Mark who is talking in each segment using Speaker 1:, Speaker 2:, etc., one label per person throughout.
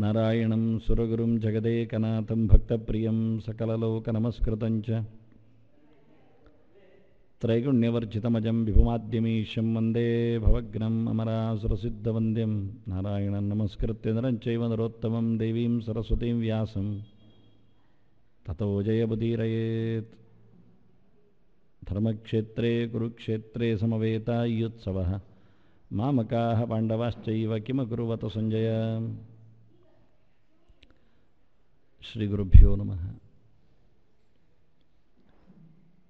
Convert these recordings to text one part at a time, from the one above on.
Speaker 1: ನಾರಾಯಣಂ ಸುರಗುರುಂ ಜಗದೇಕನಾಥಂ ಭಕ್ತಪ್ರಿಯಂ ಸಕಲಲೋಕನಮಸ್ಕೃತಂಚ ತ್ರೈಗುಣ್ಯವರ್ಜಿತಮಜಂ ವಿಭುಮಾದ್ಯಮೀಶಂ ವಂದೇ ಭವಗ್ನಂ ಅಮರಾಸುರಸಿದ್ಧವಂದ್ಯಂ ನಾರಾಯಣಂ ನಮಸ್ಕೃತ್ಯ ನರಂಚೈವ ನರೋತ್ತಮಂ ದೇವೀಂ ಸರಸ್ವತೀಂ ವ್ಯಾಸಂ ತತೋ ಜಯಬುದೀರಯೇತ್. ಧರ್ಮಕ್ಷೇತ್ರೇ ಕುರುಕ್ಷೇತ್ರೇ ಸಮವೇತಾಯುತ್ಸವಃ ಮಾಮಕಾಃ ಪಾಂಡವಾಶ್ಚೈವ ಕಿಮಕುರ್ವತ ಸಂಜಯ. ಶ್ರೀ ಗುರುಭ್ಯೋ ನಮಃ.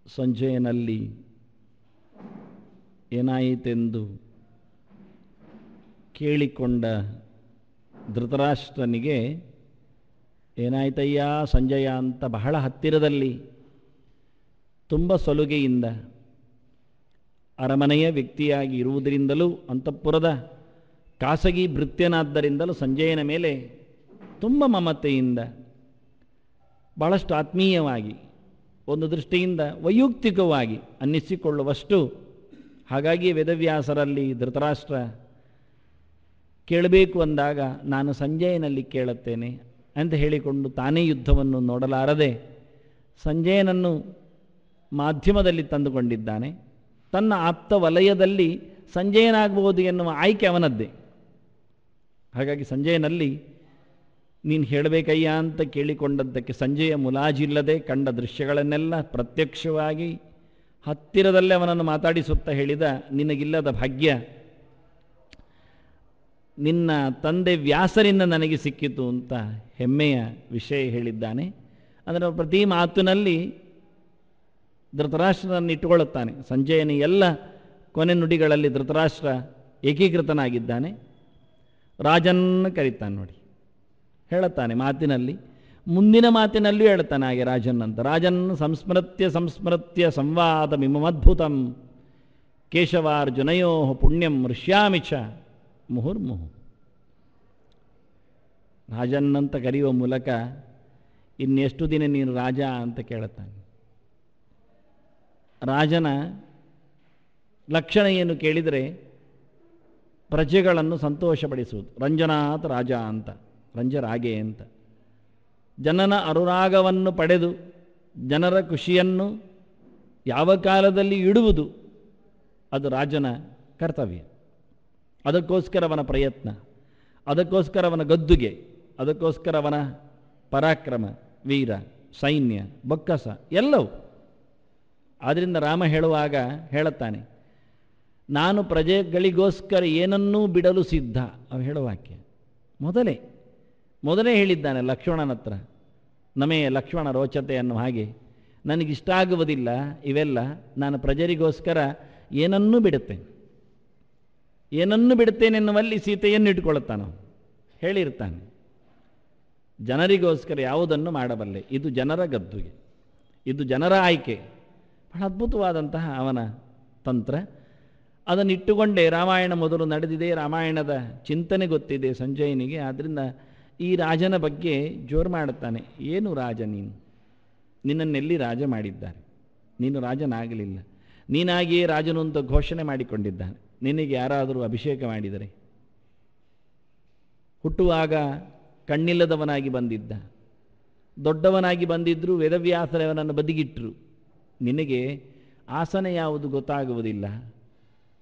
Speaker 1: ಸಂಜಯನಲ್ಲಿ ಏನಾಯಿತೆಂದು ಕೇಳಿಕೊಂಡ ಧೃತರಾಷ್ಟ್ರನಿಗೆ ಏನಾಯ್ತಯ್ಯ ಸಂಜಯ ಅಂತ ಬಹಳ ಹತ್ತಿರದಲ್ಲಿ ತುಂಬ ಸಲುಗೆಯಿಂದ ಅರಮನೆಯ ವ್ಯಕ್ತಿಯಾಗಿ ಇರುವುದರಿಂದಲೂ ಅಂತಃಪುರದ ಖಾಸಗಿ ಭೃತ್ಯನಾದ್ದರಿಂದಲೂ ಸಂಜಯನ ಮೇಲೆ ತುಂಬ ಮಮತೆಯಿಂದ ಬಹಳಷ್ಟು ಆತ್ಮೀಯವಾಗಿ ಒಂದು ದೃಷ್ಟಿಯಿಂದ ವೈಯಕ್ತಿಕವಾಗಿ ಅನ್ನಿಸಿಕೊಳ್ಳುವಷ್ಟು. ಹಾಗಾಗಿ ವೇದವ್ಯಾಸರಲ್ಲಿ ಧೃತರಾಷ್ಟ್ರ ಕೇಳಬೇಕು ಅಂದಾಗ ನಾನು ಸಂಜಯನಲ್ಲಿ ಕೇಳುತ್ತೇನೆ ಅಂತ ಹೇಳಿಕೊಂಡು ತಾನೇ ಯುದ್ಧವನ್ನು ನೋಡಲಾರದೆ ಸಂಜಯನನ್ನು ಮಾಧ್ಯಮದಲ್ಲಿ ತಂದುಕೊಂಡಿದ್ದಾನೆ. ತನ್ನ ಆಪ್ತ ವಲಯದಲ್ಲಿ ಸಂಜಯನಾಗಬಹುದು ಎನ್ನುವ ಆಯ್ಕೆ ಅವನದ್ದೇ. ಹಾಗಾಗಿ ಸಂಜಯನಲ್ಲಿ ನೀನು ಹೇಳಬೇಕಯ್ಯ ಅಂತ ಕೇಳಿಕೊಂಡದ್ದಕ್ಕೆ ಸಂಜಯ ಮುಲಾಜಿಲ್ಲದೆ ಕಂಡ ದೃಶ್ಯಗಳನ್ನೆಲ್ಲ ಪ್ರತ್ಯಕ್ಷವಾಗಿ ಹತ್ತಿರದಲ್ಲೇ ಅವನನ್ನು ಮಾತಾಡಿಸುತ್ತಾ ಹೇಳಿದ, ನಿನಗಿಲ್ಲದ ಭಾಗ್ಯ ನಿನ್ನ ತಂದೆ ವ್ಯಾಸರಿಂದ ನನಗೆ ಸಿಕ್ಕಿತು ಅಂತ ಹೆಮ್ಮೆಯ ವಿಷಯ ಹೇಳಿದ್ದಾನೆ. ಅದರ ಪ್ರತಿ ಮಾತಿನಲ್ಲಿ ಧೃತರಾಷ್ಟ್ರನನ್ನು ಇಟ್ಟುಕೊಳ್ಳುತ್ತಾನೆ. ಸಂಜಯನ ಎಲ್ಲ ಕೊನೆ ನುಡಿಗಳಲ್ಲಿ ಧೃತರಾಷ್ಟ್ರ ಏಕೀಕೃತನಾಗಿದ್ದಾನೆ. ರಾಜನ್ನು ಕರೀತಾನೆ ನೋಡಿ, ಹೇಳುತ್ತಾನೆ ಮಾತಿನಲ್ಲಿ, ಮುಂದಿನ ಮಾತಿನಲ್ಲಿಯೂ ಹೇಳ್ತಾನೆ ಹಾಗೆ ರಾಜನ್ನಂತ. ರಾಜನ್ ಸಂಸ್ಮೃತ್ಯ ಸಂವಾದ ಮಿಮಮದ್ಭುತಂ ಕೇಶವಾರ್ಜುನಯೋ ಪುಣ್ಯಂ ಋಷ್ಯಾಮಿ ಚ ಮುಹುರ್ಮುಹು. ರಾಜನ್ನಂತ ಕರೆಯುವ ಮೂಲಕ ಇನ್ನೆಷ್ಟು ದಿನ ನೀನು ರಾಜ ಅಂತ ಕೇಳುತ್ತಾನೆ. ರಾಜನ ಲಕ್ಷಣ ಏನು ಕೇಳಿದರೆ ಪ್ರಜೆಗಳನ್ನು ಸಂತೋಷಪಡಿಸುವುದು. ರಂಜನಾತ್ ರಾಜ ಅಂತ, ರಂಜರಾಗೆ ಅಂತ. ಜನನ ಅನುರಾಗವನ್ನು ಪಡೆದು ಜನರ ಖುಷಿಯನ್ನು ಯಾವ ಕಾಲದಲ್ಲಿ ಇಡುವುದು ಅದು ರಾಜನ ಕರ್ತವ್ಯ. ಅದಕ್ಕೋಸ್ಕರ ಅವನ ಪ್ರಯತ್ನ, ಅದಕ್ಕೋಸ್ಕರ ಅವನ ಗದ್ದುಗೆ, ಅದಕ್ಕೋಸ್ಕರ ಅವನ ಪರಾಕ್ರಮ, ವೀರ, ಸೈನ್ಯ, ಬೊಕ್ಕಸ ಎಲ್ಲವೂ. ಆದ್ದರಿಂದ ರಾಮ ಹೇಳುವಾಗ ಹೇಳುತ್ತಾನೆ, ನಾನು ಪ್ರಜೆಗಳಿಗೋಸ್ಕರ ಏನನ್ನೂ ಬಿಡಲು ಸಿದ್ಧ. ಅವ ಹೇಳುವ ವಾಕ್ಯ ಮೊದಲೇ ಹೇಳಿದ್ದಾನೆ ಲಕ್ಷ್ಮಣನ ಹತ್ರ, ನಮೇ ಲಕ್ಷ್ಮಣ ರೋಚತೆ ಅನ್ನೋ ಹಾಗೆ, ನನಗಿಷ್ಟ ಆಗುವುದಿಲ್ಲ ಇವೆಲ್ಲ, ನಾನು ಪ್ರಜರಿಗೋಸ್ಕರ ಏನನ್ನೂ ಬಿಡುತ್ತೇನೆ, ಏನನ್ನು ಬಿಡುತ್ತೇನೆ ಎನ್ನುವಲ್ಲಿ ಸೀತೆಯನ್ನು ಇಟ್ಕೊಳ್ಳುತ್ತಾನೆ. ಹೇಳಿರ್ತಾನೆ, ಜನರಿಗೋಸ್ಕರ ಯಾವುದನ್ನು ಮಾಡಬಲ್ಲೆ, ಇದು ಜನರ ಗದ್ದುಗೆ, ಇದು ಜನರ ಆಯ್ಕೆ. ಬಹಳ ಅದ್ಭುತವಾದಂತಹ ಅವನ ತಂತ್ರ. ಅದನ್ನಿಟ್ಟುಕೊಂಡೇ ರಾಮಾಯಣ ಮೊದಲು ನಡೆದಿದೆ. ರಾಮಾಯಣದ ಚಿಂತನೆ ಗೊತ್ತಿದೆ ಸಂಜಯನಿಗೆ. ಆದ್ದರಿಂದ ಈ ರಾಜನ ಬಗ್ಗೆ ಜೋರು ಮಾಡುತ್ತಾನೆ. ಏನು ರಾಜ ನೀನು? ನಿನ್ನನ್ನೆಲ್ಲಿ ರಾಜ ಮಾಡಿದ್ದಾರೆ? ನೀನು ರಾಜನಾಗಲಿಲ್ಲ. ನೀನಾಗಿಯೇ ರಾಜನು ಅಂತ ಘೋಷಣೆ ಮಾಡಿಕೊಂಡಿದ್ದಾನೆ. ನಿನಗೆ ಯಾರಾದರೂ ಅಭಿಷೇಕ ಮಾಡಿದರೆ? ಹುಟ್ಟುವಾಗ ಕಣ್ಣಿಲ್ಲದವನಾಗಿ ಬಂದಿದ್ದ, ದೊಡ್ಡವನಾಗಿ ಬಂದಿದ್ದರೂ ವೇದವ್ಯಾಸರವನನ್ನು ಬದಿಗಿಟ್ಟರು. ನಿನಗೆ ಆಸನ ಯಾವುದು ಗೊತ್ತಾಗುವುದಿಲ್ಲ,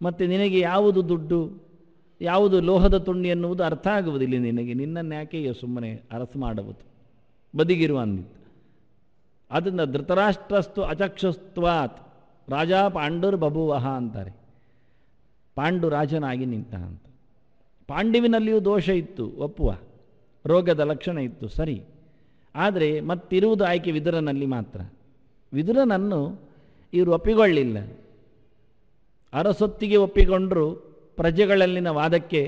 Speaker 1: ಮತ್ತು ನಿನಗೆ ಯಾವುದು ದುಡ್ಡು, ಯಾವುದು ಲೋಹದ ತುಂಡಿ ಎನ್ನುವುದು ಅರ್ಥ ಆಗುವುದಿಲ್ಲ ನಿನಗೆ. ನಿನ್ನನ್ನು ಯಾಕೆಯೋ ಸುಮ್ಮನೆ ಅರಸು ಮಾಡುವುದು, ಬದಿಗಿರುವ ಅಂದಿತ್ತು. ಅದನ್ನು ಧೃತರಾಷ್ಟ್ರಸ್ತು ಅಚಕ್ಷುಸ್ತ್ವಾತ್ ರಾಜಾ ಪಾಂಡುರ್ ಬಭುವಹ ಅಂತಾರೆ. ಪಾಂಡು ರಾಜನಾಗಿ ನಿಂತ ಅಂತ. ಪಾಂಡುವಿನಲ್ಲಿಯೂ ದೋಷ ಇತ್ತು, ಒಪ್ಪುವ. ರೋಗದ ಲಕ್ಷಣ ಇತ್ತು, ಸರಿ. ಆದರೆ ಮತ್ತಿರುವುದು ಆಯ್ಕೆ ವಿದುರನಲ್ಲಿ ಮಾತ್ರ. ವಿದುರನನ್ನು ಇವರು ಒಪ್ಪಿಕೊಳ್ಳಿಲ್ಲ. ಅರಸೊತ್ತಿಗೆ ಒಪ್ಪಿಕೊಂಡರೂ ಪ್ರಜೆಗಳಲ್ಲಿನ ವಾದಕ್ಕೆ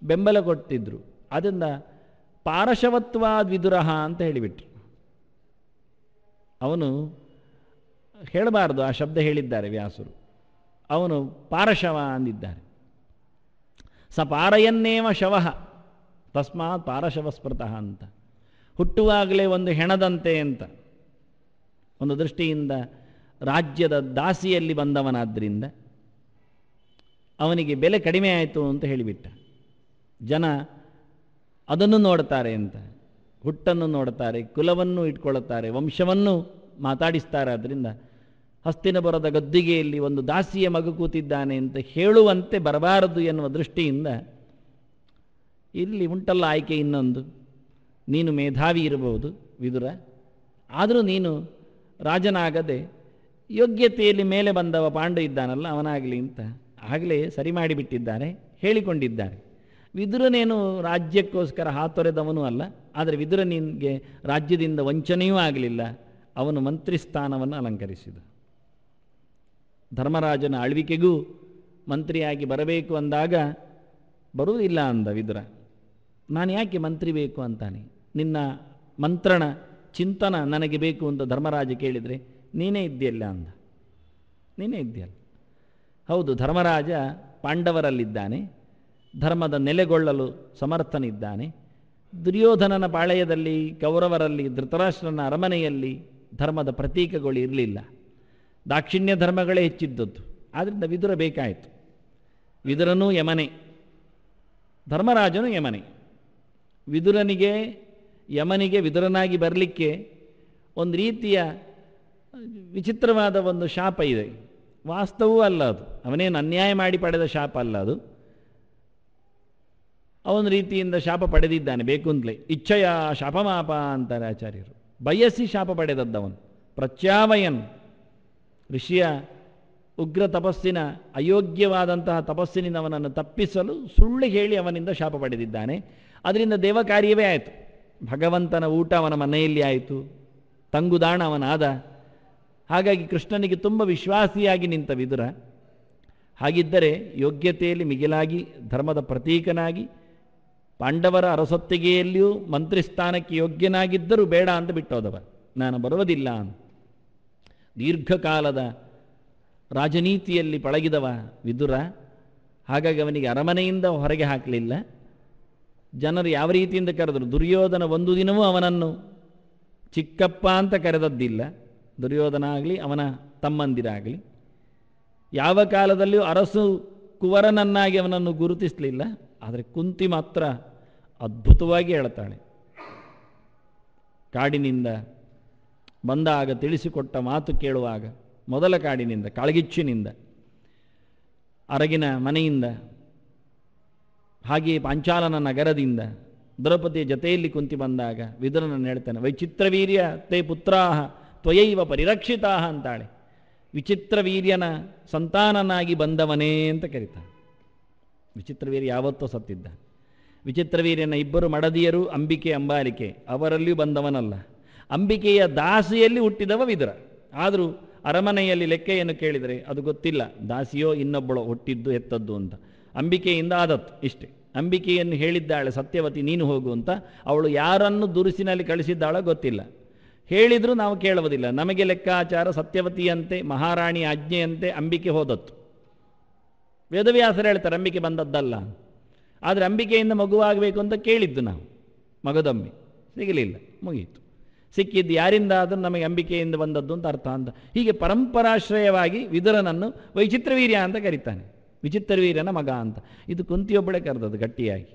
Speaker 1: ಬೆಂಬಲ ಕೊಡ್ತಿದ್ರು. ಅದರಿಂದ ಪಾರಶವತ್ವಾದ್ ವಿದುರಹ ಅಂತ ಹೇಳಿಬಿಟ್ರು. ಅವನು ಹೇಳಬಾರ್ದು ಆ ಶಬ್ದ ಹೇಳಿದ್ದಾರೆ ವ್ಯಾಸರು. ಅವನು ಪಾರಶವ ಅಂದಿದ್ದಾರೆ. ಸ ಪಾರಯನ್ನೇವ ಶವಃ ತಸ್ಮಾತ್ ಪಾರಶವ ಸ್ಮೃತಃ ಅಂತ. ಹುಟ್ಟುವಾಗಲೇ ಒಂದು ಹೆಣದಂತೆ ಅಂತ. ಒಂದು ದೃಷ್ಟಿಯಿಂದ ರಾಜ್ಯದ ದಾಸಿಯಲ್ಲಿ ಬಂದವನಾದ್ದರಿಂದ ಅವನಿಗೆ ಬೆಲೆ ಕಡಿಮೆ ಆಯಿತು ಅಂತ ಹೇಳಿಬಿಟ್ಟ. ಜನ ಅದನ್ನು ನೋಡ್ತಾರೆ ಅಂತ. ಹುಟ್ಟನ್ನು ನೋಡ್ತಾರೆ, ಕುಲವನ್ನು ಇಟ್ಕೊಳ್ಳುತ್ತಾರೆ, ವಂಶವನ್ನು ಮಾತಾಡಿಸ್ತಾರೆ. ಅದರಿಂದ ಹಸ್ತಿನಪುರದ ಗದ್ದಿಗೆಯಲ್ಲಿ ಒಂದು ದಾಸಿಯ ಮಗು ಕೂತಿದ್ದಾನೆ ಅಂತ ಹೇಳುವಂತೆ ಬರಬಾರದು ಎನ್ನುವ ದೃಷ್ಟಿಯಿಂದ ಇಲ್ಲಿ ಉಂಟಲ್ಲ ಆಯ್ಕೆ ಇನ್ನೊಂದು. ನೀನು ಮೇಧಾವಿ ಇರಬಹುದು ವಿದುರ, ಆದರೂ ನೀನು ರಾಜನಾಗದೆ ಯೋಗ್ಯತೆಯಲ್ಲಿ ಮೇಲೆ ಬಂದವ ಪಾಂಡು ಇದ್ದಾನಲ್ಲ ಅವನಾಗಲಿ ಅಂತ ಆಗಲೇ ಸರಿ ಮಾಡಿಬಿಟ್ಟಿದ್ದಾರೆ, ಹೇಳಿಕೊಂಡಿದ್ದಾರೆ. ವಿದುರನೇನು ರಾಜ್ಯಕ್ಕೋಸ್ಕರ ಹಾತೊರೆದವನೂ ಅಲ್ಲ, ಆದರೆ ವಿದುರ ನಿನಗೆ ರಾಜ್ಯದಿಂದ ವಂಚನೆಯೂ ಆಗಲಿಲ್ಲ. ಅವನು ಮಂತ್ರಿ ಸ್ಥಾನವನ್ನು ಅಲಂಕರಿಸಿದ. ಧರ್ಮರಾಜನ ಆಳ್ವಿಕೆಗೂ ಮಂತ್ರಿಯಾಗಿ ಬರಬೇಕು ಅಂದಾಗ ಬರುವುದಿಲ್ಲ ಅಂದ ವಿದುರ. ನಾನು ಯಾಕೆ ಮಂತ್ರಿ ಬೇಕು ಅಂತಾನೆ, ನಿನ್ನ ಮಂತ್ರಣ ಚಿಂತನ ನನಗೆ ಬೇಕು ಅಂತ ಧರ್ಮರಾಜ ಕೇಳಿದರೆ ನೀನೇ ಇದ್ದೀಯಲ್ಲ ಅಂದ. ನೀನೇ ಇದ್ದೀಯಲ್ಲ. ಹೌದು, ಧರ್ಮರಾಜ ಪಾಂಡವರಲ್ಲಿದ್ದಾನೆ, ಧರ್ಮದ ನೆಲೆಗೊಳ್ಳಲು ಸಮರ್ಥನಿದ್ದಾನೆ. ದುರ್ಯೋಧನನ ಪಾಳೆಯದಲ್ಲಿ, ಕೌರವರಲ್ಲಿ, ಧೃತರಾಷ್ಟ್ರನ ಅರಮನೆಯಲ್ಲಿ ಧರ್ಮದ ಪ್ರತೀಕಗಳು ಇರಲಿಲ್ಲ. ದಾಕ್ಷಿಣ್ಯ ಧರ್ಮಗಳೇ ಹೆಚ್ಚಿದ್ದದ್ದು. ಆದ್ದರಿಂದ ವಿದುರ ಬೇಕಾಯಿತು. ವಿದುರನೂ ಯಮನೆ, ಧರ್ಮರಾಜನು ಯಮನೆ. ವಿದುರನಿಗೆ ಯಮನಿಗೆ ವಿದುರನಾಗಿ ಬರಲಿಕ್ಕೆ ಒಂದು ರೀತಿಯ ವಿಚಿತ್ರವಾದ ಒಂದು ಶಾಪ ಇದೆ. ವಾಸ್ತವವೂ ಅಲ್ಲ ಅದು, ಅವನೇನು ಅನ್ಯಾಯ ಮಾಡಿ ಪಡೆದ ಶಾಪ ಅಲ್ಲ ಅದು. ಅವನ ರೀತಿಯಿಂದ ಶಾಪ ಪಡೆದಿದ್ದಾನೆ ಬೇಕು ಅಂತಲೇ. ಇಚ್ಛೆಯ ಶಾಪಮಾಪ ಅಂತಾರೆ ಆಚಾರ್ಯರು. ಬಯಸಿ ಶಾಪ ಪಡೆದದ್ದವನು. ಪ್ರತ್ಯಾವಯನ್ ಋಷಿಯ ಉಗ್ರ ತಪಸ್ಸಿನ ಅಯೋಗ್ಯವಾದಂತಹ ತಪಸ್ಸಿನಿಂದ ಅವನನ್ನು ತಪ್ಪಿಸಲು ಸುಳ್ಳು ಹೇಳಿ ಅವನಿಂದ ಶಾಪ ಪಡೆದಿದ್ದಾನೆ. ಅದರಿಂದ ದೇವ ಕಾರ್ಯವೇ ಆಯಿತು. ಭಗವಂತನ ಊಟ ಅವನ ಮನೆಯಲ್ಲಿ ಆಯಿತು, ತಂಗುದಾಣ ಅವನಾದ. ಹಾಗಾಗಿ ಕೃಷ್ಣನಿಗೆ ತುಂಬ ವಿಶ್ವಾಸಿಯಾಗಿ ನಿಂತ ವಿದುರ. ಹಾಗಿದ್ದರೆ ಯೋಗ್ಯತೆಯಲ್ಲಿ ಮಿಗಿಲಾಗಿ ಧರ್ಮದ ಪ್ರತೀಕನಾಗಿ ಪಾಂಡವರ ಅರಸೊತ್ತಿಗೆಯಲ್ಲಿಯೂ ಮಂತ್ರಿ ಸ್ಥಾನಕ್ಕೆ ಯೋಗ್ಯನಾಗಿದ್ದರೂ ಬೇಡ ಅಂತ ಬಿಟ್ಟೋದವ. ನಾನು ಬರುವುದಿಲ್ಲ ಅಂತ. ದೀರ್ಘಕಾಲದ ರಾಜನೀತಿಯಲ್ಲಿ ಪಳಗಿದವ ವಿದುರ. ಹಾಗಾಗಿ ಅವನಿಗೆ ಅರಮನೆಯಿಂದ ಹೊರಗೆ ಹಾಕಲಿಲ್ಲ. ಜನರು ಯಾವ ರೀತಿಯಿಂದ ಕರೆದರು, ದುರ್ಯೋಧನ ಒಂದು ದಿನವೂ ಅವನನ್ನು ಚಿಕ್ಕಪ್ಪ ಅಂತ ಕರೆದದ್ದಿಲ್ಲ. ದುರ್ಯೋಧನ ಆಗಲಿ ಅವನ ತಮ್ಮಂದಿರಾಗಲಿ ಯಾವ ಕಾಲದಲ್ಲಿಯೂ ಅರಸು ಕುವರನನ್ನಾಗಿ ಅವನನ್ನು ಗುರುತಿಸಲಿಲ್ಲ. ಆದರೆ ಕುಂತಿ ಮಾತ್ರ ಅದ್ಭುತವಾಗಿ ಹೇಳ್ತಾಳೆ. ಕಾಡಿನಿಂದ ಬಂದಾಗ ತಿಳಿಸಿಕೊಟ್ಟ ಮಾತು ಕೇಳುವಾಗ, ಮೊದಲ ಕಾಡಿನಿಂದ, ಕಾಳಗಿಚ್ಚಿನಿಂದ, ಅರಗಿನ ಮನೆಯಿಂದ, ಹಾಗೆಯೇ ಪಾಂಚಾಲನ ನಗರದಿಂದ ದ್ರೌಪದಿಯ ಜತೆಯಲ್ಲಿ ಕುಂತಿ ಬಂದಾಗ ವಿದುರನನ್ನು ಹೇಳ್ತಾನೆ, ವೈಚಿತ್ರವೀರ್ಯ ತೇ ಪುತ್ರಾಹ ತ್ವಯೈವ ಪರಿರಕ್ಷಿತಾಹ ಅಂತಾಳೆ. ವಿಚಿತ್ರವೀರ್ಯನ ಸಂತಾನನಾಗಿ ಬಂದವನೇ ಅಂತ ಕರೀತಾನೆ. ವಿಚಿತ್ರವೀರ್ಯ ಯಾವತ್ತೂ ಸತ್ತಿದ್ದ. ವಿಚಿತ್ರವೀರ್ಯನ ಇಬ್ಬರು ಮಡದಿಯರು ಅಂಬಿಕೆ ಅಂಬಾಲಿಕೆ, ಅವರಲ್ಲಿಯೂ ಬಂದವನಲ್ಲ. ಅಂಬಿಕೆಯ ದಾಸಿಯಲ್ಲಿ ಹುಟ್ಟಿದವ ವಿದುರ. ಆದರೂ ಅರಮನೆಯಲ್ಲಿ ಲೆಕ್ಕೆಯನ್ನು ಕೇಳಿದರೆ ಅದು ಗೊತ್ತಿಲ್ಲ, ದಾಸಿಯೋ ಇನ್ನೊಬ್ಬಳೋ ಹುಟ್ಟಿದ್ದು ಎತ್ತದ್ದು ಅಂತ. ಅಂಬಿಕೆಯಿಂದ ಆದತ್ತು ಇಷ್ಟೇ. ಅಂಬಿಕೆಯನ್ನು ಹೇಳಿದ್ದಾಳೆ ಸತ್ಯವತಿ ನೀನು ಹೋಗು ಅಂತ. ಅವಳು ಯಾರನ್ನು ದುರುಸಿನಲ್ಲಿ ಕಳಿಸಿದ್ದಾಳೋ ಗೊತ್ತಿಲ್ಲ. ಹೇಳಿದರೂ ನಾವು ಕೇಳುವುದಿಲ್ಲ. ನಮಗೆ ಲೆಕ್ಕಾಚಾರ ಸತ್ಯವತಿಯಂತೆ ಮಹಾರಾಣಿ ಆಜ್ಞೆಯಂತೆ ಅಂಬಿಕೆ ಹೋದತ್ತು. ವೇದವ್ಯಾಸರು ಹೇಳ್ತಾರೆ ಅಂಬಿಕೆ ಬಂದದ್ದಲ್ಲ. ಆದರೆ ಅಂಬಿಕೆಯಿಂದ ಮಗುವಾಗಬೇಕು ಅಂತ ಕೇಳಿದ್ದು ನಾವು. ಮಗದೊಮ್ಮೆ ಸಿಗಲಿಲ್ಲ, ಮುಗಿಯಿತು. ಸಿಕ್ಕಿದ್ದು ಯಾರಿಂದ ಆದರೂ ನಮಗೆ ಅಂಬಿಕೆಯಿಂದ ಬಂದದ್ದು ಅಂತ ಅರ್ಥ ಅಂತ. ಹೀಗೆ ಪರಂಪರಾಶ್ರಯವಾಗಿ ವಿದುರನನ್ನು ವೈಚಿತ್ರವೀರ್ಯ ಅಂತ ಕರೀತಾನೆ. ವಿಚಿತ್ರವೀರ್ಯನ ಮಗ ಅಂತ. ಇದು ಕುಂತಿಯೊಬ್ಬಳೆ ಕರೆದದ್ದು ಗಟ್ಟಿಯಾಗಿ.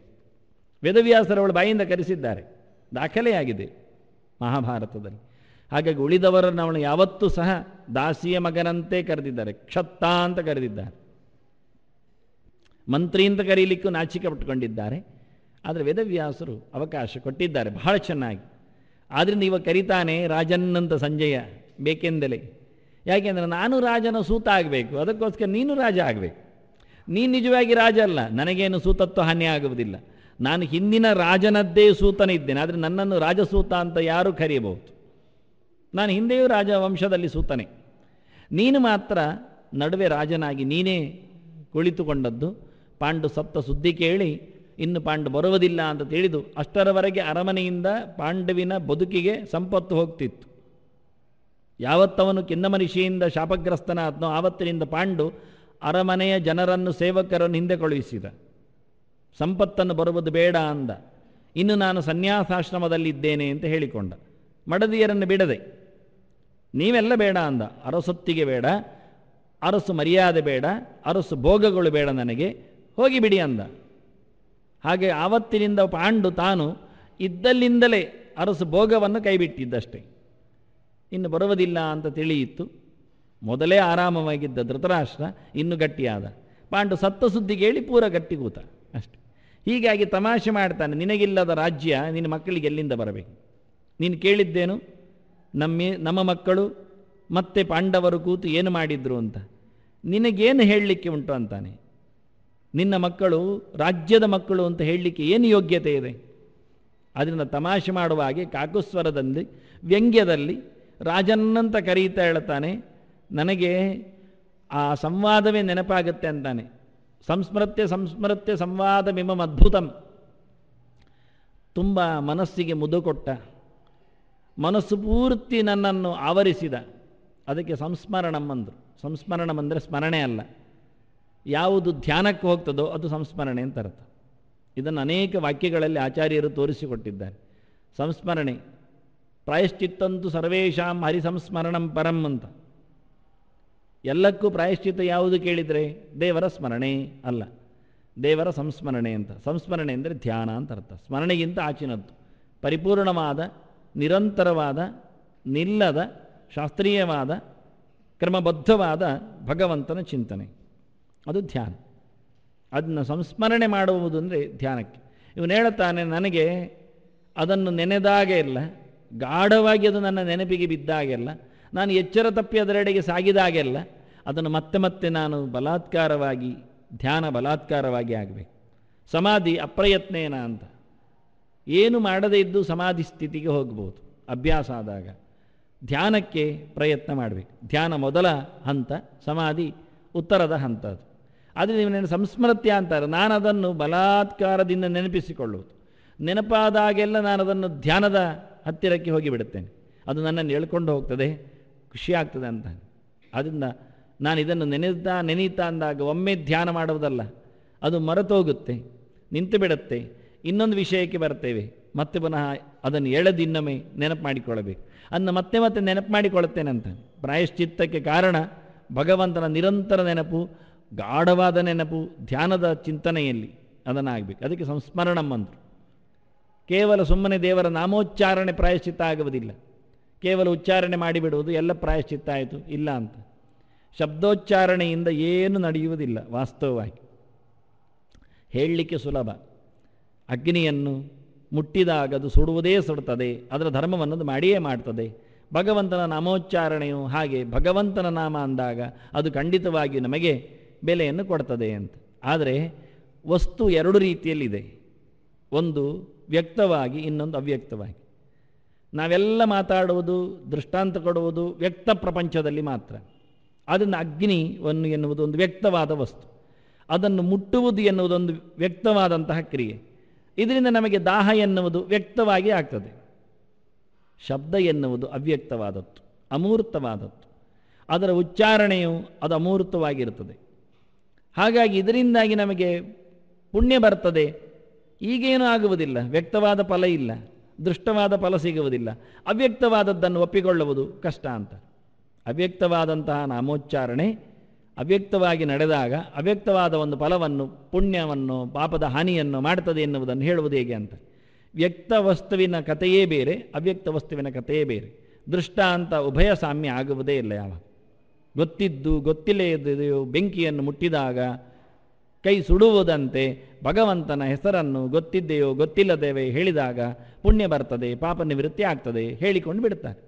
Speaker 1: ವೇದವ್ಯಾಸರವಳು ಬಾಯಿಂದ ಕರೆಸಿದ್ದಾರೆ, ದಾಖಲೆಯಾಗಿದೆ ಮಹಾಭಾರತದಲ್ಲಿ. ಹಾಗಾಗಿ ಉಳಿದವರನ್ನು ಅವಳು ಯಾವತ್ತೂ ಸಹ ದಾಸಿಯ ಮಗನಂತೆ ಕರೆದಿದ್ದಾರೆ, ಕ್ಷತ್ತ ಅಂತ ಕರೆದಿದ್ದಾರೆ. ಮಂತ್ರಿ ಅಂತ ಕರೀಲಿಕ್ಕೂ ನಾಚಿಕೆ ಪಟ್ಟುಕೊಂಡಿದ್ದಾರೆ. ಆದರೆ ವೇದವ್ಯಾಸರು ಅವಕಾಶ ಕೊಟ್ಟಿದ್ದಾರೆ ಬಹಳ ಚೆನ್ನಾಗಿ. ಆದ್ದರಿಂದ ಇವಾಗ ಕರೀತಾನೆ ರಾಜನ್ನಂತ ಸಂಜಯ ಬೇಕೆಂದಲೇ. ಯಾಕೆಂದರೆ ನಾನು ರಾಜನ ಸೂತ ಆಗಬೇಕು, ಅದಕ್ಕೋಸ್ಕರ ನೀನು ರಾಜ ಆಗಬೇಕು. ನೀನು ನಿಜವಾಗಿ ರಾಜ ಅಲ್ಲ, ನನಗೇನು ಸೂತತ್ವ ಹಾನಿ ಆಗುವುದಿಲ್ಲ. ನಾನು ಹಿಂದಿನ ರಾಜನದ್ದೇ ಸೂತನಿದ್ದೇನೆ, ಆದರೆ ನನ್ನನ್ನು ರಾಜಸೂತ ಅಂತ ಯಾರೂ ಕರೆಯಬಹುದು. ನಾನು ಹಿಂದೆಯೂ ರಾಜವಂಶದಲ್ಲಿ ಸೂತನೆ. ನೀನು ಮಾತ್ರ ನಡುವೆ ರಾಜನಾಗಿ ನೀನೇ ಕುಳಿತುಕೊಂಡದ್ದು. ಪಾಂಡು ಸತ್ತ ಸುದ್ದಿ ಕೇಳಿ ಇನ್ನು ಪಾಂಡು ಬರುವುದಿಲ್ಲ ಅಂತ ತಿಳಿದು ಅಷ್ಟರವರೆಗೆ ಅರಮನೆಯಿಂದ ಪಾಂಡುವಿನ ಬದುಕಿಗೆ ಸಂಪತ್ತು ಹೋಗ್ತಿತ್ತು. ಯಾವತ್ತವನು ಕಿನ್ನಮನಿಷಿಯಿಂದ ಶಾಪಗ್ರಸ್ತನಾದ್ನೋ ಆವತ್ತಿನಿಂದ ಪಾಂಡು ಅರಮನೆಯ ಜನರನ್ನು ಸೇವಕರನ್ನು ಹಿಂದೆ ಕಳುಹಿಸಿದ. ಸಂಪತ್ತನ್ನು ಬರುವುದು ಬೇಡ ಅಂದ. ಇನ್ನು ನಾನು ಸನ್ಯಾಸಾಶ್ರಮದಲ್ಲಿದ್ದೇನೆ ಅಂತ ಹೇಳಿಕೊಂಡ. ಮಡದಿಯರನ್ನು ಬಿಡದೆ ನೀವೆಲ್ಲ ಬೇಡ ಅಂದ. ಅರಸೊತ್ತಿಗೆ ಬೇಡ, ಅರಸು ಮರ್ಯಾದೆ ಬೇಡ, ಅರಸು ಭೋಗಗಳು ಬೇಡ, ನನಗೆ ಹೋಗಿಬಿಡಿ ಅಂದ. ಹಾಗೆ ಆವತ್ತಿನಿಂದ ಪಾಂಡು ತಾನು ಇದ್ದಲ್ಲಿಂದಲೇ ಅರಸು ಭೋಗವನ್ನು ಕೈಬಿಟ್ಟಿದ್ದಷ್ಟೇ. ಇನ್ನು ಬರುವುದಿಲ್ಲ ಅಂತ ತಿಳಿಯಿತು. ಮೊದಲೇ ಆರಾಮವಾಗಿದ್ದ ಧೃತರಾಷ್ಟ್ರ ಇನ್ನು ಗಟ್ಟಿಯಾದ. ಪಾಂಡು ಸತ್ತ ಸುದ್ದಿ ಕೇಳಿ ಪೂರ ಗಟ್ಟಿ ಕೂತ ಅಷ್ಟೆ. ಹೀಗಾಗಿ ತಮಾಷೆ ಮಾಡ್ತಾನೆ, ನಿನಗಿಲ್ಲದ ರಾಜ್ಯ ನಿನ್ನ ಮಕ್ಕಳಿಗೆ ಎಲ್ಲಿಂದ ಬರಬೇಕು? ನೀನು ಕೇಳಿದ್ದೇನು ನಮ್ಮ ಮಕ್ಕಳು ಮತ್ತೆ ಪಾಂಡವರು ಕೂತು ಏನು ಮಾಡಿದ್ರು ಅಂತ, ನಿನಗೇನು ಹೇಳಲಿಕ್ಕೆ ಉಂಟು ಅಂತಾನೆ. ನಿನ್ನ ಮಕ್ಕಳು ರಾಜ್ಯದ ಮಕ್ಕಳು ಅಂತ ಹೇಳಲಿಕ್ಕೆ ಏನು ಯೋಗ್ಯತೆ ಇದೆ? ಅದರಿಂದ ತಮಾಷೆ ಮಾಡುವ ಹಾಗೆ ಕಾಕುಸ್ವರದಲ್ಲಿ ವ್ಯಂಗ್ಯದಲ್ಲಿ ರಾಜನ್ನಂತ ಕರೀತಾ ಹೇಳ್ತಾನೆ, ನನಗೆ ಆ ಸಂವಾದವೇ ನೆನಪಾಗುತ್ತೆ ಅಂತಾನೆ. ಸಂಸ್ಮೃತ್ಯ ಸಂವಾದಮಿಮಂ ಅದ್ಭುತಂ. ತುಂಬ ಮನಸ್ಸಿಗೆ ಮುದು ಕೊಟ್ಟ, ಮನಸ್ಸು ಪೂರ್ತಿ ನನ್ನನ್ನು ಆವರಿಸಿದ, ಅದಕ್ಕೆ ಸಂಸ್ಮರಣಂ ಅಂದರು. ಸಂಸ್ಮರಣಂ ಅಂದರೆ ಸ್ಮರಣೆ ಅಲ್ಲ, ಯಾವುದು ಧ್ಯಾನಕ್ಕೆ ಹೋಗ್ತದೋ ಅದು ಸಂಸ್ಮರಣೆ ಅಂತ ಅರ್ಥ. ಇದನ್ನು ಅನೇಕ ವಾಕ್ಯಗಳಲ್ಲಿ ಆಚಾರ್ಯರು ತೋರಿಸಿಕೊಟ್ಟಿದ್ದಾರೆ. ಸಂಸ್ಮರಣೆ ಪ್ರಾಯಶ್ಚಿತ್ತಂತೂ ಸರ್ವೇಷಾಂ ಹರಿಸಂಸ್ಮರಣಂ ಪರಂ ಅಂತ. ಎಲ್ಲಕ್ಕೂ ಪ್ರಾಯಶ್ಚಿತ್ತ ಯಾವುದು ಕೇಳಿದರೆ ದೇವರ ಸ್ಮರಣೆ ಅಲ್ಲ, ದೇವರ ಸಂಸ್ಮರಣೆ ಅಂತ. ಸಂಸ್ಮರಣೆ ಅಂದರೆ ಧ್ಯಾನ ಅಂತ ಅರ್ಥ. ಸ್ಮರಣೆಗಿಂತ ಆಚಿನದ್ದು ಪರಿಪೂರ್ಣವಾದ, ನಿರಂತರವಾದ, ನಿಲ್ಲದ, ಶಾಸ್ತ್ರೀಯವಾದ, ಕ್ರಮಬದ್ಧವಾದ ಭಗವಂತನ ಚಿಂತನೆ, ಅದು ಧ್ಯಾನ. ಅದನ್ನು ಸಂಸ್ಮರಣೆ ಮಾಡುವುದು ಅಂದರೆ ಧ್ಯಾನಕ್ಕೆ. ಇವನು ಹೇಳುತ್ತಾನೆ, ನನಗೆ ಅದನ್ನು ನೆನೆದಾಗೆ ಇಲ್ಲ, ಗಾಢವಾಗಿ ಅದು ನನ್ನ ನೆನಪಿಗೆ ಬಿದ್ದಾಗೆಲ್ಲ, ನಾನು ಎಚ್ಚರ ತಪ್ಪಿ ಅದರೆಡೆಗೆ ಸಾಗಿದಾಗೆಲ್ಲ ಅದನ್ನು ಮತ್ತೆ ಮತ್ತೆ ನಾನು ಬಲಾತ್ಕಾರವಾಗಿ, ಧ್ಯಾನ ಬಲಾತ್ಕಾರವಾಗಿ ಆಗಬೇಕು. ಸಮಾಧಿ ಅಪ್ರಯತ್ನೇನ ಅಂತ, ಏನು ಮಾಡದೇ ಇದ್ದು ಸಮಾಧಿ ಸ್ಥಿತಿಗೆ ಹೋಗ್ಬೋದು ಅಭ್ಯಾಸ ಆದಾಗ. ಧ್ಯಾನಕ್ಕೆ ಪ್ರಯತ್ನ ಮಾಡಬೇಕು. ಧ್ಯಾನ ಮೊದಲ ಹಂತ, ಸಮಾಧಿ ಉತ್ತರದ ಹಂತ. ಅದು ಆದರೆ ನೀವು ಸಂಸ್ಮೃತ್ಯ ಅಂತಾರೆ. ನಾನು ಅದನ್ನು ಬಲಾತ್ಕಾರದಿಂದ ನೆನಪಿಸಿಕೊಳ್ಳುವುದು. ನೆನಪಾದಾಗೆಲ್ಲ ನಾನು ಅದನ್ನು ಧ್ಯಾನದ ಹತ್ತಿರಕ್ಕೆ ಹೋಗಿಬಿಡುತ್ತೇನೆ. ಅದು ನನ್ನನ್ನು ಎಳ್ಕೊಂಡು ಹೋಗ್ತದೆ, ಖುಷಿಯಾಗ್ತದೆ ಅಂತ. ಆದ್ದರಿಂದ ನಾನು ಇದನ್ನು ನೆನೀತಾ ಅಂದಾಗ ಒಮ್ಮೆ ಧ್ಯಾನ ಮಾಡುವುದಲ್ಲ, ಅದು ಮರೆತೋಗುತ್ತೆ, ನಿಂತು ಬಿಡುತ್ತೆ. ಇನ್ನೊಂದು ವಿಷಯಕ್ಕೆ ಬರ್ತೇವೆ, ಮತ್ತೆ ಪುನಃ ಅದನ್ನು ಎಳೆದು ಇನ್ನೊಮ್ಮೆ ನೆನಪು ಮಾಡಿಕೊಳ್ಳಬೇಕು. ಅದನ್ನು ಮತ್ತೆ ಮತ್ತೆ ನೆನಪು ಮಾಡಿಕೊಳ್ಳುತ್ತೇನೆ ಅಂತ. ಪ್ರಾಯಶ್ಚಿತ್ತಕ್ಕೆ ಕಾರಣ ಭಗವಂತನ ನಿರಂತರ ನೆನಪು, ಗಾಢವಾದ ನೆನಪು, ಧ್ಯಾನದ ಚಿಂತನೆಯಲ್ಲಿ ಅದನ್ನಾಗಬೇಕು. ಅದಕ್ಕೆ ಸಂಸ್ಮರಣಂ ಅಂದರು. ಕೇವಲ ಸುಮ್ಮನೆ ದೇವರ ನಾಮೋಚ್ಚಾರಣೆ ಪ್ರಾಯಶ್ಚಿತ್ತ ಆಗುವುದಿಲ್ಲ. ಕೇವಲ ಉಚ್ಚಾರಣೆ ಮಾಡಿಬಿಡುವುದು ಎಲ್ಲ ಪ್ರಾಯಶ್ಚಿತ್ತ ಆಯಿತು ಇಲ್ಲ ಅಂತ. ಶಬ್ದೋಚ್ಚಾರಣೆಯಿಂದ ಏನು ನಡೆಯುವುದಿಲ್ಲ ವಾಸ್ತವವಾಗಿ. ಹೇಳಲಿಕ್ಕೆ ಸುಲಭ. ಅಗ್ನಿಯನ್ನು ಮುಟ್ಟಿದಾಗ ಅದು ಸುಡುವುದೇ ಸುಡುತ್ತದೆ, ಅದರ ಧರ್ಮವನ್ನು ಮಾಡಿಯೇ ಮಾಡ್ತದೆ. ಭಗವಂತನ ನಾಮೋಚ್ಚಾರಣೆಯು ಹಾಗೆ. ಭಗವಂತನ ನಾಮ ಅಂದಾಗ ಅದು ಖಂಡಿತವಾಗಿ ನಮಗೆ ಬೆಲೆಯನ್ನು ಕೊಡ್ತದೆ ಅಂತ. ಆದರೆ ವಸ್ತು ಎರಡು ರೀತಿಯಲ್ಲಿದೆ, ಒಂದು ವ್ಯಕ್ತವಾಗಿ, ಇನ್ನೊಂದು ಅವ್ಯಕ್ತವಾಗಿ. ನಾವೆಲ್ಲ ಮಾತಾಡುವುದು, ದೃಷ್ಟಾಂತ ಕೊಡುವುದು ವ್ಯಕ್ತ ಪ್ರಪಂಚದಲ್ಲಿ ಮಾತ್ರ. ಅದನ್ನು ಅಗ್ನಿಯನ್ನು ಎನ್ನುವುದು ಒಂದು ವ್ಯಕ್ತವಾದ ವಸ್ತು, ಅದನ್ನು ಮುಟ್ಟುವುದು ಎನ್ನುವುದೊಂದು ವ್ಯಕ್ತವಾದಂತಹ ಕ್ರಿಯೆ. ಇದರಿಂದ ನಮಗೆ ದಾಹ ಎನ್ನುವುದು ವ್ಯಕ್ತವಾಗಿ ಆಗ್ತದೆ. ಶಬ್ದ ಎನ್ನುವುದು ಅವ್ಯಕ್ತವಾದದ್ದು, ಅಮೂರ್ತವಾದದ್ದು. ಅದರ ಉಚ್ಚಾರಣೆಯು ಅದು ಅಮೂರ್ತವಾಗಿರುತ್ತದೆ. ಹಾಗಾಗಿ ಇದರಿಂದಾಗಿ ನಮಗೆ ಪುಣ್ಯ ಬರ್ತದೆ, ಈಗೇನೂ ಆಗುವುದಿಲ್ಲ, ವ್ಯಕ್ತವಾದ ಫಲ ಇಲ್ಲ, ದೃಷ್ಟವಾದ ಫಲ ಸಿಗುವುದಿಲ್ಲ. ಅವ್ಯಕ್ತವಾದದ್ದನ್ನು ಒಪ್ಪಿಕೊಳ್ಳುವುದು ಕಷ್ಟ ಅಂತ. ಅವ್ಯಕ್ತವಾದಂತಹ ನಾಮೋಚ್ಚಾರಣೆ ಅವ್ಯಕ್ತವಾಗಿ ನಡೆದಾಗ ಅವ್ಯಕ್ತವಾದ ಒಂದು ಫಲವನ್ನು, ಪುಣ್ಯವನ್ನು, ಪಾಪದ ಹಾನಿಯನ್ನು ಮಾಡ್ತದೆ ಎನ್ನುವುದನ್ನು ಹೇಳುವುದು ಹೇಗೆ ಅಂತ. ವ್ಯಕ್ತ ವಸ್ತುವಿನ ಕಥೆಯೇ ಬೇರೆ, ಅವ್ಯಕ್ತ ವಸ್ತುವಿನ ಕಥೆಯೇ ಬೇರೆ. ದೃಷ್ಟ ಅಂತ ಉಭಯ ಸಾಮ್ಯ ಆಗುವುದೇ ಇಲ್ಲ. ಯಾವ ಗೊತ್ತಿದ್ದು ಗೊತ್ತಿಲ್ಲೇ ಇದ್ದೆಯೋ ಬೆಂಕಿಯನ್ನು ಮುಟ್ಟಿದಾಗ ಕೈ ಸುಡುವುದಂತೆ ಭಗವಂತನ ಹೆಸರನ್ನು ಗೊತ್ತಿದ್ದೆಯೋ ಗೊತ್ತಿಲ್ಲದೇವೆ ಹೇಳಿದಾಗ ಪುಣ್ಯ ಬರ್ತದೆ, ಪಾಪ ನಿವೃತ್ತಿ ಆಗ್ತದೆ ಹೇಳಿಕೊಂಡು ಬಿಡ್ತಾರೆ.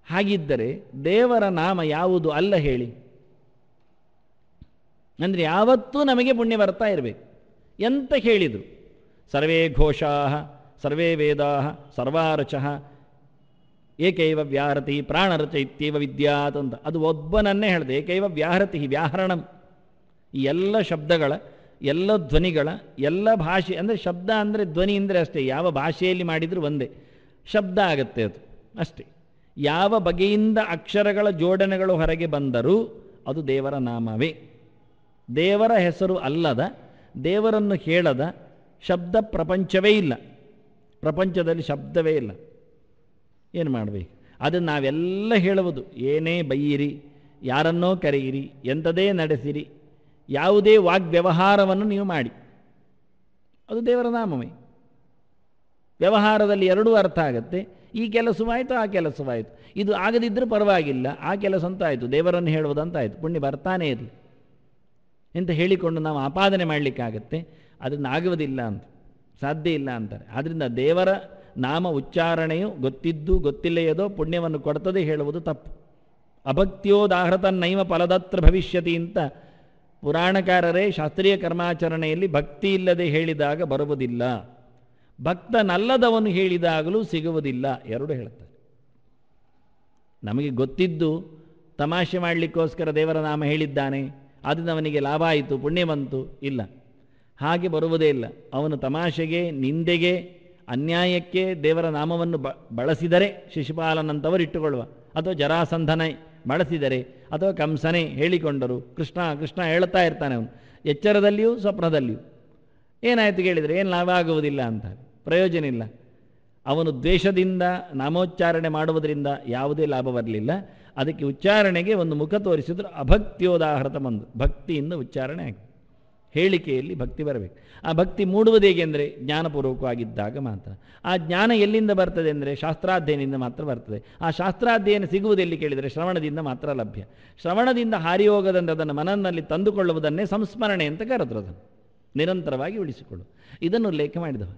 Speaker 1: ಹಾಗಿದ್ದರೆ ದೇವರ ನಾಮ ಯಾವುದು ಅಲ್ಲ ಹೇಳಿ? ಅಂದರೆ ಯಾವತ್ತೂ ನಮಗೆ ಪುಣ್ಯ ಬರ್ತಾ ಇರಬೇಕು. ಎಂತ ಹೇಳಿದರು? ಸರ್ವೇ ಘೋಷಾ ಸರ್ವೇ ವೇದಾ ಸರ್ವಾರಚಃ ಏಕೈವ ವ್ಯಾಹರತಿ ಪ್ರಾಣರಚ ಇತ್ಯೇವ ವಿದ್ಯಾತ್ ಅಂತ. ಅದು ಒಬ್ಬನನ್ನೇ ಹೇಳಿದೆ. ಏಕೈವ ವ್ಯಾಹರತಿ, ವ್ಯಾಹರಣಂ. ಈ ಎಲ್ಲ ಶಬ್ದಗಳ, ಎಲ್ಲ ಧ್ವನಿಗಳ, ಎಲ್ಲ ಭಾಷೆ, ಅಂದರೆ ಶಬ್ದ ಅಂದರೆ ಧ್ವನಿ ಅಂದರೆ ಅಷ್ಟೇ. ಯಾವ ಭಾಷೆಯಲ್ಲಿ ಮಾಡಿದರೂ ಒಂದೇ ಶಬ್ದ ಆಗುತ್ತೆ, ಅದು ಅಷ್ಟೇ. ಯಾವ ಬಗೆಯಿಂದ ಅಕ್ಷರಗಳ ಜೋಡಣೆಗಳು ಹೊರಗೆ ಬಂದರೂ ಅದು ದೇವರ ನಾಮವೇ. ದೇವರ ಹೆಸರು ಅಲ್ಲದ, ದೇವರನ್ನು ಹೇಳದ ಶಬ್ದ ಪ್ರಪಂಚವೇ ಇಲ್ಲ. ಪ್ರಪಂಚದಲ್ಲಿ ಶಬ್ದವೇ ಇಲ್ಲ. ಏನು ಮಾಡಬೇಕು? ಅದನ್ನು ನಾವೆಲ್ಲ ಹೇಳುವುದು. ಏನೇ ಬೈಯಿರಿ, ಯಾರನ್ನೋ ಕರೆಯಿರಿ, ಎಂಥದೇ ನಡೆಸಿರಿ, ಯಾವುದೇ ವಾಗ್ವ್ಯವಹಾರವನ್ನು ನೀವು ಮಾಡಿ, ಅದು ದೇವರ ನಾಮವೇ. ವ್ಯವಹಾರದಲ್ಲಿ ಎರಡೂ ಅರ್ಥ ಆಗುತ್ತೆ. ಈ ಕೆಲಸವಾಯಿತು, ಆ ಕೆಲಸವಾಯಿತು. ಇದು ಆಗದಿದ್ದರೂ ಪರವಾಗಿಲ್ಲ, ಆ ಕೆಲಸ ಅಂತ ಆಯಿತು, ದೇವರನ್ನು ಹೇಳುವುದಂತಾಯಿತು, ಪುಣ್ಯ ಬರ್ತಾನೇ ಇರಲಿ ಅಂತ ಹೇಳಿಕೊಂಡು ನಾವು ಆಪಾದನೆ ಮಾಡಲಿಕ್ಕಾಗತ್ತೆ. ಅದನ್ನು ಆಗುವುದಿಲ್ಲ ಅಂತ, ಸಾಧ್ಯ ಇಲ್ಲ ಅಂತಾರೆ. ಆದ್ದರಿಂದ ದೇವರ ನಾಮ ಉಚ್ಚಾರಣೆಯು ಗೊತ್ತಿದ್ದು ಗೊತ್ತಿಲ್ಲದೋ ಪುಣ್ಯವನ್ನು ಕೊಡ್ತದೆ ಹೇಳುವುದು ತಪ್ಪು. ಅಭಕ್ತಿಯೋದಾಹೃತನ್ನೈವ ಫಲದತ್ರ ಭವಿಷ್ಯತಿ ಅಂತ ಪುರಾಣಕಾರರೇ ಶಾಸ್ತ್ರೀಯ ಕರ್ಮಾಚರಣೆಯಲ್ಲಿ ಭಕ್ತಿ ಇಲ್ಲದೆ ಹೇಳಿದಾಗ ಬರುವುದಿಲ್ಲ, ಭಕ್ತನಲ್ಲದವನು ಹೇಳಿದಾಗಲೂ ಸಿಗುವುದಿಲ್ಲ, ಎರಡು ಹೇಳ್ತಾರೆ. ನಮಗೆ ಗೊತ್ತಿದ್ದು ತಮಾಷೆ ಮಾಡಲಿಕ್ಕೋಸ್ಕರ ದೇವರ ನಾಮ ಹೇಳಿದ್ದಾನೆ, ಆದ್ದರಿಂದ ಅವನಿಗೆ ಲಾಭ ಆಯಿತು, ಪುಣ್ಯ ಬಂತು, ಇಲ್ಲ, ಹಾಗೆ ಬರುವುದೇ ಇಲ್ಲ. ಅವನು ತಮಾಷೆಗೆ, ನಿಂದೆಗೆ, ಅನ್ಯಾಯಕ್ಕೆ ದೇವರ ನಾಮವನ್ನು ಬಳಸಿದರೆ ಶಿಶುಪಾಲನಂತವರು ಇಟ್ಟುಕೊಳ್ಳುವ, ಅಥವಾ ಜರಾಸಂಧನ ಬಳಸಿದರೆ, ಅಥವಾ ಕಂಸನೇ ಹೇಳಿಕೊಂಡರು, ಕೃಷ್ಣ ಕೃಷ್ಣ ಹೇಳ್ತಾ ಇರ್ತಾನೆ ಅವನು ಎಚ್ಚರದಲ್ಲಿಯೂ ಸ್ವಪ್ನದಲ್ಲಿಯೂ. ಏನಾಯಿತು ಕೇಳಿದರೆ ಏನು ಲಾಭ ಆಗುವುದಿಲ್ಲ ಅಂತಾರೆ, ಪ್ರಯೋಜನ ಇಲ್ಲ. ಅವನು ದ್ವೇಷದಿಂದ ನಾಮೋಚ್ಚಾರಣೆ ಮಾಡುವುದರಿಂದ ಯಾವುದೇ ಲಾಭ ಬರಲಿಲ್ಲ. ಅದಕ್ಕೆ ಉಚ್ಚಾರಣೆಗೆ ಒಂದು ಮುಖ ತೋರಿಸಿದ್ರು, ಅಭಕ್ತಿಯೋದಾಹೃತ ಬಂದು, ಭಕ್ತಿಯಿಂದ ಉಚ್ಚಾರಣೆ ಆಗಿ ಹೇಳಿಕೆಯಲ್ಲಿ ಭಕ್ತಿ ಬರಬೇಕು. ಆ ಭಕ್ತಿ ಮೂಡುವುದು ಹೇಗೆ ಅಂದರೆ ಜ್ಞಾನಪೂರ್ವಕವಾಗಿದ್ದಾಗ ಮಾತ್ರ. ಆ ಜ್ಞಾನ ಎಲ್ಲಿಂದ ಬರ್ತದೆ ಅಂದರೆ ಶಾಸ್ತ್ರಾಧ್ಯಯನದಿಂದ ಮಾತ್ರ ಬರ್ತದೆ. ಆ ಶಾಸ್ತ್ರಾಧ್ಯಯನ ಸಿಗುವುದೆಲ್ಲಿ ಕೇಳಿದರೆ ಶ್ರವಣದಿಂದ ಮಾತ್ರ ಲಭ್ಯ. ಶ್ರವಣದಿಂದ ಹಾರಿ ಹೋಗದಂತೆ ಅದನ್ನು ಮನಸ್ಸಿನಲ್ಲಿ ತಂದುಕೊಳ್ಳುವುದನ್ನೇ ಸಂಸ್ಮರಣೆ ಅಂತ ಕರೆದ್ರು. ಅದನ್ನು ನಿರಂತರವಾಗಿ ಉಳಿಸಿಕೊಳ್ಳು. ಇದನ್ನು ಉಲ್ಲೇಖ ಮಾಡಿದವ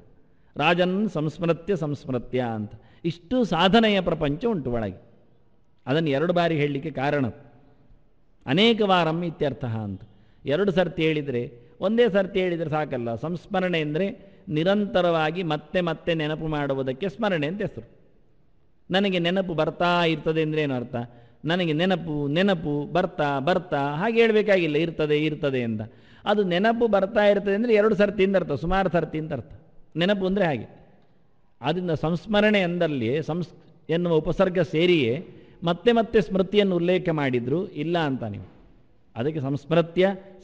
Speaker 1: ರಾಜನ್ ಸಂಸ್ಮೃತ್ಯ ಅಂತ. ಇಷ್ಟು ಸಾಧನೆಯ ಪ್ರಪಂಚ ಉಂಟು ಒಳಗೆ. ಅದನ್ನು ಎರಡು ಬಾರಿ ಹೇಳಲಿಕ್ಕೆ ಕಾರಣ, ಅನೇಕ ವಾರಂ ಇತ್ಯರ್ಥ ಅಂತ. ಎರಡು ಸರ್ತಿ ಹೇಳಿದರೆ, ಒಂದೇ ಸರ್ತಿ ಹೇಳಿದರೆ ಸಾಕಲ್ಲ. ಸಂಸ್ಮರಣೆ ಅಂದರೆ ನಿರಂತರವಾಗಿ ಮತ್ತೆ ಮತ್ತೆ ನೆನಪು ಮಾಡುವುದಕ್ಕೆ ಸ್ಮರಣೆ ಅಂತ ಹೆಸರು. ನನಗೆ ನೆನಪು ಬರ್ತಾ ಇರ್ತದೆ ಅಂದರೆ ಏನು ಅರ್ಥ? ನನಗೆ ನೆನಪು ಬರ್ತಾ ಹಾಗೆ ಹೇಳಬೇಕಾಗಿಲ್ಲ, ಇರ್ತದೆ ಅಂತ. ಅದು ನೆನಪು ಬರ್ತಾ ಇರ್ತದೆ ಅಂದರೆ ಎರಡು ಸರ್ತಿಯಿಂದ ಅರ್ಥ, ಸುಮಾರು ಸರ್ತಿ ಅಂತ ಅರ್ಥ. ನೆನಪು ಅಂದರೆ ಹಾಗೆ. ಆದ್ದರಿಂದ ಸಂಸ್ಮರಣೆ ಎಂದಲ್ಲಿ ಎನ್ನುವ ಉಪಸರ್ಗ ಸೇರಿಯೇ ಮತ್ತೆ ಮತ್ತೆ ಸ್ಮೃತಿಯನ್ನು ಉಲ್ಲೇಖ ಮಾಡಿದ್ರು, ಇಲ್ಲ ಅಂತ ನೀವು. ಅದಕ್ಕೆ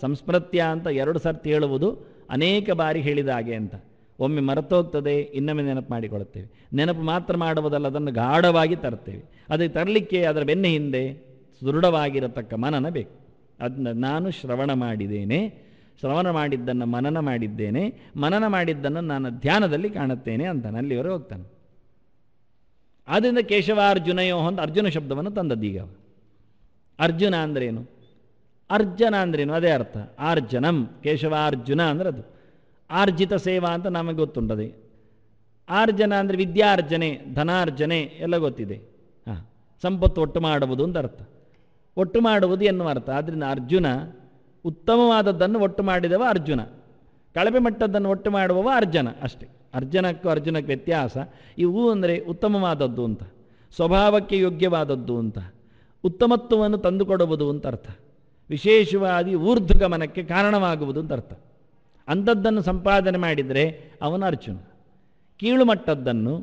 Speaker 1: ಸಂಸ್ಮೃತ್ಯ ಅಂತ ಎರಡು ಸರ್ತಿ ಹೇಳುವುದು ಅನೇಕ ಬಾರಿ ಹೇಳಿದ ಹಾಗೆ ಅಂತ. ಒಮ್ಮೆ ಮರೆತೋಗ್ತದೆ, ಇನ್ನೊಮ್ಮೆ ನೆನಪು ಮಾಡಿಕೊಳ್ಳುತ್ತೇವೆ. ನೆನಪು ಮಾತ್ರ ಮಾಡುವುದಲ್ಲ, ಅದನ್ನು ಗಾಢವಾಗಿ ತರ್ತೇವೆ. ಅದಕ್ಕೆ ತರಲಿಕ್ಕೆ ಅದರ ಬೆನ್ನ ಹಿಂದೆ ದೃಢವಾಗಿರತಕ್ಕ ಮನನ ಬೇಕು. ಅದನ್ನ ನಾನು ಶ್ರವಣ ಮಾಡಿದ್ದನ್ನು ಮನನ ಮಾಡಿದ್ದೇನೆ, ಮನನ ಮಾಡಿದ್ದನ್ನು ನಾನು ಧ್ಯಾನದಲ್ಲಿ ಕಾಣುತ್ತೇನೆ ಅಂತಾನೆ. ಅಲ್ಲಿವರೆಗೆ ಹೋಗ್ತಾನೆ. ಆದ್ದರಿಂದ ಕೇಶವಾರ್ಜುನಯೋ ಅಂತ ಅರ್ಜುನ ಶಬ್ದವನ್ನು ತಂದದ್ದೀಗ. ಅರ್ಜುನ ಅಂದ್ರೇನು? ಅರ್ಜನ ಅಂದ್ರೇನು? ಅದೇ ಅರ್ಥ. ಆರ್ಜನಂ, ಕೇಶವಾರ್ಜುನ ಅಂದ್ರೆ ಅದು. ಆರ್ಜಿತ ಸೇವಾ ಅಂತ ನಮಗೆ ಗೊತ್ತುಂಟದೆ. ಆರ್ಜನ ಅಂದರೆ ವಿದ್ಯಾರ್ಜನೆ, ಧನಾರ್ಜನೆ ಎಲ್ಲ ಗೊತ್ತಿದೆ. ಸಂಪತ್ತು ಒಟ್ಟು ಮಾಡುವುದು ಅಂತ ಅರ್ಥ. ಒಟ್ಟು ಮಾಡುವುದು ಎನ್ನುವ ಅರ್ಥ. ಆದ್ದರಿಂದ ಅರ್ಜುನ ಉತ್ತಮವಾದದ್ದನ್ನು ಒಟ್ಟು ಮಾಡಿದವ ಅರ್ಜುನ, ಕಳಪೆ ಮಟ್ಟದ್ದನ್ನು ಒಟ್ಟು ಮಾಡುವವ ಅರ್ಜನ, ಅಷ್ಟೇ. ಅರ್ಜುನಕ್ಕೆ ವ್ಯತ್ಯಾಸ. ಇವು ಅಂದರೆ ಉತ್ತಮವಾದದ್ದು ಅಂತ, ಸ್ವಭಾವಕ್ಕೆ ಯೋಗ್ಯವಾದದ್ದು ಅಂತ, ಉತ್ತಮತ್ವವನ್ನು ತಂದುಕೊಡುವುದು ಅಂತ ಅರ್ಥ. ವಿಶೇಷವಾಗಿ ಊರ್ಧ್ವಗಮನಕ್ಕೆ ಕಾರಣವಾಗುವುದು ಅಂತ ಅರ್ಥ. ಅಂಥದ್ದನ್ನು ಸಂಪಾದನೆ ಮಾಡಿದರೆ ಅವನು ಅರ್ಜುನ. ಕೀಳು ಮಟ್ಟದ್ದನ್ನು,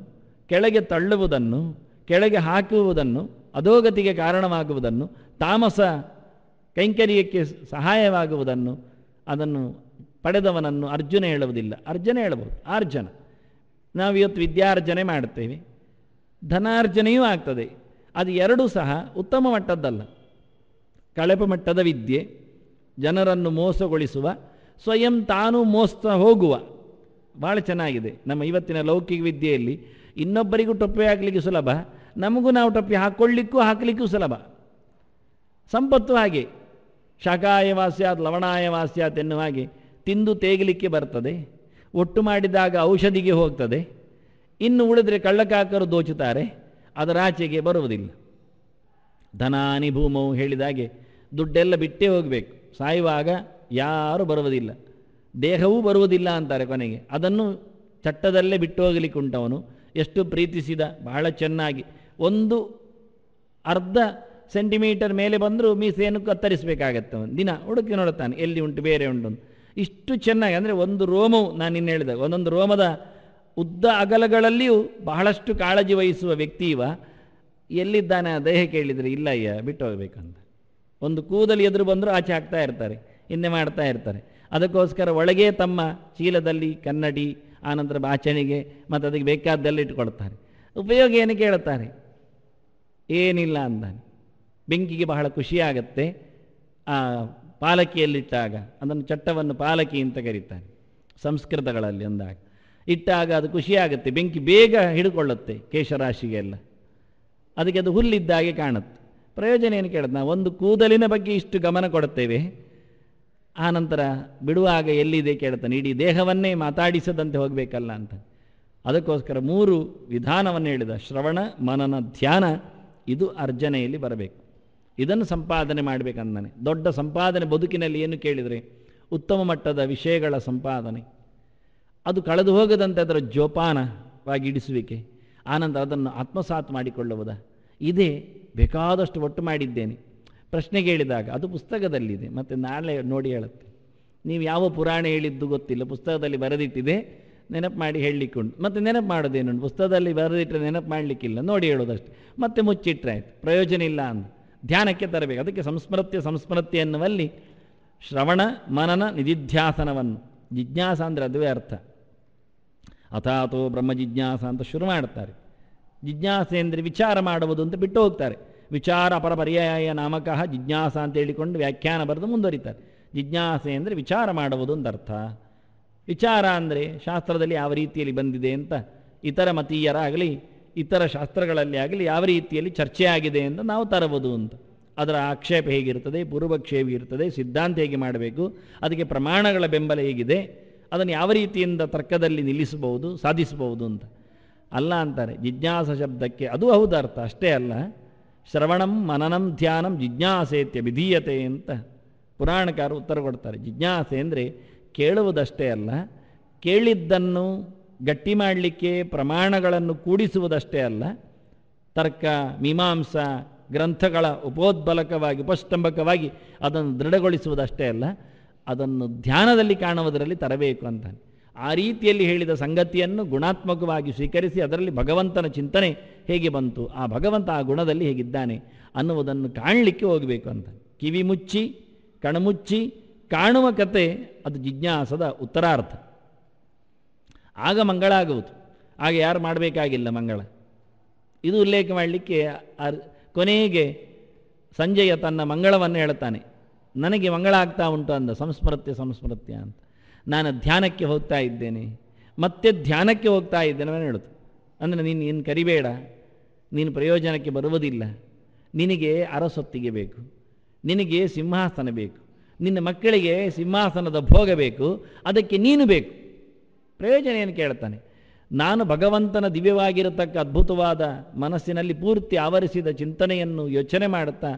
Speaker 1: ಕೆಳಗೆ ತಳ್ಳುವುದನ್ನು, ಕೆಳಗೆ ಹಾಕುವುದನ್ನು, ಅಧೋಗತಿಗೆ ಕಾರಣವಾಗುವುದನ್ನು, ತಾಮಸ ಕೈಂಕರ್ಯಕ್ಕೆ ಸಹಾಯವಾಗುವುದನ್ನು, ಅದನ್ನು ಪಡೆದವನನ್ನು ಅರ್ಜುನ ಹೇಳುವುದಿಲ್ಲ, ಅರ್ಜುನ ಹೇಳಬಹುದು. ಆರ್ಜನ. ನಾವು ಇವತ್ತು ವಿದ್ಯಾರ್ಜನೆ ಮಾಡುತ್ತೇವೆ, ಧನಾರ್ಜನೆಯೂ ಆಗ್ತದೆ. ಅದು ಎರಡೂ ಸಹ ಉತ್ತಮ ಮಟ್ಟದ್ದಲ್ಲ. ಕಳಪೆ ಮಟ್ಟದ ವಿದ್ಯೆ, ಜನರನ್ನು ಮೋಸಗೊಳಿಸುವ, ಸ್ವಯಂ ತಾನು ಮೋಸ ಹೋಗುವ. ಭಾಳ ಚೆನ್ನಾಗಿದೆ. ನಮ್ಮ ಇವತ್ತಿನ ಲೌಕಿಕ ವಿದ್ಯೆಯಲ್ಲಿ ಇನ್ನೊಬ್ಬರಿಗೂ ಟೊಪ್ಪೆ ಹಾಕಲಿಕ್ಕೆ ಸುಲಭ, ನಮಗೂ ನಾವು ಟೊಪ್ಪೆ ಹಾಕಲಿಕ್ಕೂ ಸುಲಭ. ಸಂಪತ್ತು ಹಾಗೆ, ಶಾಖಾಯ ವಾಸ್ಯಾತ್ ಲವಣಾಯ ವಾಸ್ಯಾತ್ ಎನ್ನುವ ಹಾಗೆ ತಿಂದು ತೇಗಲಿಕ್ಕೆ ಬರ್ತದೆ, ಒಟ್ಟು ಮಾಡಿದಾಗ ಔಷಧಿಗೆ ಹೋಗ್ತದೆ. ಇನ್ನು ಉಳಿದ್ರೆ ಕಳ್ಳಕಾಕರು ದೋಚುತ್ತಾರೆ, ಅದರ ಆಚೆಗೆ ಬರುವುದಿಲ್ಲ. ಧನಾನಿ ಭೂಮವು ಹೇಳಿದಾಗೆ ದುಡ್ಡೆಲ್ಲ ಬಿಟ್ಟೇ ಹೋಗಬೇಕು. ಸಾಯುವಾಗ ಯಾರೂ ಬರುವುದಿಲ್ಲ, ದೇಹವೂ ಬರುವುದಿಲ್ಲ ಅಂತಾರೆ ಕೊನೆಗೆ. ಅದನ್ನು ಚಟ್ಟದಲ್ಲೇ ಬಿಟ್ಟು ಹೋಗಲಿಕ್ಕೆ ಉಂಟವನು. ಎಷ್ಟು ಪ್ರೀತಿಸಿದ, ಬಹಳ ಚೆನ್ನಾಗಿ ಒಂದು ಅರ್ಧ ಸೆಂಟಿಮೀಟರ್ ಮೇಲೆ ಬಂದರೂ ಮೀಸೆಯನ್ನು ಕತ್ತರಿಸಬೇಕಾಗತ್ತೆ. ಅವನು ದಿನ ಹುಡುಕಿ ನೋಡುತ್ತಾನೆ, ಎಲ್ಲಿ ಉಂಟು, ಬೇರೆ ಉಂಟು. ಇಷ್ಟು ಚೆನ್ನಾಗಿ ಅಂದರೆ ಒಂದು ರೋಮವು, ನಾನು ಇನ್ನು ಹೇಳಿದ ಒಂದೊಂದು ರೋಮದ ಉದ್ದ ಅಗಲಗಳಲ್ಲಿಯೂ ಬಹಳಷ್ಟು ಕಾಳಜಿ ವಹಿಸುವ ವ್ಯಕ್ತಿ ಇವ. ಎಲ್ಲಿದ್ದಾನೆ ಆ ದೇಹ ಕೇಳಿದರೆ, ಇಲ್ಲ ಅಯ್ಯ ಬಿಟ್ಟು ಹೋಗಬೇಕಂತ. ಒಂದು ಕೂದಲು ಎದುರು ಬಂದರೂ ಆಚೆ ಹಾಕ್ತಾ ಇರ್ತಾರೆ, ಹಿಂದೆ ಮಾಡ್ತಾ ಇರ್ತಾರೆ. ಅದಕ್ಕೋಸ್ಕರ ಒಳಗೆ ತಮ್ಮ ಚೀಲದಲ್ಲಿ ಕನ್ನಡಿ, ಆನಂತರ ಬಾಚಣಿಗೆ ಮತ್ತು ಅದಕ್ಕೆ ಬೇಕಾದ್ದೆಲ್ಲ ಇಟ್ಕೊಳ್ತಾರೆ. ಉಪಯೋಗ ಏನು ಕೇಳುತ್ತಾರೆ? ಏನಿಲ್ಲ ಅಂದಾನೆ. ಬೆಂಕಿಗೆ ಬಹಳ ಖುಷಿಯಾಗತ್ತೆ ಆ ಪಾಲಕಿಯಲ್ಲಿಟ್ಟಾಗ. ಅದನ್ನು ಚಟ್ಟವನ್ನು ಪಾಲಕಿ ಅಂತ ಕರೀತಾರೆ. ಸಂಸ್ಕೃತಗಳಲ್ಲಿ ಅಂದಾಗ ಇಟ್ಟಾಗ ಅದು ಖುಷಿಯಾಗುತ್ತೆ, ಬೆಂಕಿ ಬೇಗ ಹಿಡ್ಕೊಳ್ಳುತ್ತೆ ಕೇಶರಾಶಿಗೆಲ್ಲ, ಅದಕ್ಕೆ ಅದು ಹುಲ್ಲಿದ್ದಾಗೆ ಕಾಣುತ್ತೆ. ಪ್ರಯೋಜನ ಏನು ಕೇಳುತ್ತೆ? ನಾವು ಒಂದು ಕೂದಲಿನ ಬಗ್ಗೆ ಇಷ್ಟು ಗಮನ ಕೊಡುತ್ತೇವೆ, ಆನಂತರ ಬಿಡುವಾಗ ಎಲ್ಲಿದೆ ಕೇಳ್ತಾನೆ, ಇಡೀ ದೇಹವನ್ನೇ ಮಾತಾಡಿಸದಂತೆ ಹೋಗಬೇಕಲ್ಲ ಅಂತ. ಅದಕ್ಕೋಸ್ಕರ 3 ವಿಧಾನವನ್ನು ಹೇಳಿದ, ಶ್ರವಣ ಮನನ ಧ್ಯಾನ. ಇದು ಅರ್ಜನೆಯಲ್ಲಿ ಬರಬೇಕು. ಇದನ್ನು ಸಂಪಾದನೆ ಮಾಡಬೇಕಂದಾನೆ. ದೊಡ್ಡ ಸಂಪಾದನೆ ಬದುಕಿನಲ್ಲಿ ಏನು ಕೇಳಿದರೆ ಉತ್ತಮ ಮಟ್ಟದ ವಿಷಯಗಳ ಸಂಪಾದನೆ, ಅದು ಕಳೆದು ಹೋಗದಂತೆ ಅದರ ಜೋಪಾನವಾಗಿಡಿಸುವಿಕೆ, ಆನಂತರ ಅದನ್ನು ಆತ್ಮಸಾತ್ ಮಾಡಿಕೊಳ್ಳುವುದ. ಇದೇ ಬೇಕಾದಷ್ಟು ಒಟ್ಟು ಮಾಡಿದ್ದೇನೆ. ಪ್ರಶ್ನೆ ಕೇಳಿದಾಗ ಅದು ಪುಸ್ತಕದಲ್ಲಿದೆ, ಮತ್ತು ನಾಳೆ ನೋಡಿ ಹೇಳುತ್ತೆ. ನೀವು ಯಾವ ಪುರಾಣ ಹೇಳಿದ್ದು ಗೊತ್ತಿಲ್ಲ, ಪುಸ್ತಕದಲ್ಲಿ ಬರೆದಿಟ್ಟಿದೆ, ನೆನಪು ಮಾಡಿ ಹೇಳಲಿಕ್ಕುಂಟು. ಮತ್ತು ನೆನಪು ಮಾಡೋದೇನುಂಟು? ಪುಸ್ತಕದಲ್ಲಿ ಬರೆದಿಟ್ಟರೆ ನೆನಪು ಮಾಡಲಿಕ್ಕಿಲ್ಲ, ನೋಡಿ ಹೇಳೋದಷ್ಟು. ಮತ್ತೆ ಮುಚ್ಚಿಟ್ರೆ ಆಯಿತು, ಪ್ರಯೋಜನ ಇಲ್ಲ ಅಂತ ಧ್ಯಾನಕ್ಕೆ ತರಬೇಕು. ಅದಕ್ಕೆ ಸಂಸ್ಮೃತ್ಯ ಎನ್ನುವಲ್ಲಿ ಶ್ರವಣ ಮನನ ನಿಧಿಧ್ಯಾಸನವನ್ನು, ಜಿಜ್ಞಾಸ ಅಂದರೆ ಅದುವೇ ಅರ್ಥ. ಅಥಾತೋ ಬ್ರಹ್ಮ ಜಿಜ್ಞಾಸ ಅಂತ ಶುರು ಮಾಡ್ತಾರೆ. ಜಿಜ್ಞಾಸೆ ಅಂದರೆ ವಿಚಾರ ಮಾಡುವುದು ಅಂತ ಬಿಟ್ಟು ಹೋಗ್ತಾರೆ. ವಿಚಾರ ಪರ್ಯಾಯ ನಾಮಕಃ ಜಿಜ್ಞಾಸ ಅಂತ ಹೇಳಿಕೊಂಡು ವ್ಯಾಖ್ಯಾನ ಬರೆದು ಮುಂದುವರಿತಾರೆ. ಜಿಜ್ಞಾಸೆ ಅಂದರೆ ವಿಚಾರ ಮಾಡುವುದು ಅಂತ ಅರ್ಥ. ವಿಚಾರ ಅಂದರೆ ಶಾಸ್ತ್ರದಲ್ಲಿ ಯಾವ ರೀತಿಯಲ್ಲಿ ಬಂದಿದೆ ಅಂತ, ಇತರ ಮತೀಯರಾಗಲಿ ಇತರ ಶಾಸ್ತ್ರಗಳಲ್ಲಿ ಆಗಲಿ ಯಾವ ರೀತಿಯಲ್ಲಿ ಚರ್ಚೆ ಆಗಿದೆ ಅಂತ ನಾವು ತರುವುದು ಅಂತ. ಅದರ ಆಕ್ಷೇಪ ಹೇಗಿರ್ತದೆ, ಪೂರ್ವಪಕ್ಷ ಹೇಗಿರ್ತದೆ, ಸಿದ್ಧಾಂತ ಹೇಗೆ ಮಾಡಬೇಕು, ಅದಕ್ಕೆ ಪ್ರಮಾಣಗಳ ಬೆಂಬಲ ಹೇಗಿದೆ, ಅದನ್ನು ಯಾವ ರೀತಿಯಿಂದ ತರ್ಕದಲ್ಲಿ ನಿಲ್ಲಿಸಬಹುದು, ಸಾಧಿಸಬಹುದು ಅಂತ ಅಲ್ಲ ಅಂತಾರೆ. ಜಿಜ್ಞಾಸ ಶಬ್ದಕ್ಕೆ ಅದು ಹೌದು ಅರ್ಥ, ಅಷ್ಟೇ ಅಲ್ಲ. ಶ್ರವಣಂ ಮನನಂ ಧ್ಯಾನಂ ಜಿಜ್ಞಾಸೇತ್ಯ ವಿಧೀಯತೆ ಅಂತ ಪುರಾಣಕಾರರು ಉತ್ತರ ಕೊಡ್ತಾರೆ. ಜಿಜ್ಞಾಸೆ ಅಂದರೆ ಕೇಳುವುದಷ್ಟೇ ಅಲ್ಲ, ಕೇಳಿದ್ದನ್ನು ಗಟ್ಟಿ ಮಾಡಲಿಕ್ಕೆ ಪ್ರಮಾಣಗಳನ್ನು ಕೂಡಿಸುವುದಷ್ಟೇ ಅಲ್ಲ, ತರ್ಕ ಮೀಮಾಂಸ ಗ್ರಂಥಗಳ ಉಪೋದ್ಬಲಕವಾಗಿ ಉಪಸ್ತಂಭಕವಾಗಿ ಅದನ್ನು ದೃಢಗೊಳಿಸುವುದಷ್ಟೇ ಅಲ್ಲ, ಅದನ್ನು ಧ್ಯಾನದಲ್ಲಿ ಕಾಣುವುದರಲ್ಲಿ ತರಬೇಕು ಅಂತಾನೆ. ಆ ರೀತಿಯಲ್ಲಿ ಹೇಳಿದ ಸಂಗತಿಯನ್ನು ಗುಣಾತ್ಮಕವಾಗಿ ಸ್ವೀಕರಿಸಿ ಅದರಲ್ಲಿ ಭಗವಂತನ ಚಿಂತನೆ ಹೇಗೆ ಬಂತು, ಆ ಭಗವಂತ ಆ ಗುಣದಲ್ಲಿ ಹೇಗಿದ್ದಾನೆ ಅನ್ನುವುದನ್ನು ಕಾಣಲಿಕ್ಕೆ ಹೋಗಬೇಕು ಅಂತ. ಕಿವಿ ಮುಚ್ಚಿ ಕಣ್ಮುಚ್ಚಿ ಕಾಣುವ ಕತೆ ಅದು ಜಿಜ್ಞಾಸದ ಉತ್ತರಾರ್ಥ. ಆಗ ಮಂಗಳ ಆಗುವುದು. ಆಗ ಯಾರು ಮಾಡಬೇಕಾಗಿಲ್ಲ ಮಂಗಳ. ಇದು ಉಲ್ಲೇಖ ಮಾಡಲಿಕ್ಕೆ ಕೊನೆಗೆ ಸಂಜಯ ತನ್ನ ಮಂಗಳವನ್ನು ಹೇಳ್ತಾನೆ. ನನಗೆ ಮಂಗಳ ಆಗ್ತಾ ಉಂಟು ಅಂದ, ಸಂಸ್ಮೃತ್ಯ ಅಂತ. ನಾನು ಧ್ಯಾನಕ್ಕೆ ಹೋಗ್ತಾ ಇದ್ದೇನೆ, ಮತ್ತೆ ಧ್ಯಾನಕ್ಕೆ ಹೋಗ್ತಾ ಇದ್ದೇನೆ ಅವನು ಹೇಳುತ್ತೆ. ಅಂದರೆ ನೀನು ಕರಿಬೇಡ, ನೀನು ಪ್ರಯೋಜನಕ್ಕೆ ಬರುವುದಿಲ್ಲ, ನಿನಗೆ ಅರಸೊತ್ತಿಗೆ ಬೇಕು, ನಿನಗೆ ಸಿಂಹಾಸನ ಬೇಕು, ನಿನ್ನ ಮಕ್ಕಳಿಗೆ ಸಿಂಹಾಸನದ ಭೋಗ ಬೇಕು, ಅದಕ್ಕೆ ನೀನು ಬೇಕು. ಪ್ರಯೋಜನ ಏನು ಕೇಳ್ತಾನೆ? ನಾನು ಭಗವಂತನ ದಿವ್ಯವಾಗಿರತಕ್ಕ ಅದ್ಭುತವಾದ ಮನಸ್ಸಿನಲ್ಲಿ ಪೂರ್ತಿ ಆವರಿಸಿದ ಚಿಂತನೆಯನ್ನು ಯೋಚನೆ ಮಾಡುತ್ತಾ,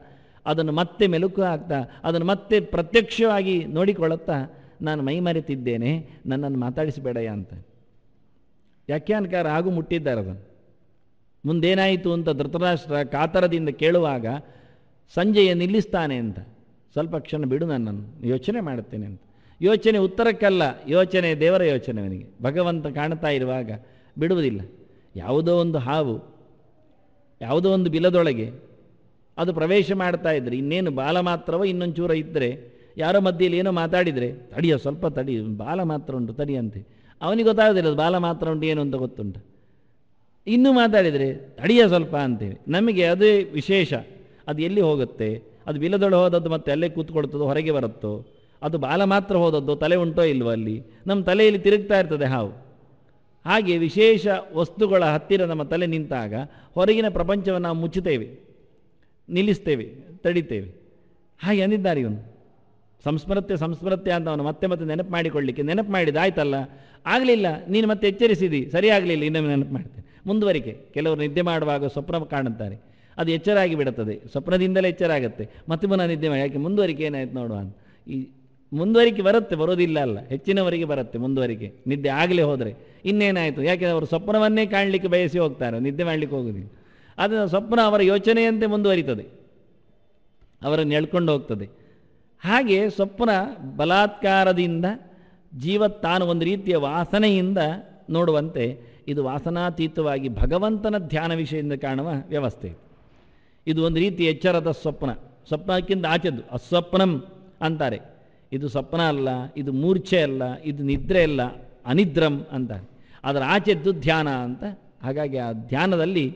Speaker 1: ಅದನ್ನು ಮತ್ತೆ ಮೆಲುಕು ಹಾಕ್ತಾ, ಅದನ್ನು ಮತ್ತೆ ಪ್ರತ್ಯಕ್ಷವಾಗಿ ನೋಡಿಕೊಳ್ಳುತ್ತಾ ನಾನು ಮೈಮರೆತಿದ್ದೇನೆ, ನನ್ನನ್ನು ಮಾತಾಡಿಸಬೇಡಯ್ಯ ಅಂತ ವ್ಯಾಖ್ಯಾನಕಾರ ಹಾಗೂ ಮುಟ್ಟಿದ್ದಾರೆ. ಅದನ್ನು ಮುಂದೇನಾಯಿತು ಅಂತ ಧೃತರಾಷ್ಟ್ರ ಕಾತರದಿಂದ ಕೇಳುವಾಗ ಸಂಜೆಯ ನಿಲ್ಲಿಸ್ತಾನೆ ಅಂತ, ಸ್ವಲ್ಪ ಕ್ಷಣ ಬಿಡು, ನನ್ನನ್ನು ಯೋಚನೆ ಮಾಡುತ್ತೇನೆ ಅಂತ. ಯೋಚನೆ ಉತ್ತರಕ್ಕಲ್ಲ, ಯೋಚನೆ ದೇವರ ಯೋಚನೆ. ಅವನಿಗೆ ಭಗವಂತ ಕಾಣ್ತಾ ಇರುವಾಗ ಬಿಡುವುದಿಲ್ಲ. ಯಾವುದೋ ಒಂದು ಹಾವು ಯಾವುದೋ ಒಂದು ಬಿಲದೊಳಗೆ ಅದು ಪ್ರವೇಶ ಮಾಡ್ತಾ ಇದ್ರೆ, ಇನ್ನೇನು ಬಾಲ ಮಾತ್ರವೋ ಇನ್ನೊಂದು ಚೂರ ಇದ್ದರೆ, ಯಾರೋ ಮಧ್ಯೆಯಲ್ಲಿ ಏನೋ ಮಾತಾಡಿದರೆ, ತಡಿಯೋ ಸ್ವಲ್ಪ ತಡಿ, ಬಾಲ ಮಾತ್ರ ಉಂಟು ತಡಿಯಂತೆ. ಅವನಿಗೆ ಗೊತ್ತಾಗೋದಿಲ್ಲ ಅದು ಬಾಲ ಮಾತ್ರ ಉಂಟು ಏನು ಅಂತ ಗೊತ್ತುಂಟ. ಇನ್ನೂ ಮಾತಾಡಿದರೆ ತಡಿಯೋ ಸ್ವಲ್ಪ ಅಂತೇವೆ. ನಮಗೆ ಅದೇ ವಿಶೇಷ. ಅದು ಎಲ್ಲಿ ಹೋಗುತ್ತೆ? ಅದು ಬಿಲದೊಳಗೆ ಹೋದದ್ದು ಮತ್ತೆ ಅಲ್ಲೇ ಕೂತ್ಕೊಳ್ತದೋ ಹೊರಗೆ ಬರುತ್ತೋ? ಅದು ಬಾಲ ಮಾತ್ರ ಹೋದದ್ದು, ತಲೆ ಉಂಟೋ ಇಲ್ವೋ ಅಲ್ಲಿ? ನಮ್ಮ ತಲೆಯಲ್ಲಿ ತಿರುಗ್ತಾ ಇರ್ತದೆ ಹಾವು. ಹಾಗೆ ವಿಶೇಷ ವಸ್ತುಗಳ ಹತ್ತಿರ ನಮ್ಮ ತಲೆ ನಿಂತಾಗ ಹೊರಗಿನ ಪ್ರಪಂಚವನ್ನು ನಾವು ಮುಚ್ಚುತ್ತೇವೆ, ನಿಲ್ಲಿಸ್ತೇವೆ, ತಡಿತೇವೆ. ಹಾಗೆ ಅಂದಿದ್ದಾರೆ ಇವನು. ಸಂಸ್ಮೃತ್ಯ ಅಂತ ಅವನು ಮತ್ತೆ ಮತ್ತೆ ನೆನಪು ಮಾಡಿಕೊಳ್ಳಲಿಕ್ಕೆ ನೆನಪು ಮಾಡಿದ, ಆಯ್ತಲ್ಲ, ಆಗಲಿಲ್ಲ, ನೀನು ಮತ್ತೆ ಎಚ್ಚರಿಸಿದಿ, ಸರಿಯಾಗಲಿಲ್ಲ, ಇನ್ನೊಮ್ಮೆ ನೆನಪು ಮಾಡ್ತೇನೆ. ಮುಂದುವರಿಕೆ. ಕೆಲವರು ನಿದ್ದೆ ಮಾಡುವಾಗ ಸ್ವಪ್ನ ಕಾಣುತ್ತಾರೆ, ಅದು ಎಚ್ಚರಾಗಿ ಬಿಡುತ್ತದೆ, ಸ್ವಪ್ನದಿಂದಲೇ ಎಚ್ಚರ ಆಗುತ್ತೆ, ಮತ್ತೆ ಪುನಃ ನಿದ್ದೆ ಮಾಡಿ. ಯಾಕೆ ಮುಂದುವರಿಕೆ ಏನಾಯ್ತು ನೋಡುವ ಅಂತ. ಈ ಮುಂದುವರಿಕೆ ಬರುತ್ತೆ, ಬರೋದಿಲ್ಲ ಅಲ್ಲ, ಹೆಚ್ಚಿನವರಿಗೆ ಬರುತ್ತೆ ಮುಂದುವರಿಕೆ. ನಿದ್ದೆ ಆಗಲೇ ಹೋದರೆ ಇನ್ನೇನಾಯಿತು? ಯಾಕೆಂದರೆ ಅವರು ಸ್ವಪ್ನವನ್ನೇ ಕಾಣಲಿಕ್ಕೆ ಬಯಸಿ ಹೋಗ್ತಾರೆ, ನಿದ್ದೆ ಮಾಡಲಿಕ್ಕೆ ಹೋಗೋದಿಲ್ಲ. ಆದರೆ ಸ್ವಪ್ನ ಅವರ ಯೋಚನೆಯಂತೆ ಮುಂದುವರಿತದೆ, ಅವರನ್ನು ಎಳ್ಕೊಂಡು ಹೋಗ್ತದೆ. ಹಾಗೆ ಸ್ವಪ್ನ ಬಲಾತ್ಕಾರದಿಂದ ಜೀವ ತಾನು ಒಂದು ರೀತಿಯ ವಾಸನೆಯಿಂದ ನೋಡುವಂತೆ, ಇದು ವಾಸನಾತೀತವಾಗಿ ಭಗವಂತನ ಧ್ಯಾನ ವಿಷಯದಿಂದ ಕಾಣುವ ವ್ಯವಸ್ಥೆ. ಇದು ಒಂದು ರೀತಿ ಎಚ್ಚರದ ಸ್ವಪ್ನ, ಸ್ವಪ್ನಕ್ಕಿಂತ ಆಚೆದ್ದು ಅಸ್ವಪ್ನಂ ಅಂತಾರೆ. ಇದು ಸ್ವಪ್ನ ಅಲ್ಲ, ಇದು ಮೂರ್ಛೆ ಅಲ್ಲ, ಇದು ನಿದ್ರೆ ಅಲ್ಲ, ಅನಿದ್ರಂ ಅಂತಾರೆ. ಅದರ ಆಚೆದ್ದು ಧ್ಯಾನ ಅಂತ. ಹಾಗಾಗಿ ಆ ಧ್ಯಾನದಲ್ಲಿ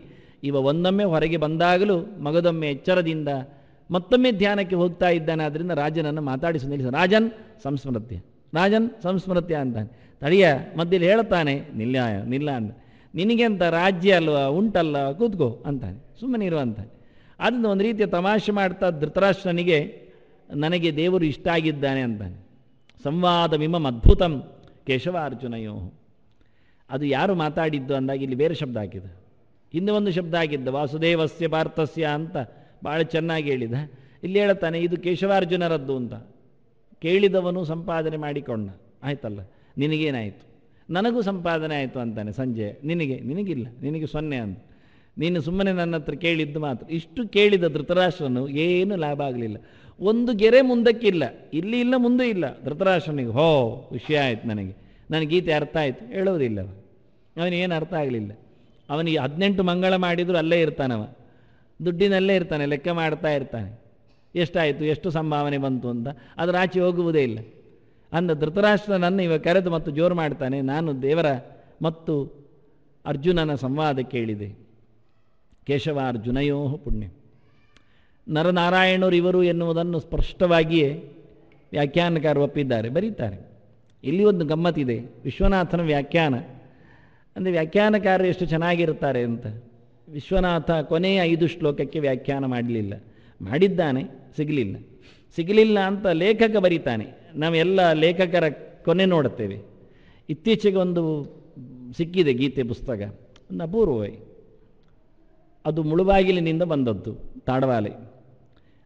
Speaker 1: ಇವ ಒಂದೊಮ್ಮೆ ಹೊರಗೆ ಬಂದಾಗಲೂ ಮಗದೊಮ್ಮೆ ಎಚ್ಚರದಿಂದ ಮತ್ತೊಮ್ಮೆ ಧ್ಯಾನಕ್ಕೆ ಹೋಗ್ತಾ ಇದ್ದಾನೆ. ಆದ್ದರಿಂದ ರಾಜನನ್ನು ಮಾತಾಡಿಸಿ ನಿಲ್ಲಿಸ. ರಾಜನ್ ಸಂಸ್ಮೃತ್ಯ, ರಾಜನ್ ಸಂಸ್ಮೃತ್ಯ ಅಂತಾನೆ. ತಡಿಯ ಮಧ್ಯದಲ್ಲಿ ಹೇಳ್ತಾನೆ, ನಿಲ್ಲ ನಿಲ್ಲ ಅಂತ. ನಿನಗೆಂತ ರಾಜ್ಯ ಅಲ್ವಾ, ಉಂಟಲ್ಲ, ಕೂತ್ಕೋ ಅಂತಾನೆ, ಸುಮ್ಮನೆ ಇರು ಅಂತಾನೆ. ಅದನ್ನು ಒಂದು ರೀತಿಯ ತಮಾಷೆ ಮಾಡ್ತಾ ಧೃತರಾಷ್ಟ್ರನಿಗೆ ನನಗೆ ದೇವರು ಇಷ್ಟ ಆಗಿದ್ದಾನೆ ಅಂತಾನೆ. ಸಂವಾದಮಿಮಂ ಅದ್ಭುತಂ ಕೇಶವಾರ್ಜುನಯೋ. ಅದು ಯಾರು ಮಾತಾಡಿದ್ದು ಅಂದಾಗ ಇಲ್ಲಿ ಬೇರೆ ಶಬ್ದ ಹಾಕಿದ, ಹಿಂದೆ ಒಂದು ಶಬ್ದ ಹಾಕಿದ್ದ ವಾಸುದೇವಸ್ಯ ಪಾರ್ಥಸ್ಯ ಅಂತ ಭಾಳ ಚೆನ್ನಾಗಿ ಹೇಳಿದ. ಇಲ್ಲಿ ಹೇಳ್ತಾನೆ ಇದು ಕೇಶವಾರ್ಜುನರದ್ದು ಅಂತ. ಕೇಳಿದವನು ಸಂಪಾದನೆ ಮಾಡಿಕೊಂಡ, ಆಯ್ತಲ್ಲ, ನಿನಗೇನಾಯಿತು? ನನಗೂ ಸಂಪಾದನೆ ಆಯಿತು ಅಂತಾನೆ ಸಂಜೆ. ನಿನಗಿಲ್ಲ, ನಿನಗೆ 0 ಅಂತ. ನೀನು ಸುಮ್ಮನೆ ನನ್ನ ಹತ್ರ ಕೇಳಿದ್ದು ಮಾತ್ರ. ಇಷ್ಟು ಕೇಳಿದ ಧೃತರಾಷ್ಟ್ರನು ಏನು ಲಾಭ ಆಗಲಿಲ್ಲ. ಒಂದು ಗೆರೆ ಮುಂದಕ್ಕಿಲ್ಲ, ಇಲ್ಲಿ ಇಲ್ಲ, ಮುಂದೆ ಇಲ್ಲ. ಧೃತರಾಷ್ಟ್ರನಿಗೆ ಹೋ ವಿಷಯ ಆಯ್ತು, ನನಗೆ ಗೀತೆ ಅರ್ಥ ಆಯಿತು ಹೇಳೋದಿಲ್ಲ. ಅವನಿಗೇನು ಅರ್ಥ ಆಗಲಿಲ್ಲ. ಅವನಿಗೆ 18 ಮಂಗಳ ಮಾಡಿದರೂ ಅಲ್ಲೇ ಇರ್ತಾನವ, ದುಡ್ಡಿನಲ್ಲೇ ಇರ್ತಾನೆ, ಲೆಕ್ಕ ಮಾಡ್ತಾ ಇರ್ತಾನೆ. ಎಷ್ಟಾಯಿತು, ಎಷ್ಟು ಸಂಭಾವನೆ ಬಂತು ಅಂತ, ಅದರ ಆಚೆ ಹೋಗುವುದೇ ಇಲ್ಲ. ಅಂದ ಧೃತರಾಷ್ಟ್ರನನ್ನು ಇವ ಕರೆದು ಮತ್ತು ಜೋರು ಮಾಡ್ತಾನೆ. ನಾನು ದೇವರ ಮತ್ತು ಅರ್ಜುನನ ಸಂವಾದ ಕೇಳಿದೆ. ಕೇಶವಾರ್ಜುನಯೋ ಪುಣ್ಯ. ನರನಾರಾಯಣರು ಇವರು ಎನ್ನುವುದನ್ನು ಸ್ಪಷ್ಟವಾಗಿಯೇ ವ್ಯಾಖ್ಯಾನಕಾರರು ಒಪ್ಪಿದ್ದಾರೆ, ಬರೀತಾರೆ. ಇಲ್ಲಿ ಒಂದು ಗಮ್ಮತ್ತಿದೆ. ವಿಶ್ವನಾಥನ ವ್ಯಾಖ್ಯಾನ ಅಂದರೆ ವ್ಯಾಖ್ಯಾನಕಾರರು ಎಷ್ಟು ಚೆನ್ನಾಗಿರ್ತಾರೆ ಅಂತ. ವಿಶ್ವನಾಥ ಕೊನೆಯ 5 ಶ್ಲೋಕಕ್ಕೆ ವ್ಯಾಖ್ಯಾನ ಮಾಡಲಿಲ್ಲ, ಮಾಡಿದ್ದಾನೆ, ಸಿಗಲಿಲ್ಲ ಅಂತ ಲೇಖಕ ಬರೀತಾನೆ. ನಾವೆಲ್ಲ ಲೇಖಕರ ಕೊನೆ ನೋಡುತ್ತೇವೆ. ಇತ್ತೀಚೆಗೆ ಒಂದು ಸಿಕ್ಕಿದೆ ಗೀತೆ ಪುಸ್ತಕ, ಒಂದು ಅಪೂರ್ವವೇ. ಅದು ಮುಳುಬಾಗಿಲಿನಿಂದ ಬಂದದ್ದು, ತಾಡವಾಲೆ.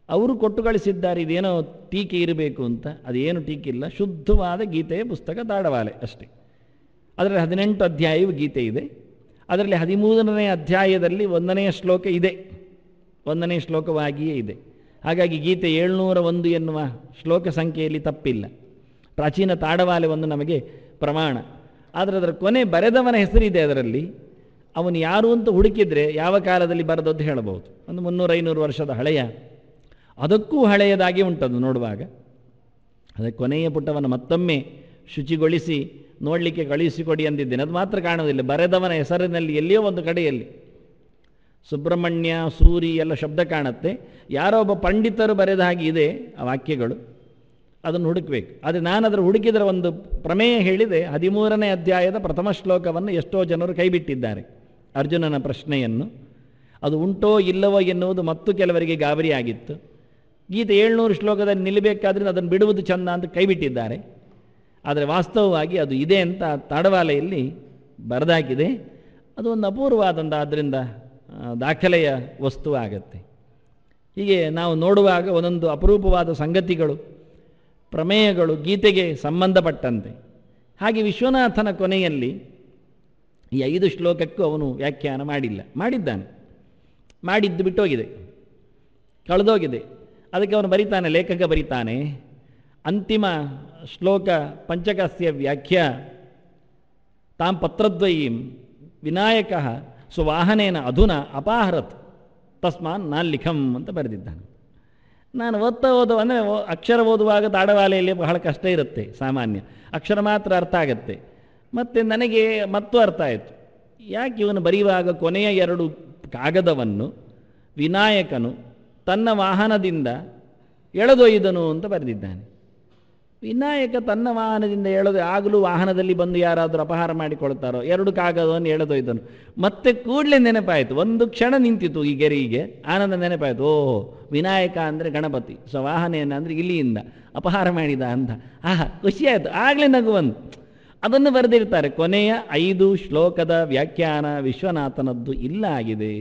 Speaker 1: ಅವರು ಕೊಟ್ಟು ಕಳಿಸಿದ್ದಾರೆ, ಇದೇನೋ ಟೀಕೆ ಇರಬೇಕು ಅಂತ. ಅದೇನು ಟೀಕೆ ಇಲ್ಲ, ಶುದ್ಧವಾದ ಗೀತೆಯ ಪುಸ್ತಕ ತಾಡವಾಲೆ ಅಷ್ಟೇ. ಅದರಲ್ಲಿ 18 ಅಧ್ಯಾಯವು ಗೀತೆ ಇದೆ. ಅದರಲ್ಲಿ 13ನೇ ಅಧ್ಯಾಯದಲ್ಲಿ 1ನೇ ಶ್ಲೋಕ ಇದೆ, 1ನೇ ಶ್ಲೋಕವಾಗಿಯೇ ಇದೆ. ಹಾಗಾಗಿ ಗೀತೆ 701 ಎನ್ನುವ ಶ್ಲೋಕ ಸಂಖ್ಯೆಯಲ್ಲಿ ತಪ್ಪಿಲ್ಲ. ಪ್ರಾಚೀನ ತಾಡವಾಲೆ ಒಂದು ನಮಗೆ ಪ್ರಮಾಣ. ಆದರೆ ಅದರ ಕೊನೆ ಬರೆದವನ ಹೆಸರಿದೆ ಅದರಲ್ಲಿ. ಅವನು ಯಾರು ಅಂತ ಹುಡುಕಿದರೆ ಯಾವ ಕಾಲದಲ್ಲಿ ಬರೆದದ್ದು ಹೇಳಬಹುದು. ಒಂದು 300-500 ವರ್ಷದ ಹಳೆಯ, ಅದಕ್ಕೂ ಹಳೆಯದಾಗಿ ಉಂಟದು ನೋಡುವಾಗ. ಅದಕ್ಕೆ ಕೊನೆಯ ಪುಟವನ್ನು ಮತ್ತೊಮ್ಮೆ ಶುಚಿಗೊಳಿಸಿ ನೋಡಲಿಕ್ಕೆ ಕಳುಹಿಸಿಕೊಡಿ ಅಂದಿದ್ದೇನೆ. ಅದು ಮಾತ್ರ ಕಾಣುವುದಿಲ್ಲ, ಬರೆದವನ ಹೆಸರಿನಲ್ಲಿ ಎಲ್ಲಿಯೋ ಒಂದು ಕಡೆಯಲ್ಲಿ ಸುಬ್ರಹ್ಮಣ್ಯ, ಸೂರಿ ಎಲ್ಲ ಶಬ್ದ ಕಾಣುತ್ತೆ. ಯಾರೋ ಒಬ್ಬ ಪಂಡಿತರು ಬರೆದ ಹಾಗೆ ಇದೆ ಆ ವಾಕ್ಯಗಳು, ಅದನ್ನು ಹುಡುಕಬೇಕು. ಆದರೆ ನಾನು ಅದರ ಹುಡುಕಿದರೆ ಒಂದು ಪ್ರಮೇಯ ಹೇಳಿದೆ. 13ನೇ ಅಧ್ಯಾಯದ ಪ್ರಥಮ ಶ್ಲೋಕವನ್ನು ಎಷ್ಟೋ ಜನರು ಕೈಬಿಟ್ಟಿದ್ದಾರೆ, ಅರ್ಜುನನ ಪ್ರಶ್ನೆಯನ್ನು. ಅದು ಉಂಟೋ ಇಲ್ಲವೋ ಎನ್ನುವುದು ಮತ್ತು ಕೆಲವರಿಗೆ ಗಾಬರಿಯಾಗಿತ್ತು. ಗೀತೆ 700 ಶ್ಲೋಕದಲ್ಲಿ ನಿಲ್ಲಬೇಕಾದ್ರೆ ಅದನ್ನು ಬಿಡುವುದು ಚಂದ ಅಂತ ಕೈಬಿಟ್ಟಿದ್ದಾರೆ. ಆದರೆ ವಾಸ್ತವವಾಗಿ ಅದು ಇದೆ ಅಂತ ತಾಡವಾಲೆಯಲ್ಲಿ ಬರೆದಾಕಿದೆ. ಅದು ಒಂದು ಅಪೂರ್ವವಾದಂಥ, ಆದ್ದರಿಂದ ದಾಖಲೆಯ ವಸ್ತು ಆಗತ್ತೆ. ಹೀಗೆ ನಾವು ನೋಡುವಾಗ ಒಂದೊಂದು ಅಪರೂಪವಾದ ಸಂಗತಿಗಳು, ಪ್ರಮೇಯಗಳು ಗೀತೆಗೆ ಸಂಬಂಧಪಟ್ಟಂತೆ. ಹಾಗೆ ವಿಶ್ವನಾಥನ ಕೊನೆಯಲ್ಲಿ ಈ 5 ಶ್ಲೋಕಕ್ಕೂ ಅವನು ವ್ಯಾಖ್ಯಾನ ಮಾಡಿದ್ದಾನೆ. ಮಾಡಿದ್ದು ಬಿಟ್ಟೋಗಿದೆ, ಕಳೆದೋಗಿದೆ. ಅದಕ್ಕೆ ಅವನು ಬರೀತಾನೆ, ಲೇಖಕ ಬರೀತಾನೆ, ಅಂತಿಮ ಶ್ಲೋಕ ಪಂಚಕಸ್ಯ ವ್ಯಾಖ್ಯಾ ತಾಂ ಪತ್ರದ್ವಯೀಂ ವಿನಾಯಕ ಸ್ವವಾಹನೇನ ಅಧುನಾ ಅಪಾಹರತ್ ತಸ್ಮಾನ್ ನಾನು ಲಿಖಂ ಅಂತ ಬರೆದಿದ್ದಾನೆ. ನಾನು ಅಂದರೆ ಅಕ್ಷರ ಓದುವಾಗ ತಾಡವಾಲೆಯಲ್ಲಿ ಬಹಳ ಕಷ್ಟ ಇರುತ್ತೆ. ಸಾಮಾನ್ಯ ಅಕ್ಷರ ಮಾತ್ರ ಅರ್ಥ ಆಗತ್ತೆ. ಮತ್ತು ನನಗೆ ಮತ್ತು ಅರ್ಥ ಆಯಿತು, ಯಾಕೆ ಇವನು ಬರೆಯುವಾಗ ಕೊನೆಯ 2 ಕಾಗದವನ್ನು ವಿನಾಯಕನು ತನ್ನ ವಾಹನದಿಂದ ಎಳೆದೊಯ್ದನು ಅಂತ ಬರೆದಿದ್ದಾನೆ. ವಿನಾಯಕ ತನ್ನ ವಾಹನದಿಂದ ಎಳೆದು, ಆಗಲೂ ವಾಹನದಲ್ಲಿ ಬಂದು ಯಾರಾದರೂ ಅಪಹಾರ ಮಾಡಿಕೊಳ್ತಾರೋ, 2 ಕಾಗದವನ್ನು ಎಳೆದೊಯ್ದನು. ಮತ್ತೆ ಕೂಡಲೇ ನೆನಪಾಯಿತು, ಒಂದು ಕ್ಷಣ ನಿಂತಿತು ಈ ಗೆರೆಗೆ, ಆನಂದ ನೆನಪಾಯಿತು. ಓಹೋ, ವಿನಾಯಕ ಅಂದರೆ ಗಣಪತಿ, ಸೊ ವಾಹನೇನ ಅಂದರೆ ಇಲಿಯಿಂದ ಅಪಹಾರ ಮಾಡಿದ ಅಂತ. ಖುಷಿಯಾಯಿತು, ಆಗಲೇ ನಗು ಬಂದು. ಅದನ್ನು ಬರೆದಿರ್ತಾರೆ. ಕೊನೆಯ 5 ಶ್ಲೋಕದ ವ್ಯಾಖ್ಯಾನ ವಿಶ್ವನಾಥನದ್ದು ಇಲ್ಲ ಆಗಿದೆ.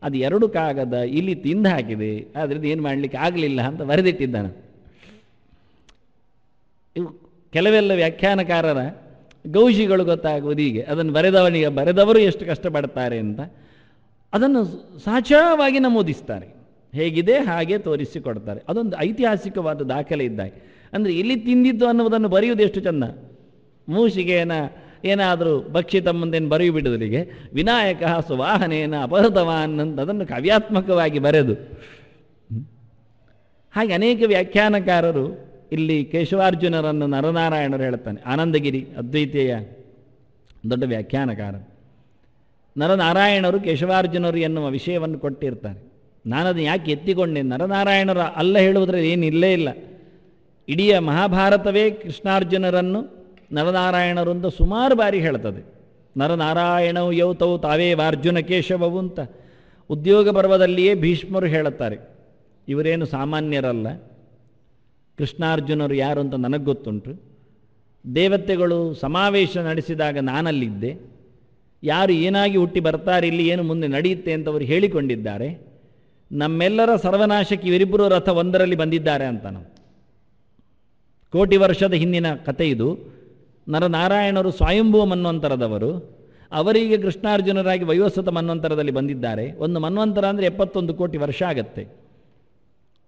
Speaker 1: ಅದು 2 ಕಾಗದ ಇಲ್ಲಿ ತಿಂದು ಹಾಕಿದೆ, ಅದರಿಂದ ಏನು ಮಾಡಲಿಕ್ಕೆ ಆಗಲಿಲ್ಲ ಅಂತ ಬರೆದಿಟ್ಟಿದ್ದಾನೆ. ಇವು ಕೆಲವೆಲ್ಲ ವ್ಯಾಖ್ಯಾನಕಾರರ ಗೌಶಿಗಳು ಗೊತ್ತಾಗುವುದು ಹೀಗೆ. ಅದನ್ನು ಬರೆದವರು ಎಷ್ಟು ಕಷ್ಟಪಡ್ತಾರೆ ಅಂತ ಅದನ್ನು ಸಾಚವಾಗಿ ನಮೂದಿಸ್ತಾರೆ. ಹೇಗಿದೆ ಹಾಗೆ ತೋರಿಸಿಕೊಡ್ತಾರೆ. ಅದೊಂದು ಐತಿಹಾಸಿಕವಾದ ದಾಖಲೆ ಇದ್ದಾಗೆ. ಅಂದರೆ ಇಲ್ಲಿ ತಿಂದಿದ್ದು ಅನ್ನುವುದನ್ನು ಬರೆಯುವುದು ಎಷ್ಟು ಚೆಂದ. ಮೂಷಿಗೆನ ಏನಾದರೂ ಭಕ್ಷಿತ ಮುಂದೇನು ಬರೆಯು ಬಿಡುವುದರಿಗೆ ವಿನಾಯಕ ಸುವಾಹನೇನ ಅಪಹೃತವಾನ್ ಅಂತ ಅದನ್ನು ಕಾವ್ಯಾತ್ಮಕವಾಗಿ ಬರೆದು, ಹಾಗೆ ಅನೇಕ ವ್ಯಾಖ್ಯಾನಕಾರರು ಇಲ್ಲಿ ಕೇಶವಾರ್ಜುನರನ್ನು ನರನಾರಾಯಣರು ಹೇಳ್ತಾನೆ. ಆನಂದಗಿರಿ ಅದ್ವೈತೀಯ ದೊಡ್ಡ ವ್ಯಾಖ್ಯಾನಕಾರ. ನರನಾರಾಯಣರು ಕೇಶವಾರ್ಜುನರು ಎನ್ನುವ ವಿಷಯವನ್ನು ಕೊಟ್ಟಿರ್ತಾರೆ. ನಾನದು ಯಾಕೆ ಎತ್ತಿಕೊಂಡೆ, ನರನಾರಾಯಣರು ಅಲ್ಲ ಹೇಳುವುದರಲ್ಲಿ ಏನಿಲ್ಲೇ ಇಲ್ಲ. ಇಡೀ ಮಹಾಭಾರತವೇ ಕೃಷ್ಣಾರ್ಜುನರನ್ನು ನರನಾರಾಯಣರು ಅಂತ ಸುಮಾರು ಬಾರಿ ಹೇಳ್ತದೆ. ನರನಾರಾಯಣವು ಯೌತವು ತಾವೇ ವಾರ್ಜುನ ಕೇಶವವು ಅಂತ ಉದ್ಯೋಗ ಪರ್ವದಲ್ಲಿಯೇ ಭೀಷ್ಮರು ಹೇಳುತ್ತಾರೆ. ಇವರೇನು ಸಾಮಾನ್ಯರಲ್ಲ, ಕೃಷ್ಣಾರ್ಜುನರು ಯಾರು ಅಂತ ನನಗೆ ಗೊತ್ತುಂಟು. ದೇವತೆಗಳು ಸಮಾವೇಶ ನಡೆಸಿದಾಗ ನಾನಲ್ಲಿದ್ದೆ. ಯಾರು ಏನಾಗಿ ಹುಟ್ಟಿ ಬರ್ತಾರೆ, ಇಲ್ಲಿ ಏನು ಮುಂದೆ ನಡೆಯುತ್ತೆ ಅಂತ ಅವರು ಹೇಳಿಕೊಂಡಿದ್ದಾರೆ. ನಮ್ಮೆಲ್ಲರ ಸರ್ವನಾಶಕ್ಕೆ ಇವರಿಬ್ಬರು ರಥ ಒಂದರಲ್ಲಿ ಬಂದಿದ್ದಾರೆ ಅಂತ ನಾವು. ಕೋಟಿ ವರ್ಷದ ಹಿಂದಿನ ಕಥೆ ಇದು. ನರನಾರಾಯಣರು ಸ್ವಯಂಭುವ ಮನ್ವಂತರದವರು. ಅವರಿಗೆ ಕೃಷ್ಣಾರ್ಜುನರಾಗಿ ವಯೋಸ್ವತ ಮನ್ವಂತರದಲ್ಲಿ ಬಂದಿದ್ದಾರೆ. ಒಂದು ಮನ್ವಂತರ ಅಂದರೆ 71 ಕೋಟಿ ವರ್ಷ ಆಗತ್ತೆ.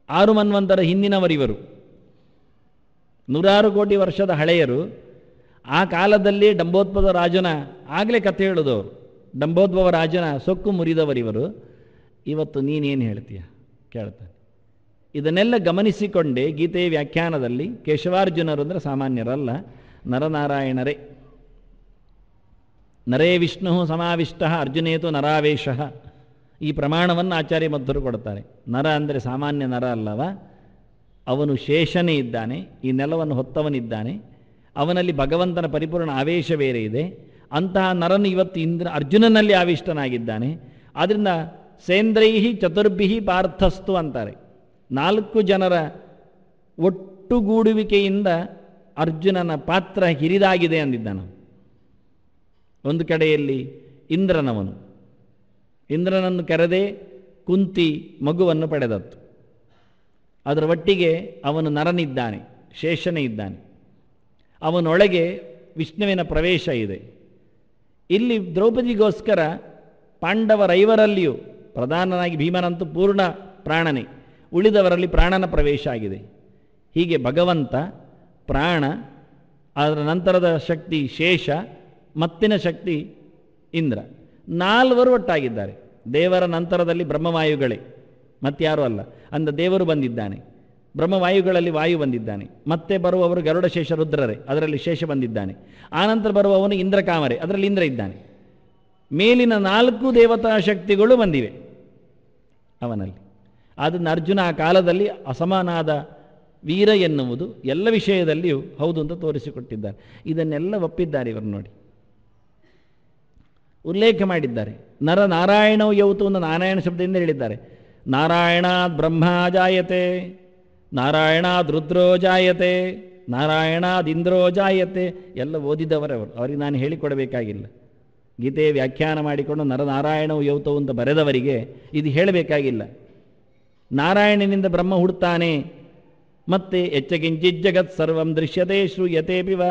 Speaker 1: 6 ಮನ್ವಂತರ ಹಿಂದಿನವರಿವರು, 106 ಕೋಟಿ ವರ್ಷದ ಹಳೆಯರು. ಆ ಕಾಲದಲ್ಲಿ ಡಂಬೋದ್ಭವ ರಾಜನ ಆಗಲೇ ಕಥೆ ಹೇಳೋದವರು. ಡಂಬೋದ್ಭವ ರಾಜನ ಸೊಕ್ಕು ಮುರಿದವರಿವರು. ಇವತ್ತು ನೀನೇನು ಹೇಳ್ತೀಯ ಕೇಳ್ತಾನೆ. ಇದನ್ನೆಲ್ಲ ಗಮನಿಸಿಕೊಂಡೇ ಗೀತೆಯ ವ್ಯಾಖ್ಯಾನದಲ್ಲಿ ಕೇಶವಾರ್ಜುನರು ಅಂದರೆ ಸಾಮಾನ್ಯರಲ್ಲ, ನರನಾರಾಯಣರೇ. ನರೇ ವಿಷ್ಣು ಸಮಾವಿಷ್ಟ ಅರ್ಜುನೇತು ನರಾವೇಶ, ಈ ಪ್ರಮಾಣವನ್ನು ಆಚಾರ್ಯ ಮಧ್ವರು ಕೊಡ್ತಾರೆ. ನರ ಅಂದರೆ ಸಾಮಾನ್ಯ ನರ ಅಲ್ಲವ, ಅವನು ಶೇಷನೇ ಇದ್ದಾನೆ, ಈ ನೆಲವನ್ನು ಹೊತ್ತವನಿದ್ದಾನೆ, ಅವನಲ್ಲಿ ಭಗವಂತನ ಪರಿಪೂರ್ಣ ಆವೇಶ ಬೇರೆ ಇದೆ. ಅಂತಹ ನರನು ಇವತ್ತು ಅರ್ಜುನನಲ್ಲಿ ಆವಿಷ್ಟನಾಗಿದ್ದಾನೆ. ಆದ್ದರಿಂದ ಸೇಂದ್ರೈಹಿ ಚತುರ್ಭಿಹಿ ಪಾರ್ಥಸ್ತು ಅಂತಾರೆ. 4 ಜನರ ಒಟ್ಟುಗೂಡುವಿಕೆಯಿಂದ ಅರ್ಜುನನ ಪಾತ್ರ ಹಿರಿದಾಗಿದೆ ಅಂದಿದ್ದಾನೆ. ಒಂದು ಕಡೆಯಲ್ಲಿ ಇಂದ್ರನನ್ನು ಕರೆದೇ ಕುಂತಿ ಮಗುವನ್ನು ಪಡೆದತ್ತು. ಅದರ ಒಟ್ಟಿಗೆ ಅವನು ನರನಿದ್ದಾನೆ, ಶೇಷನೇ ಇದ್ದಾನೆ. ಅವನೊಳಗೆ ವಿಷ್ಣುವಿನ ಪ್ರವೇಶ ಇದೆ. ಇಲ್ಲಿ ದ್ರೌಪದಿಗೋಸ್ಕರ ಪಾಂಡವರೈವರಲ್ಲಿಯೂ ಪ್ರಧಾನನಾಗಿ ಭೀಮನಂತೂ ಪೂರ್ಣ ಪ್ರಾಣನೇ, ಉಳಿದವರಲ್ಲಿ ಪ್ರಾಣನ ಪ್ರವೇಶ ಆಗಿದೆ. ಹೀಗೆ ಭಗವಂತ, ಪ್ರಾಣ, ಅದರ ನಂತರದ ಶಕ್ತಿ ಶೇಷ, ಮತ್ತಿನ ಶಕ್ತಿ ಇಂದ್ರ, 4 ಒಟ್ಟಾಗಿದ್ದಾರೆ. ದೇವರ ನಂತರದಲ್ಲಿ ಬ್ರಹ್ಮವಾಯುಗಳೇ, ಮತ್ತಾರೂ ಅಲ್ಲ. ಅಂದ ದೇವರು ಬಂದಿದ್ದಾನೆ, ಬ್ರಹ್ಮವಾಯುಗಳಲ್ಲಿ ವಾಯು ಬಂದಿದ್ದಾನೆ, ಮತ್ತೆ ಬರುವವರು ಗರುಡ ಶೇಷ ರುದ್ರರೇ, ಅದರಲ್ಲಿ ಶೇಷ ಬಂದಿದ್ದಾನೆ. ಆನಂತರ ಬರುವವನು ಇಂದ್ರಕಾಮರೇ, ಅದರಲ್ಲಿ ಇಂದ್ರ ಇದ್ದಾನೆ. ಮೇಲಿನ 4 ದೇವತಾ ಶಕ್ತಿಗಳು ಬಂದಿವೆ ಅವನಲ್ಲಿ. ಅದನ್ನು ಅರ್ಜುನ ಆ ಕಾಲದಲ್ಲಿ ಅಸಮಾನಾದ ವೀರ ಎನ್ನುವುದು ಎಲ್ಲ ವಿಷಯದಲ್ಲಿಯೂ ಹೌದು ಅಂತ ತೋರಿಸಿಕೊಟ್ಟಿದ್ದಾರೆ. ಇದನ್ನೆಲ್ಲ ಒಪ್ಪಿದ್ದಾರೆ ಇವರು ನೋಡಿ, ಉಲ್ಲೇಖ ಮಾಡಿದ್ದಾರೆ. ನರನಾರಾಯಣವು ಯೌತು ಅಂತ ನಾರಾಯಣ ಶಬ್ದದಿಂದ ಹೇಳಿದ್ದಾರೆ. ನಾರಾಯಣಾದ್ ಬ್ರಹ್ಮ ಜಾಯತೆ, ನಾರಾಯಣಾದ್ ರುದ್ರೋ ಜಾಯತೆ, ನಾರಾಯಣಾದ್ ಇಂದ್ರೋ ಜಾಯತೆ. ಎಲ್ಲ ಓದಿದವರವರು, ಅವರಿಗೆ ನಾನು ಹೇಳಿಕೊಡಬೇಕಾಗಿಲ್ಲ. ಗೀತೆಯ ವ್ಯಾಖ್ಯಾನ ಮಾಡಿಕೊಂಡು ನರನಾರಾಯಣವು ಯೌತವು ಅಂತ ಬರೆದವರಿಗೆ ಇದು ಹೇಳಬೇಕಾಗಿಲ್ಲ. ನಾರಾಯಣನಿಂದ ಬ್ರಹ್ಮ ಹುಡ್ತಾನೆ. ಮತ್ತೆ ಎಚ್ಚಕಿಂಚಿತ್ ಜಗತ್ ಸರ್ವಂ ದೃಶ್ಯತೆ ಶ್ರೂಯತೆಪಿವ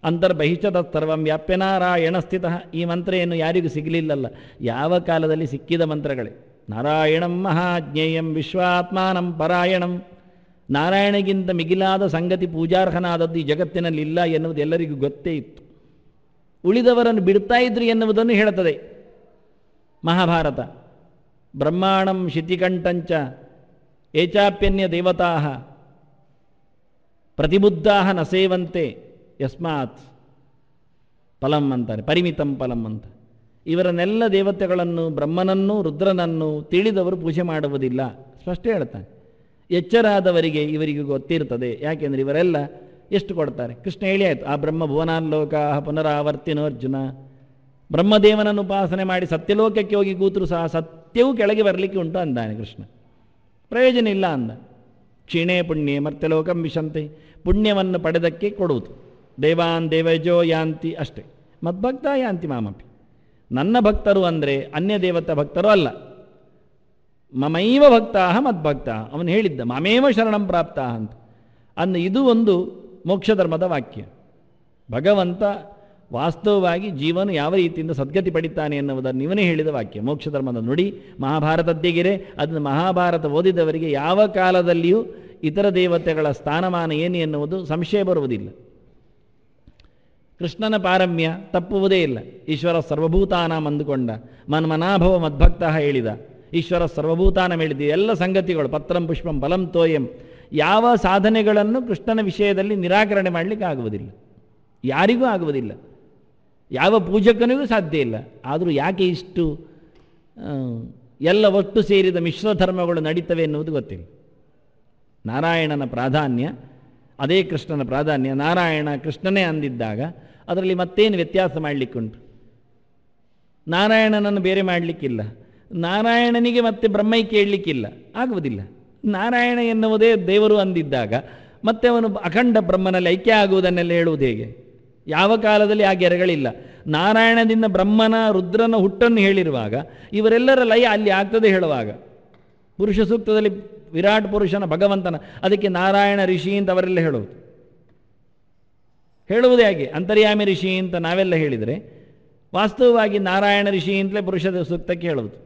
Speaker 1: ಅಂತರ್ಬಹಿಷ್ಠದ ಸರ್ವಂ ವ್ಯಾಪ್ಯ ನಾರಾಯಣ ಸ್ಥಿತ. ಈ ಮಂತ್ರ ಏನು ಯಾರಿಗೂ ಸಿಗಲಿಲ್ಲಲ್ಲ, ಯಾವ ಕಾಲದಲ್ಲಿ ಸಿಕ್ಕಿದ ಮಂತ್ರಗಳೇ. ನಾರಾಯಣಂ ಮಹಾಜ್ಞೇಯಂ ವಿಶ್ವಾತ್ಮಾನಂ ಪರಾಯಣಂ. ನಾರಾಯಣಗಿಂತ ಮಿಗಿಲಾದ ಸಂಗತಿ ಪೂಜಾರ್ಹನಾದದ್ದು ಈ ಜಗತ್ತಿನಲ್ಲಿ ಇಲ್ಲ ಎನ್ನುವುದು ಎಲ್ಲರಿಗೂ ಗೊತ್ತೇ ಇತ್ತು. ಉಳಿದವರನ್ನು ಬಿಡ್ತಾ ಇದ್ರು ಎನ್ನುವುದನ್ನು ಹೇಳುತ್ತದೆ ಮಹಾಭಾರತ. ಬ್ರಹ್ಮಾಣಂ ಶಿತಿಕಂಠಂಚ ಏಚಾಪ್ಯನ್ಯ ದೇವತಾ ಪ್ರತಿಬುದ್ಧಾ ನ ಸೇವಂತೆ ಯಸ್ಮಾತ್ ಫಲಂ ಅಂತಾರೆ, ಪರಿಮಿತಂ ಫಲಂ ಅಂತ. ಇವರನ್ನೆಲ್ಲ ದೇವತೆಗಳನ್ನು, ಬ್ರಹ್ಮನನ್ನು, ರುದ್ರನನ್ನು ತಿಳಿದವರು ಪೂಜೆ ಮಾಡುವುದಿಲ್ಲ, ಸ್ಪಷ್ಟ ಹೇಳ್ತಾನೆ. ಎಚ್ಚರಾದವರಿಗೆ ಇವರಿಗೆ ಗೊತ್ತಿರ್ತದೆ. ಯಾಕೆಂದರೆ ಇವರೆಲ್ಲ ಎಷ್ಟು ಕೊಡ್ತಾರೆ, ಕೃಷ್ಣ ಹೇಳಿ ಆಯಿತು. ಆ ಬ್ರಹ್ಮ ಭುವನಾಲ್ಲೋಕ ಪುನರಾವರ್ತಿನೋ ಅರ್ಜುನ. ಬ್ರಹ್ಮದೇವನನ್ನು ಉಪಾಸನೆ ಮಾಡಿ ಸತ್ಯಲೋಕಕ್ಕೆ ಹೋಗಿ ಕೂತರು ಸಹ ಸತ್ಯವೂ ಕೆಳಗೆ ಬರಲಿಕ್ಕೆ ಉಂಟು ಅಂದಾನೆ ಕೃಷ್ಣ. ಪ್ರಯೋಜನ ಇಲ್ಲ ಅಂದ. ಕ್ಷೀಣೇ ಪುಣ್ಯೇ ಮರ್ತ್ಯಲೋಕಂ ವಿಶಂತೆ. ಪುಣ್ಯವನ್ನು ಪಡೆದಕ್ಕೆ ಕೊಡುವುದು. ದೇವಾನ್ ದೇವಜೋ ಯಾಂತಿ ಅಷ್ಟೇ. ಮದ್ಭಕ್ತ ಯಾಂತಿ ಮಾಮಪಿ. ನನ್ನ ಭಕ್ತರು ಅಂದರೆ ಅನ್ಯ ದೇವತಾ ಭಕ್ತರು ಅಲ್ಲ. ಮಮೈವ ಭಕ್ತಾ ಮದ್ಭಕ್ತ. ಅವನು ಹೇಳಿದ್ದ ಮಮೇವ ಶರಣಂ ಪ್ರಾಪ್ತ ಅಂತ. ಇದು ಒಂದು ಮೋಕ್ಷ ಧರ್ಮದ ವಾಕ್ಯ. ಭಗವಂತ ವಾಸ್ತವವಾಗಿ ಜೀವನ ಯಾವ ರೀತಿಯಿಂದ ಸದ್ಗತಿ ಪಡಿತಾನೆ ಎನ್ನುವುದನ್ನು ಇವನೇ ಹೇಳಿದ ವಾಕ್ಯ. ಮೋಕ್ಷ ಧರ್ಮದ ನುಡಿ ಮಹಾಭಾರತದ್ದಿಗಿರೆ. ಅದನ್ನು ಮಹಾಭಾರತ ಓದಿದವರಿಗೆ ಯಾವ ಕಾಲದಲ್ಲಿಯೂ ಇತರ ದೇವತೆಗಳ ಸ್ಥಾನಮಾನ ಏನು ಎನ್ನುವುದು ಸಂಶಯ ಬರುವುದಿಲ್ಲ. ಕೃಷ್ಣನ ಪಾರಮ್ಯ ತಪ್ಪುವುದೇ ಇಲ್ಲ. ಈಶ್ವರ ಸರ್ವಭೂತಾನಾಂ ಅಂದುಕೊಂಡ ಮನ್ಮನಾಭವ ಮದ್ಭಕ್ತ ಹೇಳಿದ. ಈಶ್ವರ ಸರ್ವಭೂತಾನ ಹೇಳಿದ ಎಲ್ಲ ಸಂಗತಿಗಳು ಪತ್ರಂ ಪುಷ್ಪಂ ಫಲಂ ತೋಯಂ. ಯಾವ ಸಾಧನೆಗಳನ್ನು ಕೃಷ್ಣನ ವಿಷಯದಲ್ಲಿ ನಿರಾಕರಣೆ ಮಾಡಲಿಕ್ಕೆ ಆಗುವುದಿಲ್ಲ, ಯಾರಿಗೂ ಆಗುವುದಿಲ್ಲ, ಯಾವ ಪೂಜಕನಿಗೂ ಸಾಧ್ಯ ಇಲ್ಲ. ಆದರೂ ಯಾಕೆ ಇಷ್ಟು ಎಲ್ಲ ಒಟ್ಟು ಸೇರಿದ ಮಿಶ್ರ ಧರ್ಮಗಳು ನಡೀತವೆ ಎನ್ನುವುದು ಗೊತ್ತಿಲ್ಲ. ನಾರಾಯಣನ ಪ್ರಾಧಾನ್ಯ ಅದೇ ಕೃಷ್ಣನ ಪ್ರಾಧಾನ್ಯ. ನಾರಾಯಣ ಕೃಷ್ಣನೇ ಅಂದಿದ್ದಾಗ ಅದರಲ್ಲಿ ಮತ್ತೇನು ವ್ಯತ್ಯಾಸ ಮಾಡಲಿಕ್ಕುಂಟು? ನಾರಾಯಣನನ್ನು ಬೇರೆ ಮಾಡಲಿಕ್ಕಿಲ್ಲ, ನಾರಾಯಣನಿಗೆ ಮತ್ತೆ ಬ್ರಹ್ಮೈಕ್ಯ ಹೇಳಲಿಕ್ಕಿಲ್ಲ, ಆಗುವುದಿಲ್ಲ. ನಾರಾಯಣ ಎನ್ನುವುದೇ ದೇವರು ಅಂದಿದ್ದಾಗ ಮತ್ತೆ ಅವನು ಅಖಂಡ ಬ್ರಹ್ಮನಲ್ಲಿ ಐಕ್ಯ ಆಗುವುದನ್ನೆಲ್ಲ ಹೇಳುವುದು ಹೇಗೆ? ಯಾವ ಕಾಲದಲ್ಲಿ ಆ ಗೆರೆಗಳಿಲ್ಲ. ನಾರಾಯಣದಿಂದ ಬ್ರಹ್ಮನ ರುದ್ರನ ಹುಟ್ಟನ್ನು ಹೇಳಿರುವಾಗ ಇವರೆಲ್ಲರ ಲಯ ಅಲ್ಲಿ ಆಗ್ತದೆ ಹೇಳುವಾಗ, ಪುರುಷ ಸೂಕ್ತದಲ್ಲಿ ವಿರಾಟ್ ಪುರುಷನ ಭಗವಂತನ, ಅದಕ್ಕೆ ನಾರಾಯಣ ಋಷಿ ಅಂತ ಅವರೆಲ್ಲ ಹೇಳುವುದೇ ಹಾಗೆ. ಅಂತರ್ಯಾಮಿ ಋಷಿ ಅಂತ ನಾವೆಲ್ಲ ಹೇಳಿದರೆ ವಾಸ್ತವವಾಗಿ ನಾರಾಯಣ ಋಷಿ ಅಂತಲೇ ಪುರುಷ ಸೂಕ್ತಕ್ಕೆ ಹೇಳುವುದು.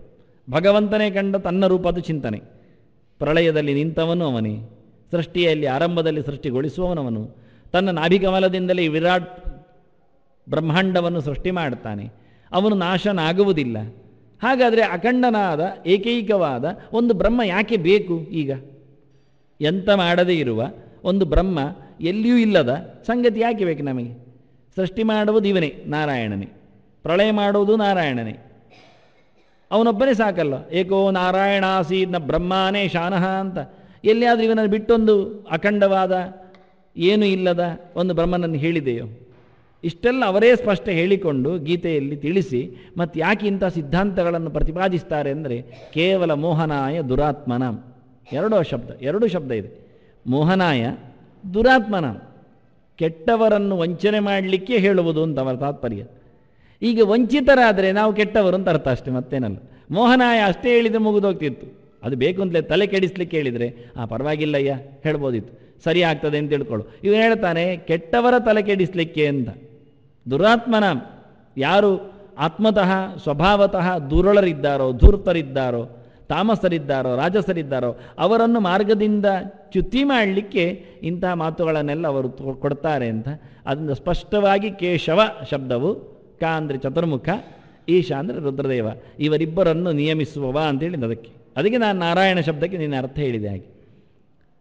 Speaker 1: ಭಗವಂತನೇ ಕಂಡ ತನ್ನ ರೂಪದ ಚಿಂತನೆ. ಪ್ರಳಯದಲ್ಲಿ ನಿಂತವನು ಅವನೇ, ಸೃಷ್ಟಿಯಲ್ಲಿ ಆರಂಭದಲ್ಲಿ ಸೃಷ್ಟಿಗೊಳಿಸುವವನವನು, ತನ್ನ ನಾಭಿಕಮಲದಿಂದಲೇ ವಿರಾಟ್ ಬ್ರಹ್ಮಾಂಡವನ್ನು ಸೃಷ್ಟಿ ಮಾಡ್ತಾನೆ. ಅವನು ನಾಶನಾಗುವುದಿಲ್ಲ. ಹಾಗಾದರೆ ಅಖಂಡನಾದ ಏಕೈಕವಾದ ಒಂದು ಬ್ರಹ್ಮ ಯಾಕೆ ಬೇಕು? ಈಗ ಎಂತ ಮಾಡದೇ ಇರುವ ಒಂದು ಬ್ರಹ್ಮ, ಎಲ್ಲಿಯೂ ಇಲ್ಲದ ಸಂಗತಿ ಯಾಕೆ ಬೇಕು ನಮಗೆ? ಸೃಷ್ಟಿ ಮಾಡುವುದು ಇವನೇ, ನಾರಾಯಣನೇ. ಪ್ರಳಯ ಮಾಡುವುದು ನಾರಾಯಣನೇ. ಅವನೊಬ್ಬನೇ ಸಾಕಲ್ಲ. ಏಕೋ ನಾರಾಯಣಾಸೀನ ಬ್ರಹ್ಮಾನೇ ಶಾನಃ ಅಂತ ಎಲ್ಲಿಯಾದರೂ ಇವನನ್ನು ಬಿಟ್ಟೊಂದು ಅಖಂಡವಾದ ಏನೂ ಇಲ್ಲದ ಒಂದು ಬ್ರಹ್ಮನನ್ನು ಹೇಳಿದೆಯೋ? ಇಷ್ಟೆಲ್ಲ ಅವರೇ ಸ್ಪಷ್ಟ ಹೇಳಿಕೊಂಡು ಗೀತೆಯಲ್ಲಿ ತಿಳಿಸಿ ಮತ್ತು ಯಾಕೆ ಇಂಥ ಸಿದ್ಧಾಂತಗಳನ್ನು ಪ್ರತಿಪಾದಿಸ್ತಾರೆ ಅಂದರೆ ಕೇವಲ ಮೋಹನಾಯ ದುರಾತ್ಮನ. ಎರಡು ಶಬ್ದ ಇದೆ. ಮೋಹನಾಯ ದುರಾತ್ಮನ, ಕೆಟ್ಟವರನ್ನು ವಂಚನೆ ಮಾಡಲಿಕ್ಕೆ ಹೇಳುವುದು ಅಂತ ಅವರ ತಾತ್ಪರ್ಯ. ಈಗ ವಂಚಿತರಾದರೆ ನಾವು ಕೆಟ್ಟವರು ಅಂತ ಅರ್ಥ ಅಷ್ಟೇ, ಮತ್ತೇನಲ್ಲ. ಮೋಹನಾಯ ಅಷ್ಟೇ ಹೇಳಿದರೆ ಮುಗಿದೋಗ್ತಿತ್ತು. ಅದು ಬೇಕು ಅಂತಲೇ ತಲೆ ಕೆಡಿಸ್ಲಿಕ್ಕೆ ಹೇಳಿದರೆ ಪರವಾಗಿಲ್ಲಯ್ಯ ಹೇಳ್ಬೋದಿತ್ತು, ಸರಿ ಆಗ್ತದೆ ಅಂತ ತಿಳ್ಕೊಳ್ಳು. ಇವನು ಹೇಳ್ತಾನೆ ಕೆಟ್ಟವರ ತಲೆ ಕೆಡಿಸ್ಲಿಕ್ಕೆ ಅಂತ. ದುರಾತ್ಮನ, ಯಾರು ಆತ್ಮತಃ ಸ್ವಭಾವತಃ ದುರುಳರಿದ್ದಾರೋ, ಧೂರ್ತರಿದ್ದಾರೋ, ತಾಮಸರಿದ್ದಾರೋ, ರಾಜಸರಿದ್ದಾರೋ ಅವರನ್ನು ಮಾರ್ಗದಿಂದ ಚ್ಯುತಿ ಮಾಡಲಿಕ್ಕೆ ಇಂತಹ ಮಾತುಗಳನ್ನೆಲ್ಲ ಅವರು ಕೊಡ್ತಾರೆ ಅಂತ. ಅದರಿಂದ ಸ್ಪಷ್ಟವಾಗಿ ಕೇಶವ ಶಬ್ದವು ಕ ಅಂದರೆ ಚತುರ್ಮುಖ, ಈಶ ಅಂದರೆ ರುದ್ರದೇವ, ಇವರಿಬ್ಬರನ್ನು ನಿಯಮಿಸುವವ ಅಂತೇಳಿದ. ಅದಕ್ಕೆ ನಾನು ನಾರಾಯಣ ಶಬ್ದಕ್ಕೆ ನಿನ್ನ ಅರ್ಥ ಹೇಳಿದೆ. ಹಾಗೆ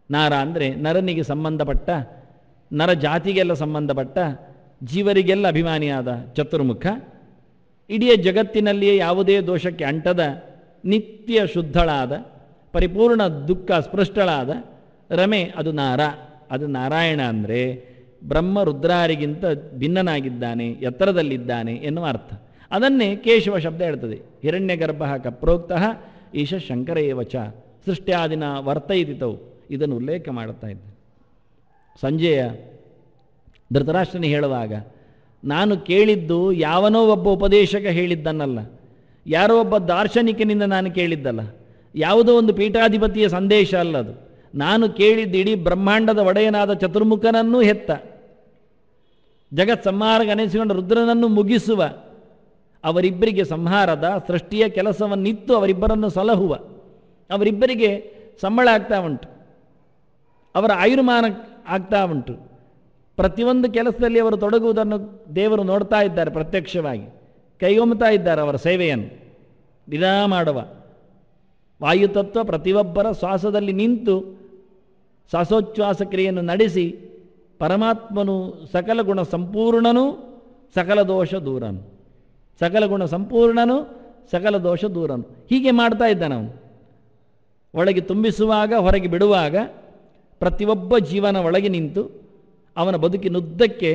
Speaker 1: ನಾರ ಅಂದರೆ ನರನಿಗೆ ಸಂಬಂಧಪಟ್ಟ, ನರ ಜಾತಿಗೆಲ್ಲ ಸಂಬಂಧಪಟ್ಟ, ಜೀವರಿಗೆಲ್ಲ ಅಭಿಮಾನಿಯಾದ ಚತುರ್ಮುಖ, ಇಡೀ ಜಗತ್ತಿನಲ್ಲಿಯೇ ಯಾವುದೇ ದೋಷಕ್ಕೆ ಅಂಟದ ನಿತ್ಯ ಶುದ್ಧಳಾದ, ಪರಿಪೂರ್ಣ ದುಃಖ ಸ್ಪೃಷ್ಟಳಾದ ರಮೆ, ಅದು ನಾರ. ಅದು ನಾರಾಯಣ ಅಂದರೆ ಬ್ರಹ್ಮ ರುದ್ರಾರಿಗಿಂತ ಭಿನ್ನನಾಗಿದ್ದಾನೆ, ಎತ್ತರದಲ್ಲಿದ್ದಾನೆ ಎನ್ನುವ ಅರ್ಥ. ಅದನ್ನೇ ಕೇಶವ ಶಬ್ದ ಹೇಳ್ತದೆ. ಹಿರಣ್ಯಗರ್ಭ ಕಪ್ರೋಕ್ತಃ ಈಶ ಶಂಕರೇವಚ ಸೃಷ್ಟ್ಯಾದಿನ ವರ್ತಯಿತವು, ಇದನ್ನು ಉಲ್ಲೇಖ ಮಾಡುತ್ತಾ ಇದ್ದ. ಸಂಜೆಯ ಧೃತರಾಷ್ಟ್ರನಿಗೆ ಹೇಳುವಾಗ ನಾನು ಕೇಳಿದ್ದು ಯಾವನೋ ಒಬ್ಬ ಉಪದೇಶಕ ಹೇಳಿದ್ದನ್ನಲ್ಲ, ಯಾರೋ ಒಬ್ಬ ದಾರ್ಶನಿಕನಿಂದ ನಾನು ಕೇಳಿದ್ದಲ್ಲ, ಯಾವುದೋ ಒಂದು ಪೀಠಾಧಿಪತಿಯ ಸಂದೇಶ ಅಲ್ಲದು. ನಾನು ಕೇಳಿದ್ದು ಇಡೀ ಬ್ರಹ್ಮಾಂಡದ ಒಡೆಯನಾದ ಚತುರ್ಮುಖನನ್ನೂ ಹೆತ್ತ, ಜಗತ್ ಸಂಹಾರಕ್ಕೆ ಅನಿಸಿಕೊಂಡ ರುದ್ರನನ್ನು ಮುಗಿಸುವ, ಅವರಿಬ್ಬರಿಗೆ ಸಂಹಾರದ ಸೃಷ್ಟಿಯ ಕೆಲಸವನ್ನಿತ್ತು ಅವರಿಬ್ಬರನ್ನು ಸಲಹುವ, ಅವರಿಬ್ಬರಿಗೆ ಸಂಬಳ ಆಗ್ತಾ ಉಂಟು, ಅವರ ಆಯುರ್ಮಾನ ಆಗ್ತಾ ಉಂಟು. ಪ್ರತಿಯೊಂದು ಕೆಲಸದಲ್ಲಿ ಅವರು ತೊಡಗುವುದನ್ನು ದೇವರು ನೋಡ್ತಾ ಇದ್ದಾರೆ, ಪ್ರತ್ಯಕ್ಷವಾಗಿ ಕೈಗೊಮ್ಮುತ್ತಾ ಇದ್ದಾರೆ ಅವರ ಸೇವೆಯನ್ನು. ದಿನಾ ಮಾಡುವ ವಾಯುತತ್ವ ಪ್ರತಿಯೊಬ್ಬರ ಶ್ವಾಸದಲ್ಲಿ ನಿಂತು ಶ್ವಾಸೋಚ್ಛ್ವಾಸ ಕ್ರಿಯೆಯನ್ನು ನಡೆಸಿ ಪರಮಾತ್ಮನು ಸಕಲ ಗುಣ ಸಂಪೂರ್ಣನು, ಸಕಲ ದೋಷ ದೂರನು, ಸಕಲ ಗುಣ ಸಂಪೂರ್ಣನು, ಸಕಲ ದೋಷ ದೂರನು, ಹೀಗೆ ಮಾಡ್ತಾ ಇದ್ದಾನವನು. ಒಳಗೆ ತುಂಬಿಸುವಾಗ ಹೊರಗೆ ಬಿಡುವಾಗ ಪ್ರತಿಯೊಬ್ಬ ಜೀವನ ಒಳಗೆ ನಿಂತು ಅವನ ಬದುಕಿನುದ್ದಕ್ಕೆ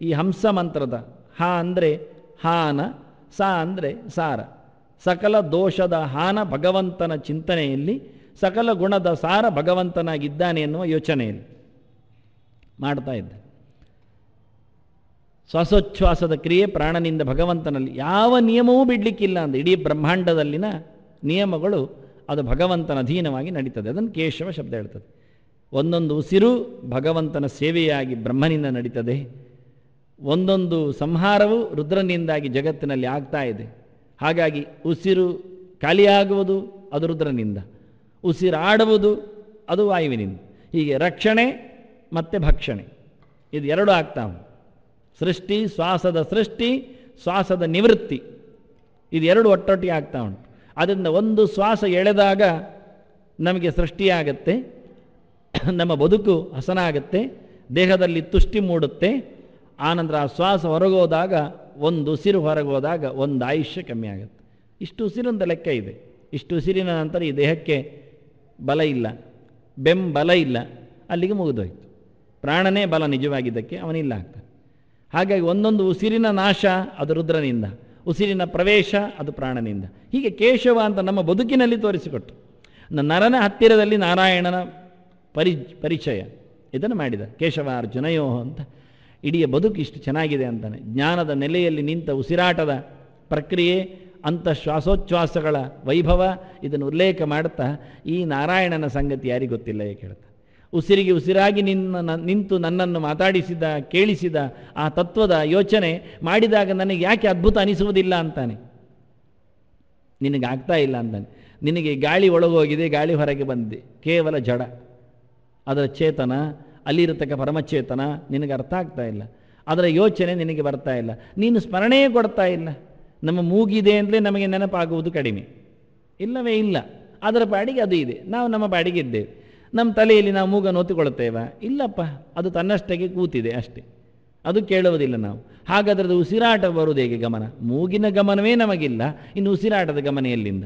Speaker 1: ಈ ಹಂಸ ಮಂತ್ರದ ಹ ಅಂದರೆ ಹಾನ, ಸ ಅಂದರೆ ಸಾರ, ಸಕಲ ದೋಷದ ಹಾನ ಭಗವಂತನ ಚಿಂತನೆಯಲ್ಲಿ, ಸಕಲ ಗುಣದ ಸಾರ ಭಗವಂತನಾಗಿದ್ದಾನೆ ಎನ್ನುವ ಯೋಚನೆಯಲ್ಲಿ ಮಾಡ್ತಾ ಇದ್ದ. ಶ್ವಾಸೋಚ್ಛ್ವಾಸದ ಕ್ರಿಯೆ ಪ್ರಾಣನಿಂದ ಭಗವಂತನಲ್ಲಿ ಯಾವ ನಿಯಮವೂ ಬಿಡಲಿಕ್ಕಿಲ್ಲ ಅಂತ. ಇಡೀ ಬ್ರಹ್ಮಾಂಡದಲ್ಲಿನ ನಿಯಮಗಳು ಅದು ಭಗವಂತನ ಅಧೀನವಾಗಿ ನಡೀತದೆ. ಅದನ್ನು ಕೇಶವ ಶಬ್ದ ಹೇಳ್ತದೆ. ಒಂದೊಂದು ಉಸಿರು ಭಗವಂತನ ಸೇವೆಯಾಗಿ ಬ್ರಹ್ಮನಿಂದ ನಡೀತದೆ. ಒಂದೊಂದು ಸಂಹಾರವು ರುದ್ರನಿಂದಾಗಿ ಜಗತ್ತಿನಲ್ಲಿ ಆಗ್ತಾ ಇದೆ. ಹಾಗಾಗಿ ಉಸಿರು ಖಾಲಿಯಾಗುವುದು ಅದು ರುದ್ರನಿಂದ, ಉಸಿರಾಡುವುದು ಅದು ವಾಯುವಿನಿಂದ. ಹೀಗೆ ರಕ್ಷಣೆ ಮತ್ತು ಭಕ್ಷಣೆ ಇದು ಎರಡು ಆಗ್ತಾ ಉಂಟು. ಸೃಷ್ಟಿ, ಶ್ವಾಸದ ನಿವೃತ್ತಿ, ಇದು ಎರಡು ಒಟ್ಟೊಟ್ಟಿಗೆ ಆಗ್ತಾ ಉಂಟು. ಅದರಿಂದ ಒಂದು ಶ್ವಾಸ ಎಳೆದಾಗ ನಮಗೆ ಸೃಷ್ಟಿಯಾಗತ್ತೆ, ನಮ್ಮ ಬದುಕು ಹಸನಾಗತ್ತೆ, ದೇಹದಲ್ಲಿ ತುಷ್ಟಿ ಮೂಡುತ್ತೆ. ಆನಂತರ ಆ ಶ್ವಾಸ ಹೊರಗೋದಾಗ, ಒಂದು ಉಸಿರು ಹೊರಗೋದಾಗ ಒಂದು ಆಯುಷ್ಯ ಕಮ್ಮಿ ಆಗುತ್ತೆ. ಇಷ್ಟು ಉಸಿರಂತ ಲೆಕ್ಕ ಇದೆ. ಇಷ್ಟು ಉಸಿರಿನ ನಂತರ ಈ ದೇಹಕ್ಕೆ ಬಲ ಇಲ್ಲ, ಬೆಂಬಲ ಇಲ್ಲ, ಅಲ್ಲಿಗೆ ಮುಗಿದೋಯ್ತು. ಪ್ರಾಣನೇ ಬಲ ನಿಜವಾಗಿದ್ದಕ್ಕೆ ಅವನಿಲ್ಲ ಆಗ್ತಾನೆ. ಹಾಗಾಗಿ ಒಂದೊಂದು ಉಸಿರಿನ ನಾಶ ಅದು ರುದ್ರನಿಂದ, ಉಸಿರಿನ ಪ್ರವೇಶ ಅದು ಪ್ರಾಣನಿಂದ. ಹೀಗೆ ಕೇಶವ ಅಂತ ನಮ್ಮ ಬದುಕಿನಲ್ಲಿ ತೋರಿಸಿಕೊಟ್ಟು ನರನ ಹತ್ತಿರದಲ್ಲಿ ನಾರಾಯಣನ ಪರಿಚಯ ಇದನ್ನು ಮಾಡಿದ. ಕೇಶವ ಅರ್ಜುನಯೋ ಅಂತ ಇಡೀ ಬದುಕು ಇಷ್ಟು ಚೆನ್ನಾಗಿದೆ ಅಂತಾನೆ. ಜ್ಞಾನದ ನೆಲೆಯಲ್ಲಿ ನಿಂತ ಉಸಿರಾಟದ ಪ್ರಕ್ರಿಯೆ, ಅಂಥ ಶ್ವಾಸೋಚ್ಛ್ವಾಸಗಳ ವೈಭವ, ಇದನ್ನು ಉಲ್ಲೇಖ ಮಾಡುತ್ತಾ ಈ ನಾರಾಯಣನ ಸಂಗತಿ ಯಾರಿಗೆ ಗೊತ್ತಿಲ್ಲ ಏಕೆ ಹೇಳ್ತಾ. ಉಸಿರಿಗೆ ಉಸಿರಾಗಿ ನಿಂತು ನನ್ನನ್ನು ಮಾತಾಡಿಸಿದ, ಕೇಳಿಸಿದ ಆ ತತ್ವದ ಯೋಚನೆ ಮಾಡಿದಾಗ ನನಗೆ ಯಾಕೆ ಅದ್ಭುತ ಅನಿಸುವುದಿಲ್ಲ ಅಂತಾನೆ. ನಿನಗೆ ಆಗ್ತಾ ಇಲ್ಲ ಅಂತಾನೆ. ನಿನಗೆ ಗಾಳಿ ಒಳಗೋಗಿದೆ, ಗಾಳಿ ಹೊರಗೆ ಬಂದಿದೆ, ಕೇವಲ ಜಡ. ಅದರ ಚೇತನ, ಅಲ್ಲಿರತಕ್ಕ ಪರಮಚೇತನ ನಿನಗೆ ಅರ್ಥ ಆಗ್ತಾ ಇಲ್ಲ. ಅದರ ಯೋಚನೆ ನಿನಗೆ ಬರ್ತಾ ಇಲ್ಲ. ನೀನು ಸ್ಮರಣೆಯೇ ಕೊಡ್ತಾ ಇಲ್ಲ. ನಮ್ಮ ಮೂಗಿದೆ ಅಂತಲೇ ನಮಗೆ ನೆನಪಾಗುವುದು ಕಡಿಮೆ, ಇಲ್ಲವೇ ಇಲ್ಲ. ಅದರ ಪಾಡಿಗೆ ಅದು ಇದೆ, ನಾವು ನಮ್ಮ ಪಾಡಿಗೆ ಇದ್ದೇವೆ. ನಮ್ಮ ತಲೆಯಲ್ಲಿ ನಾವು ಮೂಗನ್ನು ಒತ್ತಿಕೊಳ್ಳುತ್ತೇವೆ? ಇಲ್ಲಪ್ಪ, ಅದು ತನ್ನಷ್ಟಕ್ಕೆ ಕೂತಿದೆ ಅಷ್ಟೇ, ಅದು ಕೇಳುವುದಿಲ್ಲ ನಾವು. ಹಾಗಾದ್ರದ್ದು ಉಸಿರಾಟ ಬರುವುದು ಹೇಗೆ? ಗಮನ, ಮೂಗಿನ ಗಮನವೇ ನಮಗಿಲ್ಲ, ಇನ್ನು ಉಸಿರಾಟದ ಗಮನ ಎಲ್ಲಿಂದ?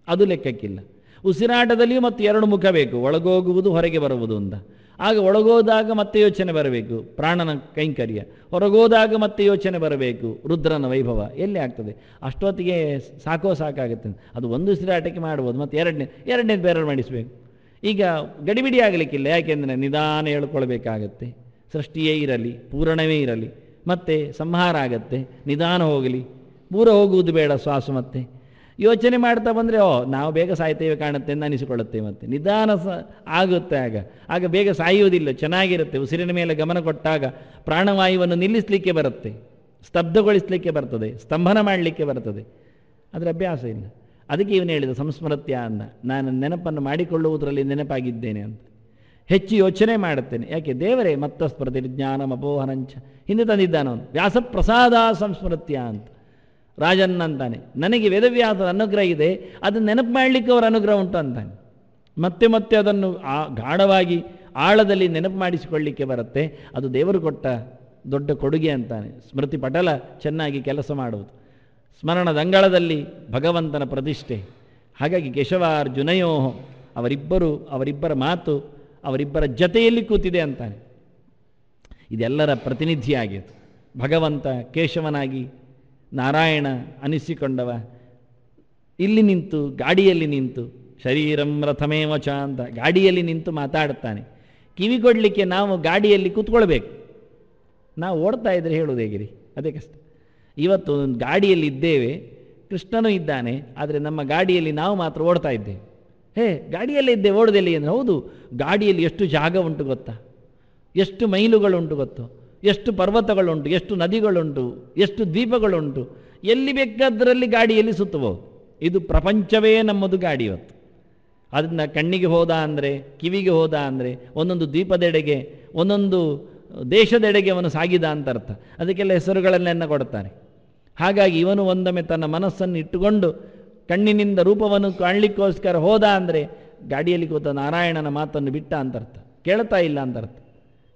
Speaker 1: ಅದು ಲೆಕ್ಕಕ್ಕಿಲ್ಲ. ಉಸಿರಾಟದಲ್ಲಿಯೂ ಮತ್ತು ಎರಡು ಮುಖ ಬೇಕು, ಒಳಗೋಗುವುದು ಹೊರಗೆ ಬರುವುದು ಅಂತ. ಆಗ ಒಳಗೋದಾಗ ಮತ್ತೆ ಯೋಚನೆ ಬರಬೇಕು ಪ್ರಾಣನ ಕೈಂಕರ್ಯ, ಹೊರಗೋದಾಗ ಮತ್ತೆ ಯೋಚನೆ ಬರಬೇಕು ರುದ್ರನ ವೈಭವ. ಎಲ್ಲಿ ಆಗ್ತದೆ? ಅಷ್ಟೊತ್ತಿಗೆ ಸಾಕಾಗುತ್ತೆ. ಅದು ಒಂದು ಉಸಿರಾಟಕ್ಕೆ ಮಾಡ್ಬೋದು, ಮತ್ತು ಎರಡನೇ ಬೇರೆ ಮಾಡಿಸಬೇಕು. ಈಗ ಗಡಿಬಿಡಿ ಆಗಲಿಕ್ಕಿಲ್ಲ, ಯಾಕೆಂದರೆ ನಿಧಾನ ಹೇಳ್ಕೊಳ್ಬೇಕಾಗತ್ತೆ. ಸೃಷ್ಟಿಯೇ ಇರಲಿ, ಪೂರಣವೇ ಇರಲಿ, ಮತ್ತೆ ಸಂಹಾರ ಆಗತ್ತೆ, ನಿಧಾನ ಹೋಗಲಿ, ಪೂರ ಹೋಗುವುದು ಬೇಡ ಶ್ವಾಸ. ಮತ್ತೆ ಯೋಚನೆ ಮಾಡ್ತಾ ಬಂದರೆ ನಾವು ಬೇಗ ಸಾಯ್ತೇವೆ ಕಾಣುತ್ತೆ ಎಂದು ಅನಿಸಿಕೊಳ್ಳುತ್ತೆ. ಮತ್ತೆ ನಿಧಾನ ಆಗುತ್ತೆ, ಆಗ ಬೇಗ ಸಾಯುವುದಿಲ್ಲ, ಚೆನ್ನಾಗಿರುತ್ತೆ. ಉಸಿರಿನ ಮೇಲೆ ಗಮನ ಕೊಟ್ಟಾಗ ಪ್ರಾಣವಾಯುವನ್ನು ನಿಲ್ಲಿಸಲಿಕ್ಕೆ ಬರುತ್ತೆ, ಸ್ತಬ್ಧಗೊಳಿಸಲಿಕ್ಕೆ ಬರ್ತದೆ, ಸ್ತಂಭನ ಮಾಡಲಿಕ್ಕೆ ಬರ್ತದೆ. ಅದರ ಅಭ್ಯಾಸ ಇಲ್ಲ. ಅದಕ್ಕೆ ಇವನು ಹೇಳಿದ ಸಂಸ್ಮೃತ್ಯ ಅಂದ, ನಾನು ನೆನಪನ್ನು ಮಾಡಿಕೊಳ್ಳುವುದರಲ್ಲಿ ನೆನಪಾಗಿದ್ದೇನೆ ಅಂತ. ಹೆಚ್ಚು ಯೋಚನೆ ಮಾಡುತ್ತೇನೆ. ಯಾಕೆ? ದೇವರೇ ಮತ್ತ ಸ್ಮೃತಿ ಜ್ಞಾನಂ ಅಪೋಹನಂಚ ಹಿಂದೆ ತಂದಿದ್ದಾನವನು. ವ್ಯಾಸಪ್ರಸಾದ ಸಂಸ್ಮೃತ್ಯ ಅಂತ ರಾಜನ್ ಅಂತಾನೆ. ನನಗೆ ವೇದವ್ಯಾಸರ ಅನುಗ್ರಹ ಇದೆ, ಅದನ್ನು ನೆನಪು ಮಾಡಲಿಕ್ಕೆ ಅವರ ಅನುಗ್ರಹ ಉಂಟು ಅಂತಾನೆ. ಮತ್ತೆ ಮತ್ತೆ ಅದನ್ನು ಗಾಢವಾಗಿ ಆಳದಲ್ಲಿ ನೆನಪು ಮಾಡಿಸಿಕೊಳ್ಳಲಿಕ್ಕೆ ಬರುತ್ತೆ. ಅದು ದೇವರು ಕೊಟ್ಟ ದೊಡ್ಡ ಕೊಡುಗೆ ಅಂತಾನೆ. ಸ್ಮೃತಿ ಪಟಲ ಚೆನ್ನಾಗಿ ಕೆಲಸ ಮಾಡುವುದು, ಸ್ಮರಣದ ಅಂಗಳದಲ್ಲಿ ಭಗವಂತನ ಪ್ರತಿಷ್ಠೆ. ಹಾಗಾಗಿ ಕೇಶವಾರ್ಜುನಯೋ ಅವರಿಬ್ಬರ ಮಾತು ಅವರಿಬ್ಬರ ಜತೆಯಲ್ಲಿ ಕೂತಿದೆ ಅಂತಾನೆ. ಇದೆಲ್ಲರ ಪ್ರತಿನಿಧಿಯಾಗಿತ್ತು. ಭಗವಂತ ಕೇಶವನಾಗಿ ನಾರಾಯಣ ಅನಿಸಿಕೊಂಡವ ಇಲ್ಲಿ ನಿಂತು, ಗಾಡಿಯಲ್ಲಿ ನಿಂತು, ಶರೀರಂ ರಥಮೇವಚ ಅಂತ ಗಾಡಿಯಲ್ಲಿ ನಿಂತು ಮಾತಾಡುತ್ತಾನೆ. ಕಿವಿ ಕೊಡಲಿಕ್ಕೆ ನಾವು ಗಾಡಿಯಲ್ಲಿ ಕೂತ್ಕೊಳ್ಬೇಕು. ನಾವು ಓಡ್ತಾ ಇದ್ರೆ ಹೇಳೋದು ಹೇಗಿರಿ? ಅದೇ ಕಷ್ಟ. ಇವತ್ತು ಗಾಡಿಯಲ್ಲಿ ಇದ್ದೇವೆ, ಕೃಷ್ಣನೂ ಇದ್ದಾನೆ, ಆದರೆ ನಮ್ಮ ಗಾಡಿಯಲ್ಲಿ ನಾವು ಮಾತ್ರ ಓಡ್ತಾ ಇದ್ದೇವೆ. ಗಾಡಿಯಲ್ಲೇ ಇದ್ದೇವೆ, ಓಡೋದೆಲ್ಲಿ ಅಂದರೆ? ಹೌದು, ಗಾಡಿಯಲ್ಲಿ ಎಷ್ಟು ಜಾಗ ಉಂಟು ಗೊತ್ತಾ? ಎಷ್ಟು ಮೈಲುಗಳುಂಟು ಗೊತ್ತೋ? ಎಷ್ಟು ಪರ್ವತಗಳುಂಟು, ಎಷ್ಟು ನದಿಗಳುಂಟು, ಎಷ್ಟು ದ್ವೀಪಗಳುಂಟು. ಎಲ್ಲಿ ಬೇಕಾದರಲ್ಲಿ ಗಾಡಿಯಲ್ಲಿ ಸುತ್ತಬಹುದು. ಇದು ಪ್ರಪಂಚವೇ ನಮ್ಮದು ಗಾಡಿ ಇವತ್ತು. ಅದನ್ನ ಕಣ್ಣಿಗೆ ಹೋದ ಅಂದರೆ, ಕಿವಿಗೆ ಹೋದ ಅಂದರೆ, ಒಂದೊಂದು ದ್ವೀಪದೆಡೆಗೆ, ಒಂದೊಂದು ದೇಶದೆಡೆಗೆ ಅವನು ಸಾಗಿದ ಅಂತ ಅರ್ಥ. ಅದಕ್ಕೆಲ್ಲ ಹೆಸರುಗಳನ್ನೆಲ್ಲ ಕೊಡ್ತಾರೆ. ಹಾಗಾಗಿ ಇವನು ಒಂದೊಮ್ಮೆ ತನ್ನ ಮನಸ್ಸನ್ನು ಇಟ್ಟುಕೊಂಡು ಕಣ್ಣಿನಿಂದ ರೂಪವನ್ನು ಕಾಣಲಿಕ್ಕೋಸ್ಕರ ಹೋದ ಅಂದರೆ ಗಾಡಿಯಲ್ಲಿ ಕೂತ ನಾರಾಯಣನ ಮಾತನ್ನು ಬಿಟ್ಟ ಅಂತ ಅರ್ಥ, ಕೇಳ್ತಾ ಇಲ್ಲ ಅಂತ ಅರ್ಥ.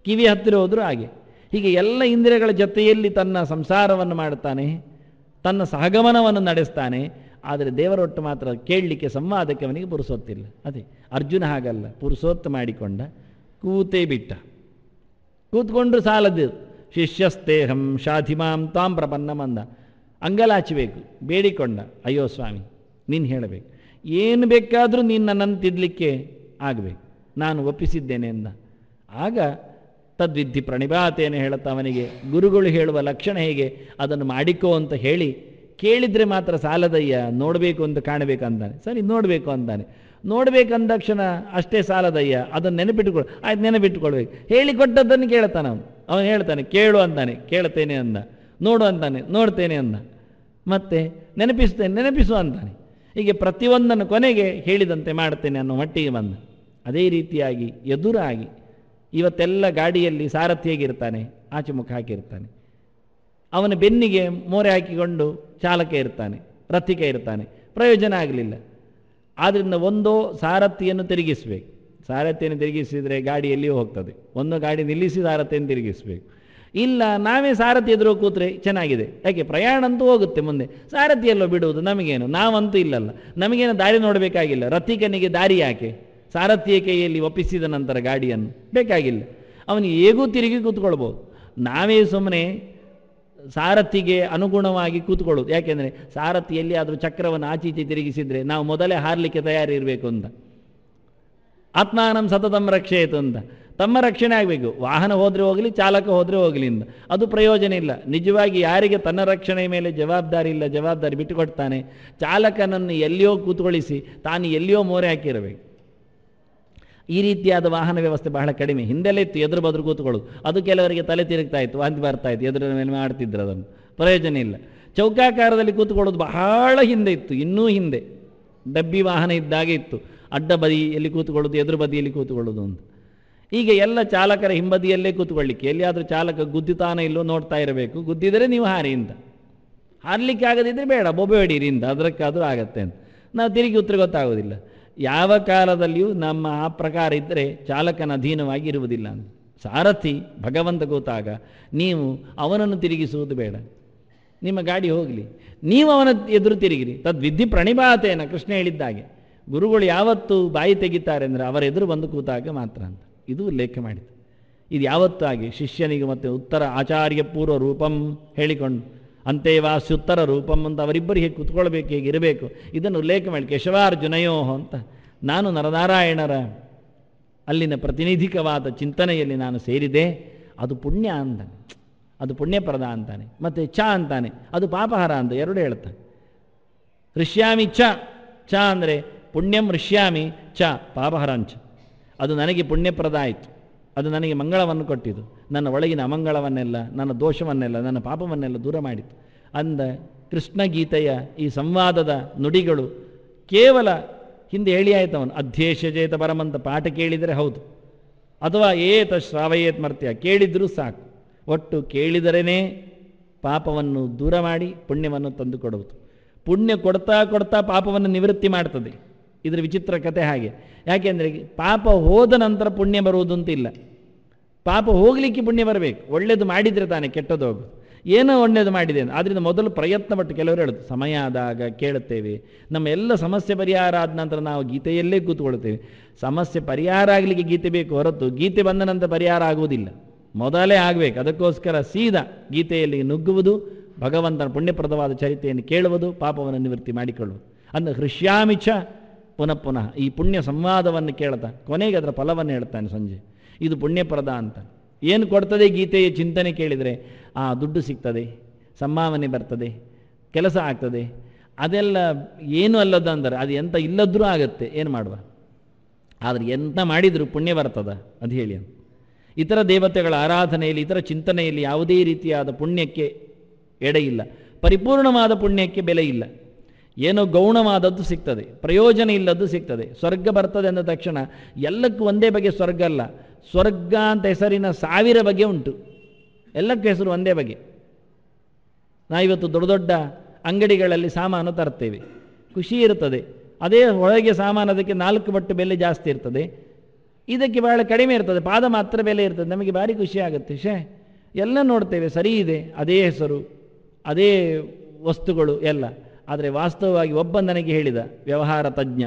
Speaker 1: ಕಿವಿ ಹತ್ತಿರ ಹೋದರೂ ಹಾಗೆ. ಹೀಗೆ ಎಲ್ಲ ಇಂದ್ರಿಯಗಳ ಜೊತೆಯಲ್ಲಿ ತನ್ನ ಸಂಸಾರವನ್ನು ಮಾಡುತ್ತಾನೆ, ತನ್ನ ಸಹಗಮನವನ್ನು ನಡೆಸ್ತಾನೆ. ಆದರೆ ದೇವರೊಟ್ಟು ಮಾತ್ರ ಕೇಳಲಿಕ್ಕೆ, ಸಂವಾದಕ್ಕೆ ಅವನಿಗೆ ಪುರುಸೊತ್ತಿಲ್ಲ. ಅದೇ ಅರ್ಜುನ ಹಾಗಲ್ಲ, ಪುರುಸೊತ್ತು ಮಾಡಿಕೊಂಡ, ಕೂತೇ ಬಿಟ್ಟ. ಕೂತ್ಕೊಂಡ್ರು ಸಾಲದು. ಶಿಷ್ಯಸ್ತೇಹಂ ಶಾಧಿಮಾಂ ತಾಂ ಪ್ರಪನ್ನಂ ಅಂದ. ಅಂಗಲಾಚಬೇಕು, ಬೇಡಿಕೊಂಡ, ಅಯ್ಯೋ ಸ್ವಾಮಿ ನೀನು ಹೇಳಬೇಕು, ಏನು ಬೇಕಾದರೂ ನೀನು ನನ್ನನ್ನು ತಿದ್ದಲಿಕ್ಕೆ ಆಗಬೇಕು, ನಾನು ಒಪ್ಪಿಸಿದ್ದೇನೆ ಎಂದ. ಆಗ ತದ್ವಿಧಿ ಪ್ರಣಿಪಾತೇನೆ ಹೇಳುತ್ತಾ ಅವನಿಗೆ ಗುರುಗಳು ಹೇಳುವ ಲಕ್ಷಣ ಹೇಗೆ ಅದನ್ನು ಮಾಡಿಕೋ ಅಂತ ಹೇಳಿ, ಕೇಳಿದರೆ ಮಾತ್ರ ಸಾಲದಯ್ಯ, ನೋಡಬೇಕು ಅಂತ ಕಾಣಬೇಕಂತಾನೆ. ಸರಿ, ನೋಡಬೇಕು ಅಂತಾನೆ. ನೋಡಬೇಕಂದಾಕ್ಷಣ ಅಷ್ಟೇ ಸಾಲದಯ್ಯ, ಅದನ್ನು ನೆನಪಿಟ್ಟುಕೊಳ್ಳು. ಆಯ್ತು, ನೆನಪಿಟ್ಟುಕೊಳ್ಬೇಕು. ಹೇಳಿಕೊಟ್ಟದ್ದನ್ನು ಕೇಳ್ತಾನೆ ಅವನು ಹೇಳ್ತಾನೆ, ಕೇಳು ಅಂತಾನೆ, ಕೇಳ್ತೇನೆ ಅಂದ. ನೋಡು ಅಂತಾನೆ, ನೋಡ್ತೇನೆ ಅಂದ. ಮತ್ತೆ ನೆನಪಿಸು ಅಂತಾನೆ. ಹೀಗೆ ಪ್ರತಿಯೊಂದನ್ನು ಕೊನೆಗೆ ಹೇಳಿದಂತೆ ಮಾಡ್ತೇನೆ ಅನ್ನೋ ಮಟ್ಟಿಗೆ ಬಂದ. ಅದೇ ರೀತಿಯಾಗಿ ಎದುರಾಗಿ ಇವತ್ತೆಲ್ಲ ಗಾಡಿಯಲ್ಲಿ ಸಾರಥಿಯಾಗಿರ್ತಾನೆ, ಆಚೆ ಮುಖ ಹಾಕಿರ್ತಾನೆ. ಅವನ ಬೆನ್ನಿಗೆ ಮೋರೆ ಹಾಕಿಕೊಂಡು ಚಾಲಕ ಇರ್ತಾನೆ, ರಥಿಕ ಇರ್ತಾನೆ. ಪ್ರಯೋಜನ ಆಗಲಿಲ್ಲ. ಆದ್ದರಿಂದ ಒಂದೋ ಸಾರಥಿಯನ್ನು ತಿರುಗಿಸಬೇಕು. ಸಾರಥಿಯನ್ನು ತಿರುಗಿಸಿದರೆ ಗಾಡಿ ಎಲ್ಲಿಯೂ ಹೋಗ್ತದೆ. ಒಂದು ಗಾಡಿ ನಿಲ್ಲಿಸಿ ಸಾರಥಿಯನ್ನು ತಿರುಗಿಸಬೇಕು. ಇಲ್ಲ, ನಾವೇ ಸಾರಥಿ ಎದುರು ಕೂತ್ರೆ ಚೆನ್ನಾಗಿದೆ. ಯಾಕೆ? ಪ್ರಯಾಣ ಅಂತೂ ಹೋಗುತ್ತೆ ಮುಂದೆ, ಸಾರಥಿಯಲ್ಲೋ ಬಿಡುವುದು ನಮಗೇನು? ನಾವಂತೂ ಇಲ್ಲಲ್ಲ, ನಮಗೇನು ದಾರಿ ನೋಡಬೇಕಾಗಿಲ್ಲ. ರಥಿಕನಿಗೆ ದಾರಿ ಯಾಕೆ? ಸಾರಥಿಯ ಕೈಯಲ್ಲಿ ಒಪ್ಪಿಸಿದ ನಂತರ ಗಾಡಿಯನ್ನು ಬೇಕಾಗಿಲ್ಲ. ಅವನು ಹೇಗೂ ತಿರುಗಿ ಕೂತ್ಕೊಳ್ಬೋದು. ನಾವೇ ಸುಮ್ಮನೆ ಸಾರಥಿಗೆ ಅನುಗುಣವಾಗಿ ಕೂತ್ಕೊಳ್ಳೋದು. ಯಾಕೆಂದರೆ ಸಾರಥಿಯಲ್ಲಿ ಆದರೂ ಚಕ್ರವನ್ನು ಆಚೀಚೆ ತಿರುಗಿಸಿದರೆ ನಾವು ಮೊದಲೇ ಹಾರಲಿಕ್ಕೆ ತಯಾರಿರಬೇಕು ಅಂತ. ಆತ್ಮಾನಂ ಸತತಂ ರಕ್ಷೇತು ಅಂತ, ತಮ್ಮ ರಕ್ಷಣೆ ಆಗಬೇಕು. ವಾಹನ ಹೋದರೆ ಹೋಗಲಿ, ಚಾಲಕ ಹೋದರೆ ಹೋಗಲಿ ಅಂತ. ಅದು ಪ್ರಯೋಜನ ಇಲ್ಲ. ನಿಜವಾಗಿ ಯಾರಿಗೆ ತನ್ನ ರಕ್ಷಣೆ ಮೇಲೆ ಜವಾಬ್ದಾರಿ ಇಲ್ಲ, ಜವಾಬ್ದಾರಿ ಬಿಟ್ಟುಕೊಡ್ತಾನೆ, ಚಾಲಕನನ್ನು ಎಲ್ಲಿಯೋ ಕೂತ್ಕೊಳ್ಳಿಸಿ ತಾನು ಎಲ್ಲಿಯೋ ಮೋರೆ ಹಾಕಿರಬೇಕು. ಈ ರೀತಿಯಾದ ವಾಹನ ವ್ಯವಸ್ಥೆ ಬಹಳ ಕಡಿಮೆ. ಹಿಂದೆಲ್ಲೇ ಇತ್ತು ಎದುರು ಬದುರು ಕೂತ್ಕೊಳ್ಳೋದು. ಅದು ಕೆಲವರಿಗೆ ತಲೆ ತಿರುಗ್ತಾ ಇತ್ತು, ವಾಂತಿ ಬರ್ತಾ ಇತ್ತು, ಎದುರಿನ ಮೇಲೆ ಮಾಡ್ತಿದ್ರು. ಅದನ್ನು ಪ್ರಯೋಜನ ಇಲ್ಲ. ಚೌಕಾಕಾರದಲ್ಲಿ ಕೂತ್ಕೊಳ್ಳೋದು ಬಹಳ ಹಿಂದೆ ಇತ್ತು, ಇನ್ನೂ ಹಿಂದೆ ಡಬ್ಬಿ ವಾಹನ ಇದ್ದಾಗೆ ಇತ್ತು. ಅಡ್ಡ ಬದಿಯಲ್ಲಿ ಕೂತ್ಕೊಳ್ಳೋದು, ಎದುರು ಬದಿಯಲ್ಲಿ ಕೂತ್ಕೊಳ್ಳೋದು ಅಂತ. ಈಗ ಎಲ್ಲ ಚಾಲಕರ ಹಿಂಬದಿಯಲ್ಲೇ ಕೂತ್ಕೊಳ್ಳಿಕ್ಕೆ, ಎಲ್ಲಿಯಾದರೂ ಚಾಲಕ ಗುದ್ದಿತಾನೆ ಇಲ್ಲೋ ನೋಡ್ತಾ ಇರಬೇಕು. ಗುದ್ದಿದರೆ ನೀವು ಹಾರಿ ಅಂತ, ಹಾರಲಿಕ್ಕೆ ಆಗದಿದ್ದರೆ ಬೇಡ, ಬೊಬ್ಬೆ ಹೊಡೀರಿ ಅಂತ, ಅದಕ್ಕಾದರೂ ಆಗತ್ತೆ ಅಂತ. ನಾವು ತಿರುಗಿ ಉತ್ತರ ಗೊತ್ತಾಗೋದಿಲ್ಲ. ಯಾವ ಕಾಲದಲ್ಲಿಯೂ ನಮ್ಮ ಆ ಪ್ರಕಾರ ಇದ್ದರೆ ಚಾಲಕನ ಅಧೀನವಾಗಿ ಇರುವುದಿಲ್ಲ ಅಂತ. ಸಾರಥಿ ಭಗವಂತ ಕೂತಾಗ ನೀವು ಅವನನ್ನು ತಿರುಗಿಸುವುದು ಬೇಡ. ನಿಮ್ಮ ಗಾಡಿ ಹೋಗಲಿ, ನೀವು ಅವನ ಎದುರು ತಿರುಗಿರಿ. ತದ್ವಿಧಿ ಪ್ರಣಿಪಾತೇನ, ಕೃಷ್ಣ ಹೇಳಿದ್ದಾಗೆ. ಗುರುಗಳು ಯಾವತ್ತು ಬಾಯಿ ತೆಗಿತಾರೆ ಅಂದರೆ ಅವರ ಎದುರು ಬಂದು ಕೂತಾಗ ಮಾತ್ರ ಅಂತ ಇದು ಉಲ್ಲೇಖ ಮಾಡಿತು. ಇದು ಯಾವತ್ತೂ ಆಗಿ ಶಿಷ್ಯನಿಗೆ ಮತ್ತು ಉತ್ತರ ಆಚಾರ್ಯ ಪೂರ್ವ ರೂಪಂ ಹೇಳಿಕೊಂಡು ಅಂತೇವಾಸ್ಯುತ್ತರ ರೂಪಂ ಅಂತ ಅವರಿಬ್ಬರು ಹೇಗೆ ಕೂತ್ಕೊಳ್ಬೇಕು, ಹೇಗಿರಬೇಕು, ಇದನ್ನು ಉಲ್ಲೇಖ ಮಾಡಿ ಕೇಶವಾರ್ಜುನಯೋ ಅಂತ. ನಾನು ನರನಾರಾಯಣರ ಅಲ್ಲಿನ ಪ್ರತಿನಿಧಿಕವಾದ ಚಿಂತನೆಯಲ್ಲಿ ನಾನು ಸೇರಿದೆ, ಅದು ಪುಣ್ಯ ಅಂತಾನೆ, ಅದು ಪುಣ್ಯಪ್ರದ ಅಂತಾನೆ. ಮತ್ತು ಚ ಅಂತಾನೆ, ಅದು ಪಾಪಹಾರ ಅಂತ ಎರಡು ಹೇಳ್ತಾನೆ. ಹೃಷ್ಯಾಮಿ ಚ ಅಂದರೆ ಪುಣ್ಯಂ ಹೃಷ್ಯಾಮಿ ಚ ಪಾಪಹರಂಚ. ಅದು ನನಗೆ ಪುಣ್ಯಪ್ರದ ಆಯಿತು, ಅದು ನನಗೆ ಮಂಗಳವನ್ನು ಕೊಟ್ಟಿತು, ನನ್ನ ಒಳಗಿನ ಅಮಂಗಳವನ್ನೆಲ್ಲ, ನನ್ನ ದೋಷವನ್ನೆಲ್ಲ, ನನ್ನ ಪಾಪವನ್ನೆಲ್ಲ ದೂರ ಮಾಡಿತು ಅಂದ ಕೃಷ್ಣ ಗೀತೆಯ ಈ ಸಂವಾದದ ನುಡಿಗಳು ಕೇವಲ ಹಿಂದೆ ಹೇಳಿ ಆಯ್ತವನು ಅಧ್ಯೇಶಜೇತ ಪರಮಂತ ಪಾಠ ಕೇಳಿದರೆ ಹೌದು, ಅಥವಾ ಏತ ಶ್ರಾವಯೇತ್ ಮರ್ತ್ಯ ಕೇಳಿದರೂ ಸಾಕು. ಒಟ್ಟು ಕೇಳಿದರೇ ಪಾಪವನ್ನು ದೂರ ಮಾಡಿ ಪುಣ್ಯವನ್ನು ತಂದು ಕೊಡುವುದು. ಪುಣ್ಯ ಕೊಡ್ತಾ ಕೊಡ್ತಾ ಪಾಪವನ್ನು ನಿವೃತ್ತಿ ಮಾಡ್ತದೆ. ಇದರ ವಿಚಿತ್ರ ಕಥೆ ಹಾಗೆ. ಯಾಕೆಂದರೆ ಪಾಪ ಹೋದ ನಂತರ ಪುಣ್ಯ ಬರುವುದು ಅಂತಿಲ್ಲ. ಪಾಪ ಹೋಗಲಿಕ್ಕೆ ಪುಣ್ಯ ಬರಬೇಕು. ಒಳ್ಳೆಯದು ಮಾಡಿದರೆ ತಾನೇ ಕೆಟ್ಟದ್ದು ಹೋಗೋದು. ಏನೋ ಒಳ್ಳೆಯದು ಮಾಡಿದೆ ಆದ್ದರಿಂದ ಮೊದಲು ಪ್ರಯತ್ನ ಪಟ್ಟು ಕೆಲವರು ಹೇಳೋದು ಸಮಯ ಆದಾಗ ಕೇಳುತ್ತೇವೆ. ನಮ್ಮ ಎಲ್ಲ ಸಮಸ್ಯೆ ಪರಿಹಾರ ಆದ ನಂತರ ನಾವು ಗೀತೆಯಲ್ಲೇ ಕೂತ್ಕೊಳ್ತೇವೆ. ಸಮಸ್ಯೆ ಪರಿಹಾರ ಆಗಲಿಕ್ಕೆ ಗೀತೆ ಬೇಕು ಹೊರತು ಗೀತೆ ಬಂದ ನಂತರ ಪರಿಹಾರ ಆಗುವುದಿಲ್ಲ, ಮೊದಲೇ ಆಗಬೇಕು. ಅದಕ್ಕೋಸ್ಕರ ಸೀದಾ ಗೀತೆಯಲ್ಲಿ ನುಗ್ಗುವುದು, ಭಗವಂತನ ಪುಣ್ಯಪ್ರದವಾದ ಚರಿತೆಯನ್ನು ಕೇಳುವುದು, ಪಾಪವನ್ನು ನಿವೃತ್ತಿ ಮಾಡಿಕೊಳ್ಳುವುದು. ಅಂದ ಹೃಷ್ಯಾಮಿಚ ಪುನಃ ಪುನಃ ಈ ಪುಣ್ಯ ಸಂವಾದವನ್ನು ಕೇಳ್ತಾ ಕೊನೆಗೆ ಅದರ ಫಲವನ್ನು ಹೇಳ್ತಾನೆ ಸಂಜೆ. ಇದು ಪುಣ್ಯಪ್ರದ ಅಂತ. ಏನು ಕೊಡ್ತದೆ ಗೀತೆಯ ಚಿಂತನೆ ಕೇಳಿದರೆ? ದುಡ್ಡು ಸಿಗ್ತದೆ, ಸಂಭಾವನೆ ಬರ್ತದೆ, ಕೆಲಸ ಆಗ್ತದೆ. ಅದೆಲ್ಲ ಏನು ಅಲ್ಲದ ಅಂದರೆ ಅದು ಎಂತ ಇಲ್ಲದ್ರೂ ಆಗತ್ತೆ, ಏನು ಮಾಡುವ. ಆದರೆ ಎಂತ ಮಾಡಿದರೂ ಪುಣ್ಯ ಬರ್ತದ ಅದು ಹೇಳಿ ಅಂತ. ಇತರ ದೇವತೆಗಳ ಆರಾಧನೆಯಲ್ಲಿ, ಇತರ ಚಿಂತನೆಯಲ್ಲಿ ಯಾವುದೇ ರೀತಿಯಾದ ಪುಣ್ಯಕ್ಕೆ ಎಡೆಯಿಲ್ಲ. ಪರಿಪೂರ್ಣವಾದ ಪುಣ್ಯಕ್ಕೆ ಬೆಲೆ ಇಲ್ಲ. ಏನೋ ಗೌಣವಾದದ್ದು ಸಿಗ್ತದೆ, ಪ್ರಯೋಜನ ಇಲ್ಲದ್ದು ಸಿಗ್ತದೆ. ಸ್ವರ್ಗ ಬರ್ತದೆ ಅಂದ ತಕ್ಷಣ ಎಲ್ಲಕ್ಕೂ ಒಂದೇ ಬಗೆ ಸ್ವರ್ಗ ಅಲ್ಲ. ಸ್ವರ್ಗ ಅಂತ ಹೆಸರಿನ 1000 ಬಗೆ ಉಂಟು. ಎಲ್ಲಕ್ಕೂ ಹೆಸರು ಒಂದೇ ಬಗೆ. ನಾವಿವತ್ತು ದೊಡ್ಡ ದೊಡ್ಡ ಅಂಗಡಿಗಳಲ್ಲಿ ಸಾಮಾನು ತರ್ತೇವೆ, ಖುಷಿ ಇರ್ತದೆ. ಅದೇ ಒಳಗೆ ಸಾಮಾನು ಅದಕ್ಕೆ 4 ಪಟ್ಟು ಬೆಲೆ ಜಾಸ್ತಿ ಇರ್ತದೆ, ಇದಕ್ಕೆ ಬಹಳ ಕಡಿಮೆ ಇರ್ತದೆ, ಪಾದ ಮಾತ್ರ ಬೆಲೆ ಇರ್ತದೆ. ನಮಗೆ ಭಾರಿ ಖುಷಿ ಆಗುತ್ತೆ. ಎಲ್ಲ ನೋಡ್ತೇವೆ, ಸರಿ ಇದೆ, ಅದೇ ಹೆಸರು, ಅದೇ ವಸ್ತುಗಳು ಎಲ್ಲ. ಆದರೆ ವಾಸ್ತವವಾಗಿ ಒಬ್ಬ ನನಗೆ ಹೇಳಿದ ವ್ಯವಹಾರ ತಜ್ಞ,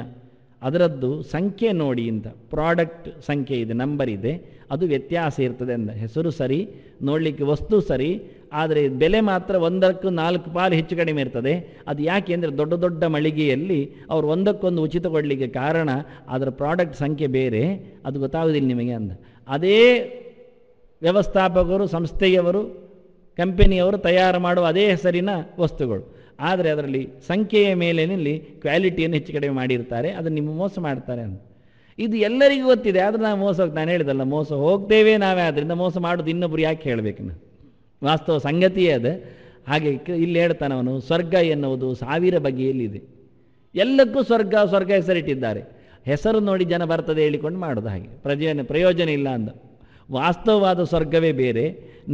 Speaker 1: ಅದರದ್ದು ಸಂಖ್ಯೆ ನೋಡಿ ಅಂತ, ಪ್ರಾಡಕ್ಟ್ ಸಂಖ್ಯೆ ಇದೆ, ನಂಬರ್ ಇದೆ, ಅದು ವ್ಯತ್ಯಾಸ ಇರ್ತದೆ ಅಂದ. ಹೆಸರು ಸರಿ, ನೋಡಲಿಕ್ಕೆ ವಸ್ತು ಸರಿ, ಆದರೆ ಬೆಲೆ ಮಾತ್ರ 1ಕ್ಕೆ 4 ಪಾಲು ಹೆಚ್ಚು ಕಡಿಮೆ ಇರ್ತದೆ. ಅದು ಯಾಕೆ ಅಂದರೆ ದೊಡ್ಡ ದೊಡ್ಡ ಮಳಿಗೆಯಲ್ಲಿ ಅವರು ಒಂದಕ್ಕೊಂದು ಉಚಿತ ಕೊಡಲಿಕ್ಕೆ ಕಾರಣ ಅದರ ಪ್ರಾಡಕ್ಟ್ ಸಂಖ್ಯೆ ಬೇರೆ, ಅದು ಗೊತ್ತಾಗೋದಿಲ್ಲ ನಿಮಗೆ ಅಂದ. ಅದೇ ವ್ಯವಸ್ಥಾಪಕರು, ಸಂಸ್ಥೆಯವರು, ಕಂಪನಿಯವರು ತಯಾರು ಮಾಡುವ ಅದೇ ಹೆಸರಿನ ವಸ್ತುಗಳು, ಆದರೆ ಅದರಲ್ಲಿ ಸಂಖ್ಯೆಯ ಮೇಲಿನಲ್ಲಿ ಕ್ವಾಲಿಟಿಯನ್ನು ಹೆಚ್ಚು ಕಡಿಮೆ ಮಾಡಿರ್ತಾರೆ, ಅದನ್ನು ನಿಮ್ಮ ಮೋಸ ಮಾಡ್ತಾರೆ ಅಂತ. ಇದು ಎಲ್ಲರಿಗೂ ಗೊತ್ತಿದೆ, ಆದರೆ ನಾವು ಮೋಸ ನಾನು ಹೇಳಿದಲ್ಲ, ಮೋಸ ಹೋಗ್ತೇವೆ ನಾವೇ. ಆದ್ದರಿಂದ ಮೋಸ ಮಾಡೋದು ಇನ್ನೊಬ್ಬರು ಯಾಕೆ ಹೇಳಬೇಕು? ನಾವು ವಾಸ್ತವ ಸಂಗತಿಯೇ ಅದು. ಹಾಗೆ ಇಲ್ಲಿ ಹೇಳ್ತಾನವನು, ಸ್ವರ್ಗ ಎನ್ನುವುದು 1000 ಬಗೆಯಲ್ಲಿದೆ. ಎಲ್ಲಕ್ಕೂ ಸ್ವರ್ಗ ಸ್ವರ್ಗ ಹೆಸರಿಟ್ಟಿದ್ದಾರೆ. ಹೆಸರು ನೋಡಿ ಜನ ಬರ್ತದೆ ಹೇಳಿಕೊಂಡು ಮಾಡೋದು, ಹಾಗೆ ಪ್ರಯೋಜನ ಇಲ್ಲ ಅಂದ. ವಾಸ್ತವವಾದ ಸ್ವರ್ಗವೇ ಬೇರೆ,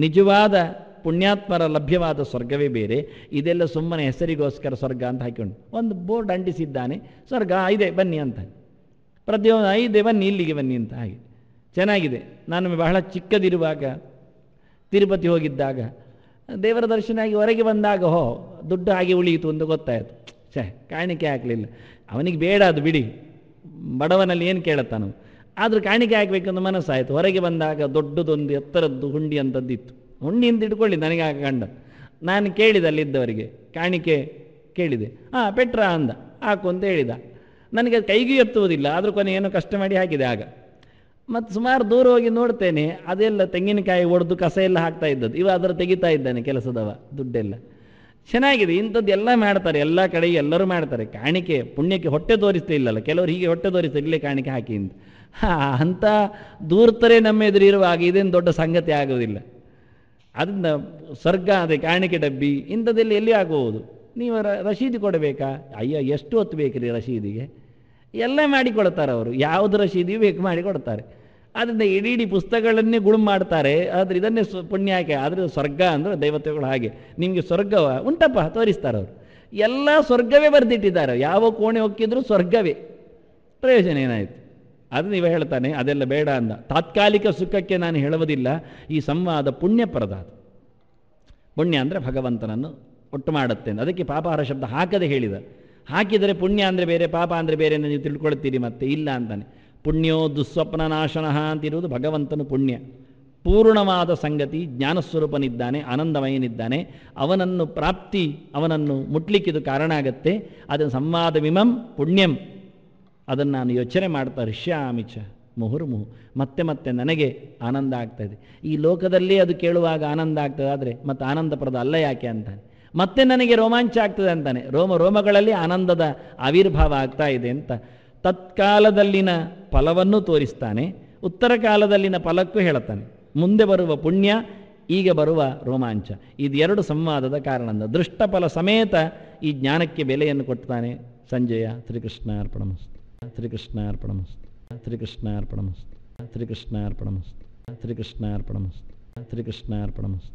Speaker 1: ನಿಜವಾದ ಪುಣ್ಯಾತ್ಮರ ಲಭ್ಯವಾದ ಸ್ವರ್ಗವೇ ಬೇರೆ. ಇದೆಲ್ಲ ಸುಮ್ಮನೆ ಹೆಸರಿಗೋಸ್ಕರ ಸ್ವರ್ಗ ಅಂತ ಹಾಕಿಕೊಂಡು ಒಂದು ಬೋರ್ಡ್ ಅಂಟಿಸಿದ್ದಾನೆ, ಸ್ವರ್ಗ ಇದೆ ಬನ್ನಿ ಅಂತ. ಪ್ರತಿಯೊಂದು ಇದೆ ಬನ್ನಿ, ಇಲ್ಲಿಗೆ ಬನ್ನಿ ಅಂತ. ಹಾಗೆ ಚೆನ್ನಾಗಿದೆ. ನಾನು ಬಹಳ ಚಿಕ್ಕದಿರುವಾಗ ತಿರುಪತಿ ಹೋಗಿದ್ದಾಗ ದೇವರ ದರ್ಶನ ಆಗಿ ಹೊರಗೆ ಬಂದಾಗ ದುಡ್ಡು ಹಾಗೆ ಉಳಿಯಿತು ಅಂತ ಗೊತ್ತಾಯಿತು. ಕಾಣಿಕೆ ಹಾಕಲಿಲ್ಲ. ಅವನಿಗೆ ಬೇಡ ಅದು ಬಿಡಿ, ಬಡವನಲ್ಲಿ ಏನು ಕೇಳುತ್ತಾನು. ಆದರೂ ಕಾಣಿಕೆ ಹಾಕಬೇಕಂತ ಮನಸ್ಸಾಯಿತು. ಹೊರಗೆ ಬಂದಾಗ ದೊಡ್ಡದೊಂದು ಎತ್ತರದ್ದು ಹುಂಡಿ ಅಂಥದ್ದಿತ್ತು. ಹುಂಡಿಯಿಂದ ಇಟ್ಕೊಳ್ಳಿ ನನಗೆ ಆಗ ಕಂಡ. ನಾನು ಕೇಳಿದೆ ಅಲ್ಲಿದ್ದವರಿಗೆ, ಕಾಣಿಕೆ ಕೇಳಿದೆ. ಪೆಟ್ರಾ ಅಂದ, ಹಾಕು ಅಂತ ಹೇಳಿದ. ನನಗೆ ಅದು ಕೈಗೂ ಎತ್ತುವುದಿಲ್ಲ, ಆದರೂ ಕೊನೆ ಏನೋ ಕಷ್ಟ ಮಾಡಿ ಹಾಕಿದೆ. ಆಗ ಮತ್ತು ಸುಮಾರು ದೂರ ಹೋಗಿ ನೋಡ್ತೇನೆ, ಅದೆಲ್ಲ ತೆಂಗಿನಕಾಯಿ ಒಡೆದು ಕಸ ಎಲ್ಲ ಹಾಕ್ತಾ ಇದ್ದದ್ದು. ಇವ ಅದರ ತೆಗಿತಾ ಇದ್ದಾನೆ ಕೆಲಸದವ, ದುಡ್ಡೆಲ್ಲ ಚೆನ್ನಾಗಿದೆ. ಇಂಥದ್ದು ಎಲ್ಲ ಮಾಡ್ತಾರೆ, ಎಲ್ಲ ಕಡೆಗೆ ಎಲ್ಲರೂ ಮಾಡ್ತಾರೆ. ಕಾಣಿಕೆ ಪುಣ್ಯಕ್ಕೆ ಹೊಟ್ಟೆ ತೋರಿಸ್ತಾ ಇಲ್ಲಲ್ಲ, ಕೆಲವರು ಹೀಗೆ ಹೊಟ್ಟೆ ತೋರಿಸ್ತಾರೆ, ಇಲ್ಲೇ ಕಾಣಿಕೆ ಹಾಕಿ ಅಂತ. ಅಂಥ ದೂರ್ತರೆ ನಮ್ಮ ಎದುರಿರುವಾಗ ಇದೇನು ದೊಡ್ಡ ಸಂಗತಿ ಆಗೋದಿಲ್ಲ. ಅದರಿಂದ ಸ್ವರ್ಗ ಅದೇ ಕಾಣಿಕೆ ಡಬ್ಬಿ ಇಂಥದ್ದೆಲ್ಲ ಎಲ್ಲಿ ಆಗುವುದು? ನೀವು ರಸೀದಿ ಕೊಡಬೇಕಾ? ಅಯ್ಯ, ಎಷ್ಟು ಹೊತ್ತು ಬೇಕ್ರಿ ರಸೀದಿಗೆ? ಎಲ್ಲ ಮಾಡಿಕೊಡ್ತಾರೆ ಅವರು, ಯಾವುದು ರಸೀದಿಯೂ ಬೇಕು ಮಾಡಿ ಕೊಡ್ತಾರೆ. ಆದ್ದರಿಂದ ಇಡೀ ಪುಸ್ತಕಗಳನ್ನೇ ಗುಳುಂ ಮಾಡ್ತಾರೆ. ಆದರೆ ಇದನ್ನೇ ಪುಣ್ಯ ಹಾಕಿ. ಆದರೆ ಸ್ವರ್ಗ ಅಂದರೆ ದೈವತೆಗಳು ಹಾಗೆ, ನಿಮಗೆ ಸ್ವರ್ಗವ ಉಂಟಪ್ಪ ತೋರಿಸ್ತಾರೆ ಅವರು. ಎಲ್ಲ ಸ್ವರ್ಗವೇ ಬರೆದಿಟ್ಟಿದ್ದಾರೆ, ಯಾವ ಕೋಣೆ ಹೊಕ್ಕಿದ್ರೂ ಸ್ವರ್ಗವೇ. ಪ್ರಯೋಜನ ಏನಾಯಿತು? ಅದು ನೀವು ಹೇಳ್ತಾನೆ ಅದೆಲ್ಲ ಬೇಡ ಅಂದ. ತಾತ್ಕಾಲಿಕ ಸುಖಕ್ಕೆ ನಾನು ಹೇಳುವುದಿಲ್ಲ, ಈ ಸಂವಾದ ಪುಣ್ಯಪ್ರದ. ಪುಣ್ಯ ಅಂದರೆ ಭಗವಂತನನ್ನು ಒಟ್ಟು ಮಾಡುತ್ತೆ. ಅದಕ್ಕೆ ಪಾಪಹಾರ ಶಬ್ದ ಹಾಕದೆ ಹೇಳಿದ. ಹಾಕಿದರೆ ಪುಣ್ಯ ಅಂದರೆ ಬೇರೆ, ಪಾಪ ಅಂದರೆ ಬೇರೆ ಎಂದು ನೀವು ತಿಳ್ಕೊಳ್ತೀರಿ. ಮತ್ತೆ ಇಲ್ಲ ಅಂತಾನೆ. ಪುಣ್ಯೋ ದುಸ್ವಪ್ನ ನಾಶನಃ ಅಂತಿರುವುದು ಭಗವಂತನು ಪುಣ್ಯ. ಪೂರ್ಣವಾದ ಸಂಗತಿ, ಜ್ಞಾನಸ್ವರೂಪನಿದ್ದಾನೆ, ಆನಂದಮಯನಿದ್ದಾನೆ. ಅವನನ್ನು ಪ್ರಾಪ್ತಿ, ಅವನನ್ನು ಮುಟ್ಲಿಕ್ಕಿದು ಕಾರಣ ಆಗತ್ತೆ. ಅದನ್ನು ಸಂವಾದ ವಿಮಂ ಪುಣ್ಯಂ, ಅದನ್ನು ನಾನು ಯೋಚನೆ ಮಾಡ್ತಾ ಋಷ್ಯಾಮಿಚ ಮುಹುರ್ಮುಹು, ಮತ್ತೆ ಮತ್ತೆ ನನಗೆ ಆನಂದ ಆಗ್ತಾಯಿದೆ. ಈ ಲೋಕದಲ್ಲಿ ಅದು ಕೇಳುವಾಗ ಆನಂದ ಆಗ್ತದೆ, ಆದರೆ ಮತ್ತು ಆನಂದಪ್ರದ ಅಲ್ಲ ಯಾಕೆ ಅಂತಾನೆ. ಮತ್ತೆ ನನಗೆ ರೋಮಾಂಚ ಆಗ್ತದೆ ಅಂತಾನೆ. ರೋಮಗಳಲ್ಲಿ ಆನಂದದ ಆವಿರ್ಭಾವ ಆಗ್ತಾ ಇದೆ ಅಂತ ತತ್ಕಾಲದಲ್ಲಿನ ಫಲವನ್ನು ತೋರಿಸ್ತಾನೆ, ಉತ್ತರ ಕಾಲದಲ್ಲಿನ ಫಲಕ್ಕೂ ಹೇಳ್ತಾನೆ. ಮುಂದೆ ಬರುವ ಪುಣ್ಯ, ಈಗ ಬರುವ ರೋಮಾಂಚ, ಇದೆರಡು ಸಂವಾದದ ಕಾರಣ. ದೃಷ್ಟಫಲ ಸಮೇತ ಈ ಜ್ಞಾನಕ್ಕೆ ಬೆಲೆಯನ್ನು ಕೊಡ್ತಾನೆ ಸಂಜಯ. ಶ್ರೀಕೃಷ್ಣಾರ್ಪಣಮಸ್ತು, ಶ್ರೀಕೃಷ್ಣಾರ್ಪಣಮಸ್ತು, ಶ್ರೀಕೃಷ್ಣಾರ್ಪಣಮಸ್ತು, ಶ್ರೀಕೃಷ್ಣಾರ್ಪಣಮಸ್ತು, ಶ್ರೀಕೃಷ್ಣಾರ್ಪಣಮಸ್ತು, ಶ್ರೀಕೃಷ್ಣಾರ್ಪಣಮಸ್ತು.